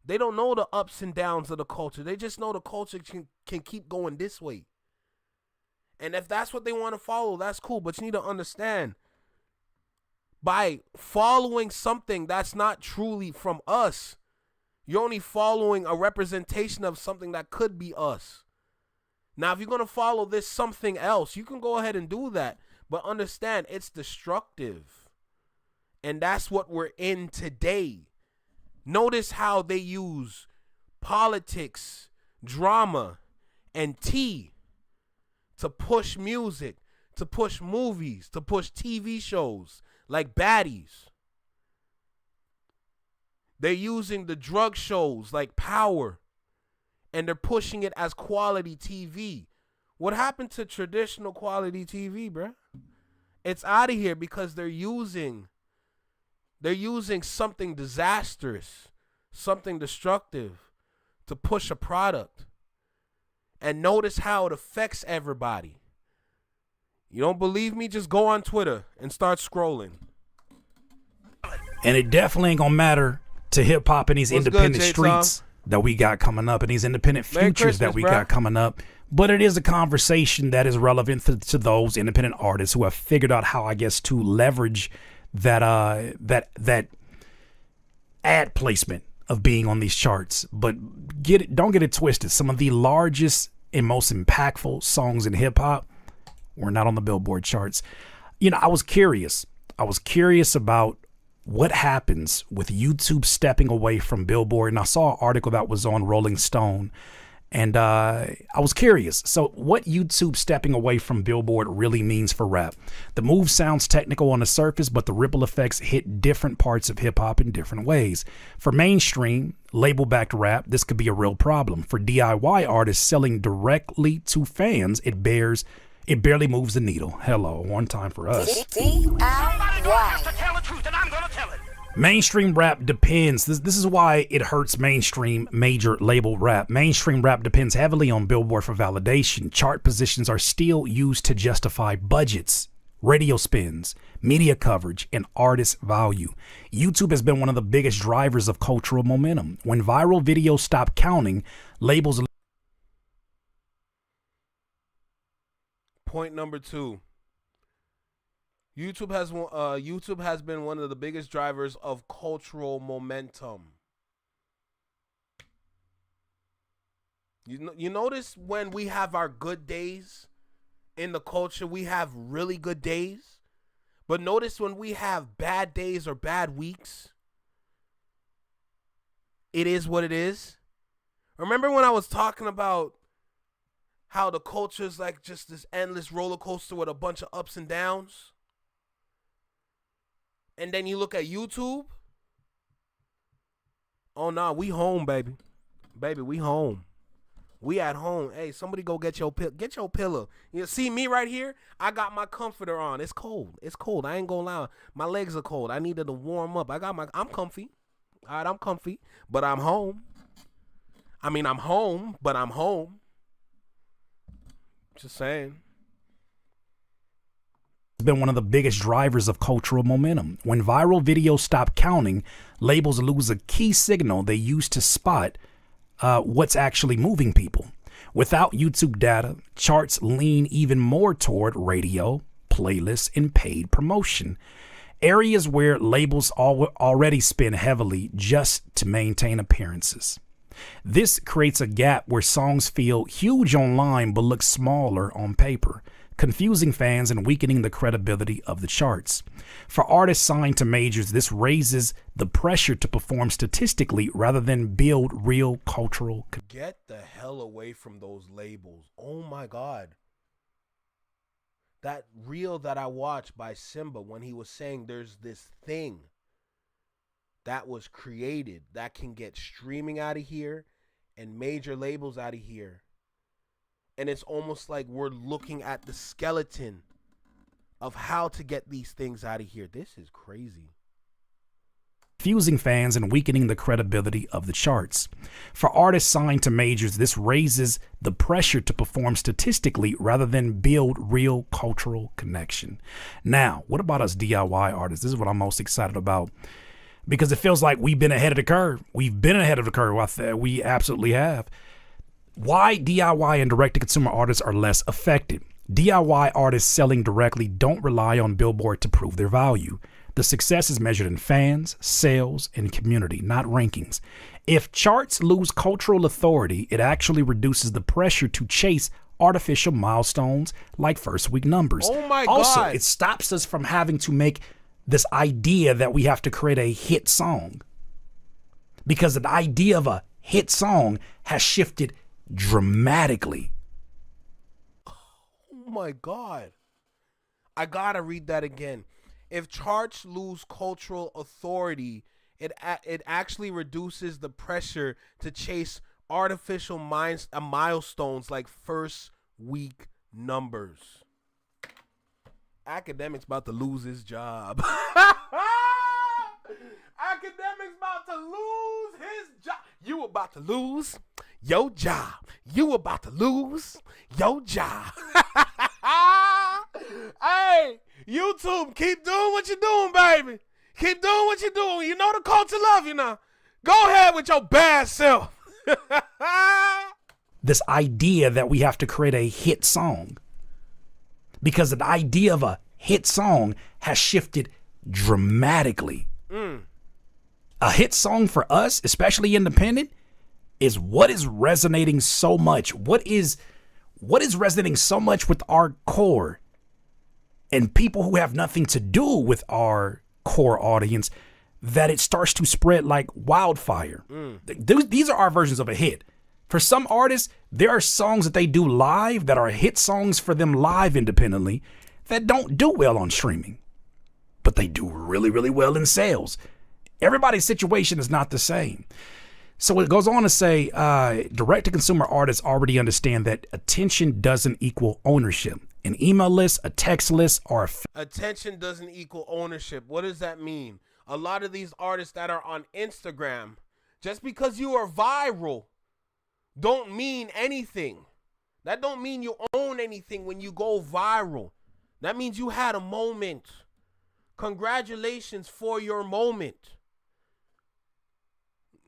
They don't know the ups and downs of the culture. They just know the culture can keep going this way. And if that's what they want to follow, that's cool. But you need to understand, by following something that's not truly from us, you're only following a representation of something that could be us. Now, if you're going to follow this something else, you can go ahead and do that. But understand, it's destructive. And that's what we're in today. Notice how they use politics, drama, and tea to push music, to push movies, to push TV shows like Baddies. They're using the drug shows like Power, and they're pushing it as quality TV. What happened to traditional quality TV, bruh? It's out of here because they're using something disastrous, something destructive to push a product. And notice how it affects everybody. You don't believe me? Just go on Twitter and start scrolling. And it definitely ain't gonna matter to hip hop and these What's independent good, streets that we got coming up and these independent Merry futures that Christmas, we bruh. got coming up. But it is a conversation that is relevant to those independent artists who have figured out how, I guess, to leverage that that ad placement of being on these charts. But don't get it twisted. Some of the largest and most impactful songs in hip hop were not on the Billboard charts. You know, I was curious about what happens with YouTube stepping away from Billboard. And I saw an article that was on Rolling Stone, and I was curious. So what YouTube stepping away from Billboard really means for rap. The move sounds technical on the surface, but the ripple effects hit different parts of hip hop in different ways. For mainstream, label-backed rap, this could be a real problem. For DIY artists selling directly to fans, it barely moves the needle. Hello, one time for us. Mainstream rap depends. This is why it hurts mainstream major label rap. Mainstream rap depends heavily on Billboard for validation. Chart positions are still used to justify budgets, radio spins, media coverage, and artist value. YouTube has been one of the biggest drivers of cultural momentum. When viral videos stop counting, labels... Point number 2. YouTube has been one of the biggest drivers of cultural momentum. You notice when we have our good days in the culture, we have really good days. But notice when we have bad days or bad weeks, it is what it is. Remember when I was talking about how the culture is like just this endless roller coaster with a bunch of ups and downs? And then you look at YouTube. Oh, no, we home, baby. Baby, we home. We at home. Hey, somebody go get your pillow. You see me right here? I got my comforter on. It's cold. It's cold. I ain't gonna lie. My legs are cold. I needed to warm up. I'm comfy. All right, I'm comfy. But I'm home. I mean, I'm home, but I'm home. Just saying. Been one of the biggest drivers of cultural momentum. When viral videos stop counting, labels lose a key signal they use to spot what's actually moving people. Without YouTube data, charts lean even more toward radio, playlists, and paid promotion, areas where labels already spend heavily just to maintain appearances. This creates a gap where songs feel huge online but look smaller on paper, confusing fans and weakening the credibility of the charts. For artists signed to majors, this raises the pressure to perform statistically rather than build real cultural. Get the hell away from those labels. Oh my God. That reel that I watched by Simba when he was saying there's this thing that was created that can get streaming out of here and major labels out of here. And it's almost like we're looking at the skeleton of how to get these things out of here. This is crazy. Confusing fans and weakening the credibility of the charts. For artists signed to majors, this raises the pressure to perform statistically rather than build real cultural connection. Now, what about us DIY artists? This is what I'm most excited about, because it feels like we've been ahead of the curve. We've been ahead of the curve. We absolutely have. Why DIY and direct-to-consumer artists are less affected. DIY artists selling directly don't rely on Billboard to prove their value. The success is measured in fans, sales, and community, not rankings. If charts lose cultural authority, it actually reduces the pressure to chase artificial milestones like first week numbers. Oh my Also, God. it stops us from having to make this idea that we have to create a hit song, because the idea of a hit song has shifted dramatically. Oh my God. I gotta read that again. If charts lose cultural authority, it actually reduces the pressure to chase artificial milestones like first week numbers. Academics about to lose his job. Academics about to lose his job. You about to lose your job. You about to lose your job. Hey, YouTube, keep doing what you're doing, baby. Keep doing what you're doing. You know the culture love you now. Go ahead with your bad self. This idea that we have to create a hit song, because the idea of a hit song has shifted dramatically. A hit song for us, especially independent, is what is resonating so much. What is resonating so much with our core and people who have nothing to do with our core audience, that it starts to spread like wildfire. These are our versions of a hit. For some artists, there are songs that they do live that are hit songs for them live independently that don't do well on streaming, but they do really, really well in sales. Everybody's situation is not the same. So it goes on to say, direct-to-consumer artists already understand that attention doesn't equal ownership. An email list, a text list, or Attention doesn't equal ownership. What does that mean? A lot of these artists that are on Instagram, just because you are viral, don't mean anything. That don't mean you own anything when you go viral. That means you had a moment. Congratulations for your moment.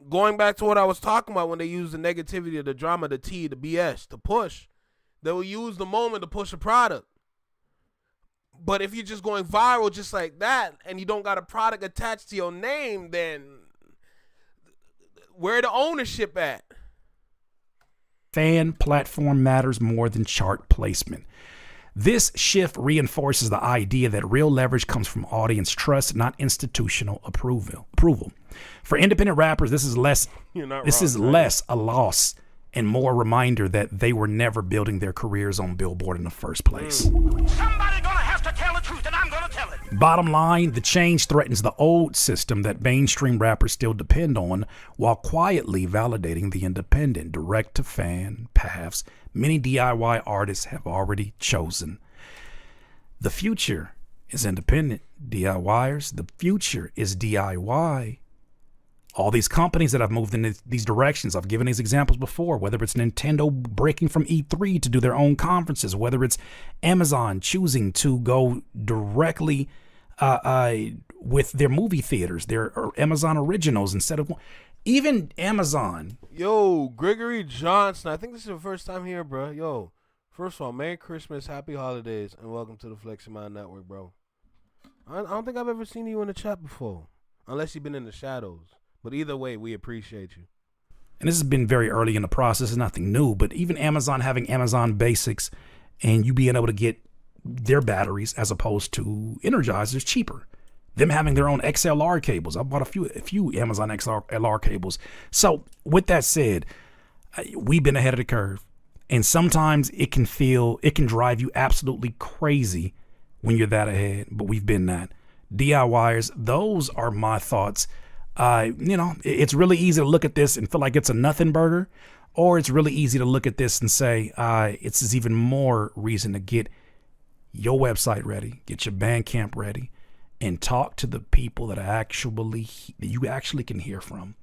Going back to what I was talking about when they use the negativity, the drama, the T, the BS, to push. They will use the moment to push a product. But if you're just going viral just like that and you don't got a product attached to your name, then where the ownership at? fan platform matters more than chart placement. This shift reinforces the idea that real leverage comes from audience trust, not institutional approval. For independent rappers, this is less a loss and more a reminder that they were never building their careers on Billboard in the first place. Somebody gonna have to tell the truth, and I'm gonna tell it. Bottom line, the change threatens the old system that mainstream rappers still depend on, while quietly validating the independent, direct-to-fan paths many DIY artists have already chosen. The future is independent DIYers. The future is DIY. All these companies that have moved in these directions, I've given these examples before, whether it's Nintendo breaking from E3 to do their own conferences, whether it's Amazon choosing to go directly with their movie theaters, their Amazon originals instead of even Amazon. Yo, Gregory Johnson, I think this is your first time here, bro. Yo, first of all, Merry Christmas, Happy Holidays, and welcome to the Flex Your Mind Network, bro. I don't think I've ever seen you in the chat before, unless you've been in the shadows. But either way, we appreciate you. and this has been very early in the process, it's nothing new, but even Amazon having Amazon Basics and you being able to get their batteries as opposed to Energizers cheaper. Them having their own XLR cables. I bought a few Amazon XLR cables. So with that said, we've been ahead of the curve. And sometimes it can drive you absolutely crazy when you're that ahead, but we've been that. DIYers, those are my thoughts. It's really easy to look at this and feel like it's a nothing burger, or it's really easy to look at this and say, it's even more reason to get your website ready, get your Bandcamp ready, and talk to the people that you actually can hear from.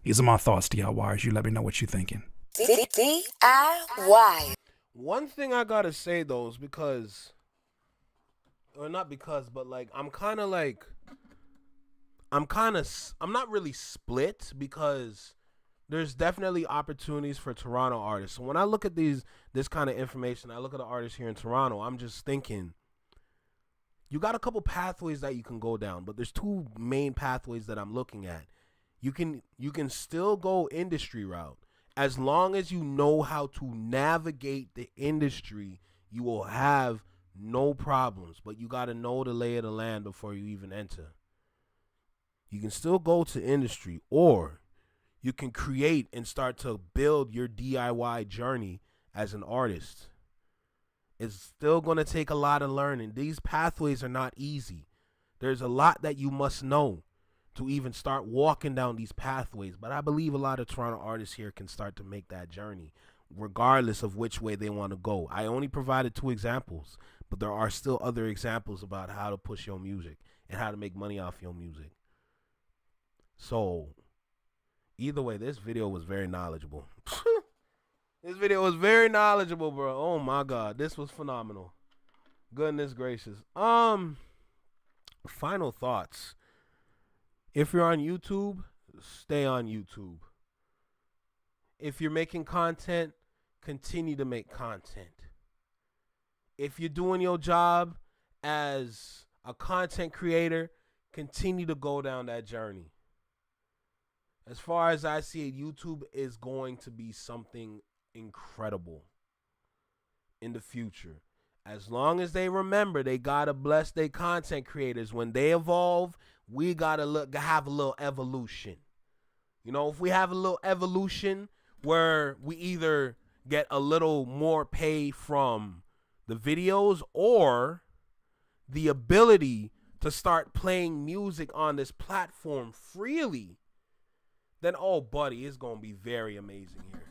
These are my thoughts, DIYers. You let me know what you're thinking. DIY. One thing I gotta say though is I'm not really split, because there's definitely opportunities for Toronto artists. So when I look at this kind of information, I look at the artists here in Toronto, I'm just thinking, you got a couple pathways that you can go down, but there's two main pathways that I'm looking at. You can still go industry route. As long as you know how to navigate the industry, you will have no problems, but you got to know the lay of the land before you even enter. You can still go to industry, or you can create and start to build your DIY journey as an artist. It's still going to take a lot of learning. These pathways are not easy. There's a lot that you must know to even start walking down these pathways. But I believe a lot of Toronto artists here can start to make that journey, regardless of which way they want to go. I only provided 2 examples, but there are still other examples about how to push your music and how to make money off your music. So, either way, this video was very knowledgeable. This video was very knowledgeable, bro. Oh my God, this was phenomenal. Goodness gracious. Final thoughts. If you're on YouTube, stay on YouTube. If you're making content, continue to make content. If you're doing your job as a content creator, continue to go down that journey. As far as I see it, YouTube is going to be something incredible in the future. As long as they remember, they gotta bless their content creators. When they evolve, we gotta have a little evolution. You know, if we have a little evolution where we either get a little more pay from the videos or the ability to start playing music on this platform freely, then, oh, buddy, it's going to be very amazing here.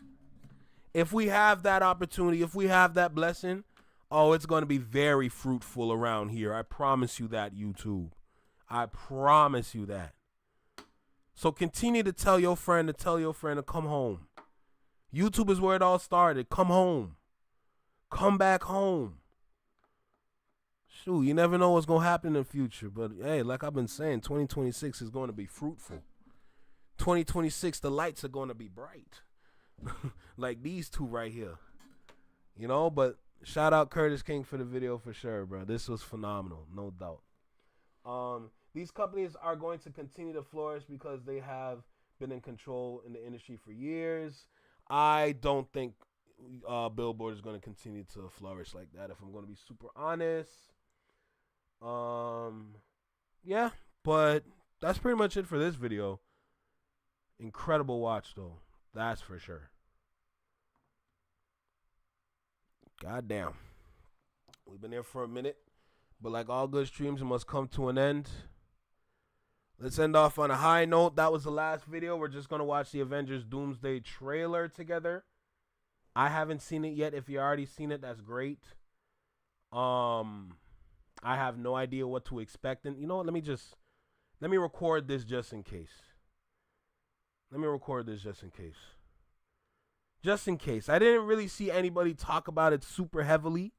If we have that opportunity, if we have that blessing, oh, it's going to be very fruitful around here. I promise you that, YouTube. I promise you that. So continue to tell your friend to come home. YouTube is where it all started. Come home. Come back home. Shoot, you never know what's going to happen in the future. But, hey, like I've been saying, 2026 is going to be fruitful. 2026, the lights are going to be bright. Like these two right here. You know, but shout out Curtis King for the video for sure, bro. This was phenomenal, no doubt. These companies are going to continue to flourish because they have been in control in the industry for years. I don't think Billboard is going to continue to flourish like that, if I'm going to be super honest. Yeah, but that's pretty much it for this video. Incredible watch, though. That's for sure. Goddamn. We've been here for a minute, but like all good streams, it must come to an end. Let's end off on a high note. That was the last video. We're just going to watch the Avengers Doomsday trailer together. I haven't seen it yet. If you already seen it, that's great. I have no idea what to expect. And you know what? Let me record this just in case. Just in case. I didn't really see anybody talk about it super heavily,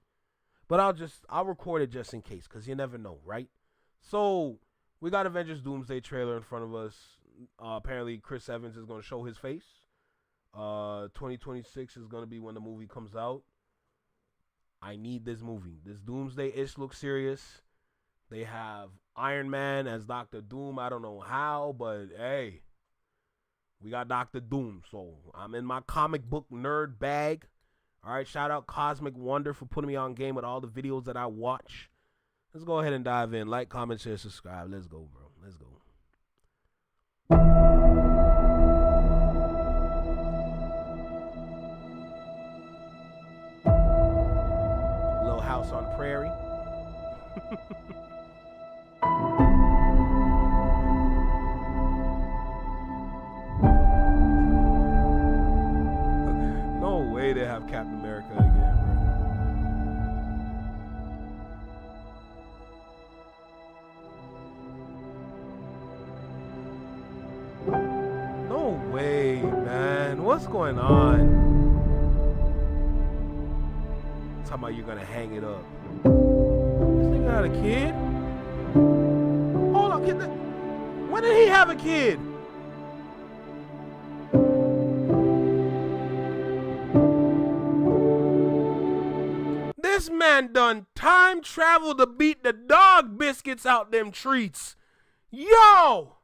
but I'll record it just in case, because you never know, right? So we got Avengers Doomsday trailer in front of us. Apparently Chris Evans is going to show his face. 2026 is going to be when the movie comes out. I need this movie. This Doomsday-ish looks serious. They have Iron Man as Dr. Doom. I don't know how, but hey, We got Dr. Doom. So I'm in my comic book nerd bag. All right, shout out Cosmic Wonder for putting me on game with all the videos that I watch. Let's go ahead and dive in. Like, comment, share, subscribe. Let's go, bro. Let's go. Little House on Prairie. No way they have Captain America again, bro. No way, man. What's going on? Talking about you're gonna hang it up. This nigga had a kid? Hold on, kid. When did he have a kid? This man done time travel to beat the dog biscuits out them treats. Yo!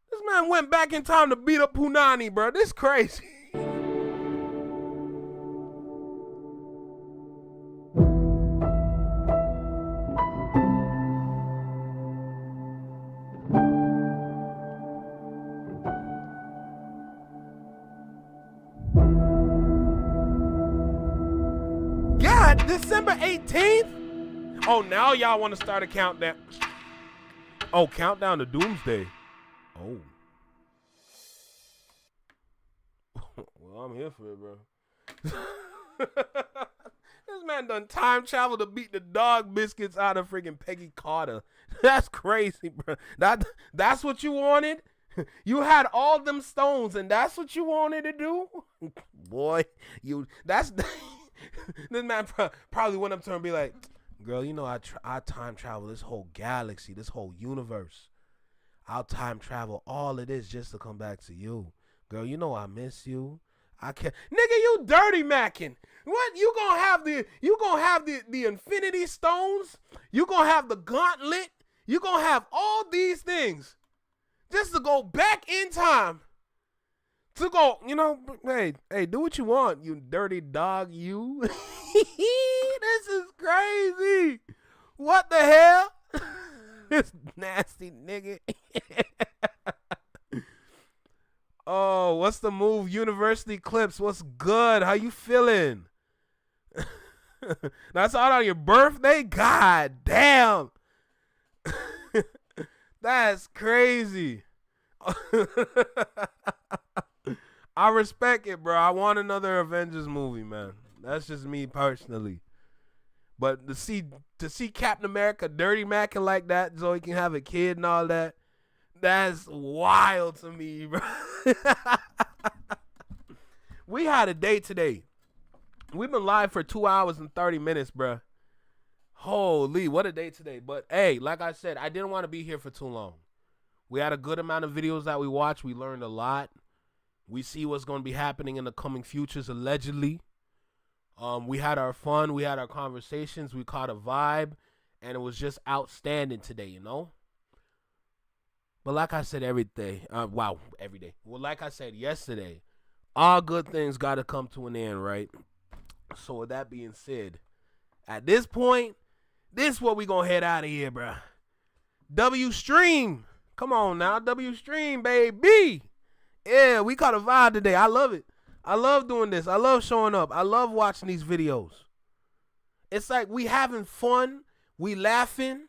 This man went back in time to beat up Punani, bro. This crazy. God, December 18th? Oh, now y'all want to start a countdown. Oh, countdown to Doomsday. Oh. Well, I'm here for it, bro. This man done time travel to beat the dog biscuits out of freaking Peggy Carter. That's crazy, bro. That's what you wanted? You had all them stones and that's what you wanted to do? Boy, this man probably went up to her and be like, girl, you know I time travel this whole galaxy, this whole universe. I'll time travel all of this just to come back to you. Girl, you know I miss you. I can't. Nigga, you dirty macking. What? You gonna have the Infinity Stones? You gonna have the gauntlet? You gonna have all these things just to go back in time. To go, you know, hey, do what you want, you dirty dog, you. This is crazy. What the hell? This nasty nigga. Oh, what's the move? University Clips, what's good? How you feeling? That's out on your birthday? God damn. That's crazy. I respect it, bro. I want another Avengers movie, man. That's just me personally. But to see Captain America dirty macking like that so he can have a kid and all that, that's wild to me, bro. We had a day today. We've been live for 2 hours and 30 minutes, bro. Holy, what a day today. But hey, like I said, I didn't want to be here for too long. We had a good amount of videos that we watched. We learned a lot. We see what's going to be happening in the coming futures, allegedly. We had our fun. We had our conversations. We caught a vibe. And it was just outstanding today, you know? But like I said every day. Every day. Well, like I said yesterday, all good things got to come to an end, right? So with that being said, at this point, this is what we going to head out of here, bro. W Stream. Come on now. W Stream, baby. Yeah, we caught a vibe today. I love it. I love doing this. I love showing up. I love watching these videos. It's like we having fun. We laughing.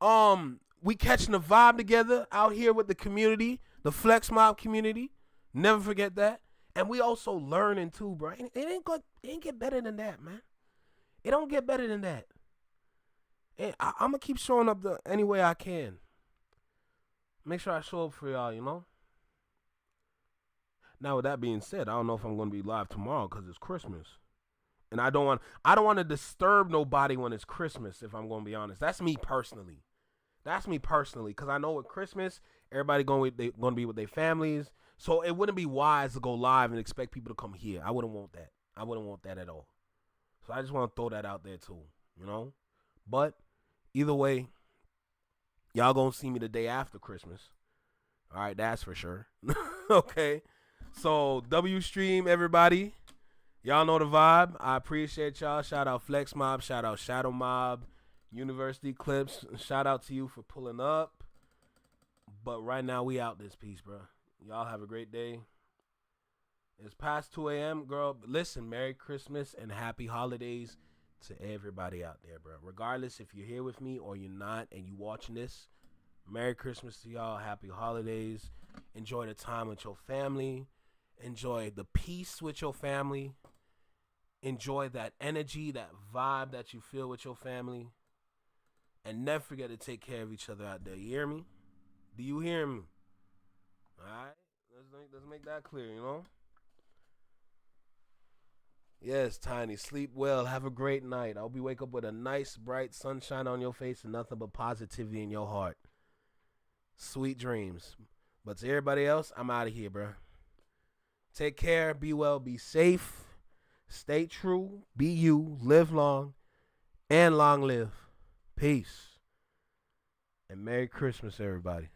We catching a vibe together out here with the community, the Flex Mob community. Never forget that. And we also learning too, bro. It ain't get better than that, man. It don't get better than that. And I'm going to keep showing up any way I can. Make sure I show up for y'all, you know? Now, with that being said, I don't know if I'm going to be live tomorrow because it's Christmas. And I don't want to disturb nobody when it's Christmas, if I'm going to be honest. That's me personally. Because I know with Christmas, everybody going to be with their families. So it wouldn't be wise to go live and expect people to come here. I wouldn't want that. I wouldn't want that at all. So I just want to throw that out there too, you know? But either way, Y'all gonna see me the day after Christmas. All right, that's for sure. Okay. So W Stream, everybody. Y'all know the vibe. I appreciate y'all. Shout out Flex Mob. Shout out Shadow Mob. University Clips. Shout out to you for pulling up. But right now we out this piece, bro. Y'all have a great day. It's past 2 a.m., girl. Listen, Merry Christmas and Happy Holidays to everybody out there, bro. Regardless if you're here with me or you're not and you watching this, Merry Christmas to y'all. Happy Holidays. Enjoy the time with your family. Enjoy the peace with your family. Enjoy that energy, that vibe that you feel with your family. And never forget to take care of each other out there. You hear me? Do you hear me? All right? Let's make that clear, you know? Yes, Tiny. Sleep well. Have a great night. I hope you wake up with a nice, bright sunshine on your face and nothing but positivity in your heart. Sweet dreams. But to everybody else, I'm out of here, bro. Take care. Be well. Be safe. Stay true. Be you. Live long. And long live. Peace. And Merry Christmas, everybody.